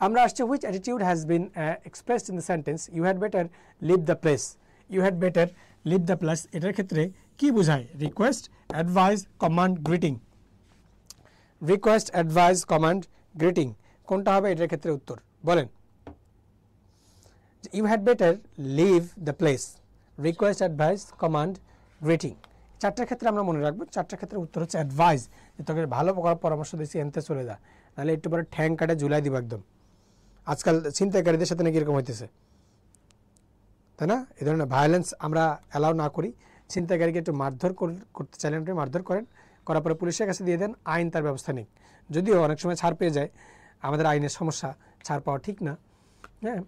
আমরা আসছে which attitude has been expressed in the sentence you had better leave the place. You had better leave the place এটার ক্ষেত্রে কি বোঝায়? Request, advice, command, greeting. Request, advice, command, greeting কোনটা হবে এটার ক্ষেত্রে উত্তর বলেন? You had better leave the place, request, advice, command, greeting. চারটার ক্ষেত্রে আমরা মনে রাখবো, চারটার ক্ষেত্রে উত্তর হচ্ছে অ্যাডভাইস, যে তোকে ভালো পরামর্শ দিচ্ছি এনতে চলে যা, নাহলে একটু পরে ঠ্যাং কাটে ঝুলাই দিব একদম। আজকাল ছিনতাইকারীদের সাথে নাকি এরকম হইতেছে, তাই না? এই ধরনের ভায়োলেন্স আমরা অ্যালাউ না করি। ছিনতাইকারীকে একটু মারধর করতে চাইলেন, আপনি মারধর করেন, করার পরে পুলিশের কাছে দিয়ে দেন, আইন তার ব্যবস্থা নিক। যদিও অনেক সময় ছাড় পেয়ে যায়, আমাদের আইনের সমস্যা, ছাড় পাওয়া ঠিক না। হ্যাঁ,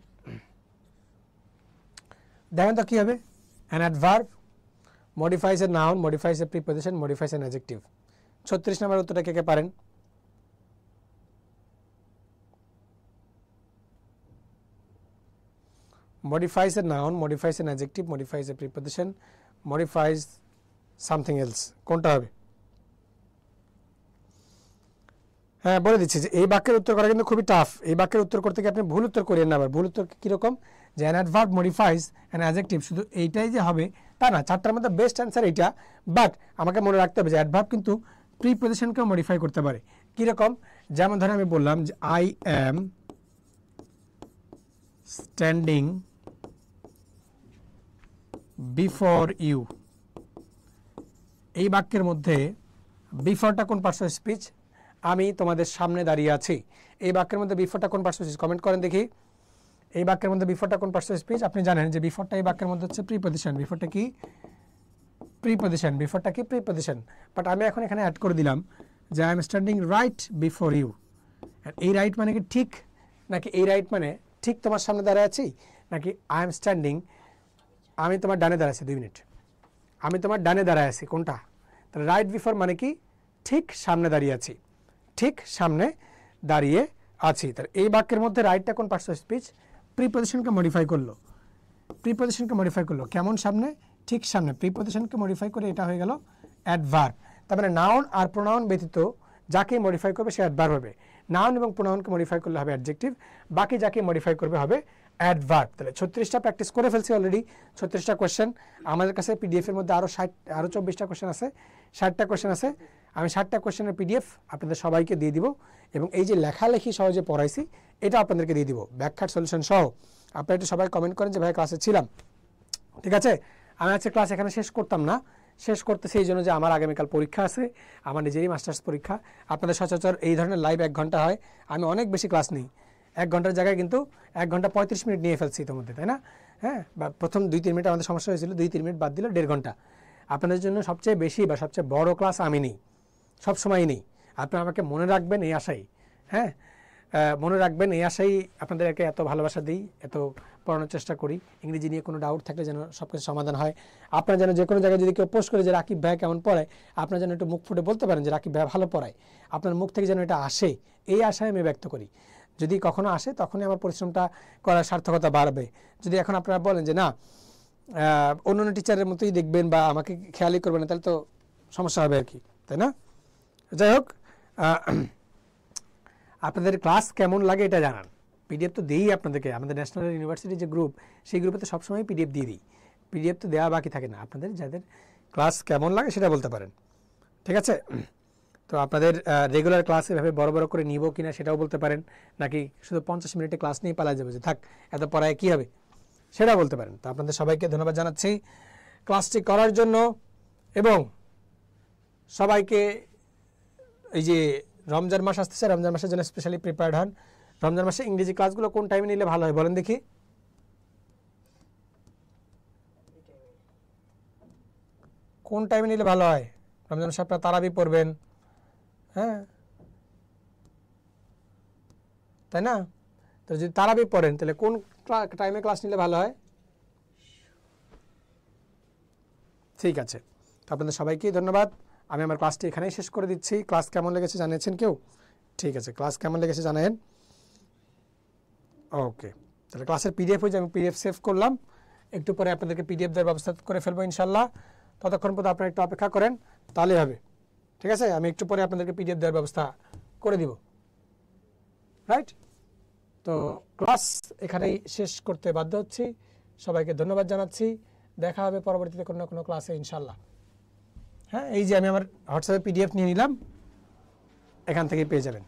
দেখেন তো কী হবে? An adverb modifies a noun, modifies a preposition, modifies an adjective। 36 নম্বর উত্তরটা কে কে পারেন? modifies a noun, modifies an adjective, modifies a preposition, modifies something else, কোনটা হবে? হ্যাঁ, বলে দিচ্ছি যে এই বাক্যের উত্তর করা কিন্তু খুবই টাফ। এই বাক্যের উত্তর করতে গিয়ে আপনি ভুল উত্তর করেন না। আবার ভুল উত্তর কীরকম? যে an adverb modifies an adjective, শুধু এইটাই যে হবে তা না, চারটার মধ্যে বেস্ট অ্যান্সার এইটা। বাট আমাকে মনে রাখতে হবে যে অ্যাডভার্ব কিন্তু প্রিপজিশনকেও মডিফাই করতে পারে। কীরকম? যেমন ধরে আমি বললাম যে I am standing before you. এই বাক্যের মধ্যে বিফোরটা কোন পার্টস অফ স্পিচ? আমি তোমাদের সামনে দাঁড়িয়ে আছি। এই বাক্যের মধ্যে বিফোরটা কোন পার্টস অফ স্পিচ? কমেন্ট করেন দেখি। এই বাক্যের মধ্যে বিফোরটা কোন পার্টস অফ স্পিচ? আপনি জানেন যে বিফোরটা এই বাক্যের মধ্যে হচ্ছে প্রিপজিশন। বিফোরটা কি? প্রিপজিশন। বিফোরটা কি? প্রিপজিশন। বাট আমি এখন এখানে অ্যাড করে দিলাম যে I am standing right before you. এই রাইট মানে কি ঠিক, নাকি এই রাইট মানে ঠিক তোমার সামনে দাঁড়িয়ে আছি, নাকি আই এম স্ট্যান্ডিং আমি তোমার ডানে দাঁড়িয়ে আছি? 2 মিনিট, আমি তোমার ডানে দাঁড়ায় আছি, কোনটা? তাহলে রাইট বিফোর মানে কি? ঠিক সামনে দাঁড়িয়ে আছি, ঠিক সামনে দাঁড়িয়ে আছি। তাহলে এই বাক্যের মধ্যে রাইটটা কোন পার্টস অফ স্পিচ? প্রিপজিশনকে মডিফাই করলো, প্রিপজিশনকে মডিফাই করলো। কেমন সামনে? ঠিক সামনে। প্রিপজিশনকে মডিফাই করে এটা হয়ে গেল অ্যাডভার্ব। তার মানে নাউন আর প্রোনাউন ব্যতীত যাকে মডিফাই করবে সে অ্যাডভার্ব হবে। নাউন এবং প্রোনাউনকে মডিফাই করলে হবে অ্যাডজেক্টিভ, বাকি যাকে মডিফাই করবে হবে অ্যাডভার্ব। তাহলে 36টা প্র্যাকটিস করে ফেলছি অলরেডি, 36টা কোয়েশ্চেন। আমাদের কাছে পিডিএফের মধ্যে আরও 24টা কোয়েশ্চেন আছে, 60টা কোয়েশ্চেন আছে। আমি 60টা কোয়েশ্চেনের পিডিএফ আপনাদের সবাইকে দিয়ে দিব, এবং এই যে লেখালেখি সহজে পড়াইছি এটা আপনাদেরকে দিয়ে দিব, ব্যাখ্যার সলিউশন সহ। আপনারা একটু সবাই কমেন্ট করেন যে ভাই ক্লাসে ছিলাম, ঠিক আছে? আমি আজকে ক্লাস এখানে শেষ করতাম না, শেষ করতেছি এই জন্য যে আমার আগামীকাল পরীক্ষা আছে, আমার নিজেরই মাস্টার্স পরীক্ষা। আপনাদের সচরাচর এই ধরনের লাইভ 1 ঘন্টা হয়, আমি অনেক বেশি ক্লাস নিই। 1 ঘন্টার জায়গায় কিন্তু 1 ঘন্টা 35 মিনিট নিয়ে ফেলছি ইতিমধ্যে, তাই না? হ্যাঁ, বা প্রথম 2-3 মিনিট আমাদের সমস্যা হয়েছিল, 2-3 মিনিট বাদ দিলে 1.5 ঘন্টা। আপনাদের জন্য সবচেয়ে বেশি বা সবচেয়ে বড় ক্লাস আমি নিই, সবসময়ই নেই। আপনারা আমাকে মনে রাখবেন এই আশাই, হ্যাঁ, মনে রাখবেন এই আশাই আপনাদেরকে এত ভালোবাসা দিই, এত পড়ানোর চেষ্টা করি। ইংরেজি নিয়ে কোনো ডাউট থাকলে যেন সব কিছু সমাধান হয়। আপনারা যেন যে কোনো জায়গায় যদি কেউ পোস্ট করে যে রাকিব ভাই কেমন পড়ায়, আপনারা যেন একটু মুখ ফুটে বলতে পারেন যে রাকিব ভাই ভালো পড়ায়, আপনার মুখ থেকে যেন এটা আসে, এই আশায় আমি ব্যক্ত করি। যদি কখনো আসে তখনই আমার পরিশ্রমটা করার সার্থকতা বাড়বে। যদি এখন আপনারা বলেন যে না অন্য টিচারের মতোই দেখবেন বা আমাকে খেয়ালই করবেন না, তাহলে তো সমস্যা হবে আর কি, তাই না? যাই হোক, আপনাদের ক্লাস কেমন লাগে এটা জানান। পিডিএফ তো দিই আপনাদেরকে, আমাদের ন্যাশনাল ইউনিভার্সিটি যে গ্রুপ, সেই গ্রুপে তো সবসময় পিডিএফ দিয়ে দিই। পিডিএফ তো দেওয়া বাকি থাকে না। আপনাদের যাদের ক্লাস কেমন লাগে সেটা বলতে পারেন, ঠিক আছে? তো আপনাদের রেগুলার ক্লাস এভাবে বড় বড় করে নিব কিনা সেটাও বলতে পারেন, নাকি শুধু 50 মিনিটে ক্লাস নিয়ে পালা যাবে যে থাক এত পড়ায় কী হবে, সেটা বলতে পারেন। তো আপনাদের সবাইকে ধন্যবাদ জানাচ্ছি ক্লাসটি করার জন্য, এবং সবাইকে এই যে রমজান মাস আসতেছে, রমজান মাসের জন্য স্পেশালি প্রিপেয়ার্ড হন। রমজান মাসে ইংরেজি ক্লাসগুলো কোন টাইমে নিলে ভালো হয় বলেন দেখি? কোন টাইমে নিলে ভালো হয়? রমজান মাসে আপনারা তারাবি পড়বেন, হ্যাঁ তাই না? তো যদি তারাবি পড়েন তাহলে কোন টাইমে ক্লাস নিলে ভালো হয়? ঠিক আছে, তো আপনাদের সবাইকে ধন্যবাদ। আমি আমার ক্লাসটি এখানেই শেষ করে দিচ্ছি। ক্লাস কেমন লেগেছে জানিয়েছেন কেউ? ঠিক আছে, ক্লাস কেমন লেগেছে জানেন? ওকে, তাহলে ক্লাসের পিডিএফ হয়ে যাবে, আমি পিডিএফ সেভ করলাম। একটু পরে আপনাদেরকে পিডিএফ দেওয়ার ব্যবস্থা করে ফেলবো ইনশাল্লাহ। ততক্ষণ পর্যন্ত আপনারা একটু অপেক্ষা করেন, তাহলে হবে। ঠিক আছে, আমি একটু পরে আপনাদেরকে পিডিএফ দেওয়ার ব্যবস্থা করে দিব। রাইট, তো ক্লাস এখানেই শেষ করতে বাধ্য হচ্ছি। সবাইকে ধন্যবাদ জানাচ্ছি। দেখা হবে পরবর্তীতে কোনো না কোনো ক্লাসে ইনশাল্লাহ। হ্যাঁ, এই যে আমি আমার হোয়াটসঅ্যাপে পিডিএফ নিয়ে নিলাম, এখান থেকে পেয়ে যাবেন।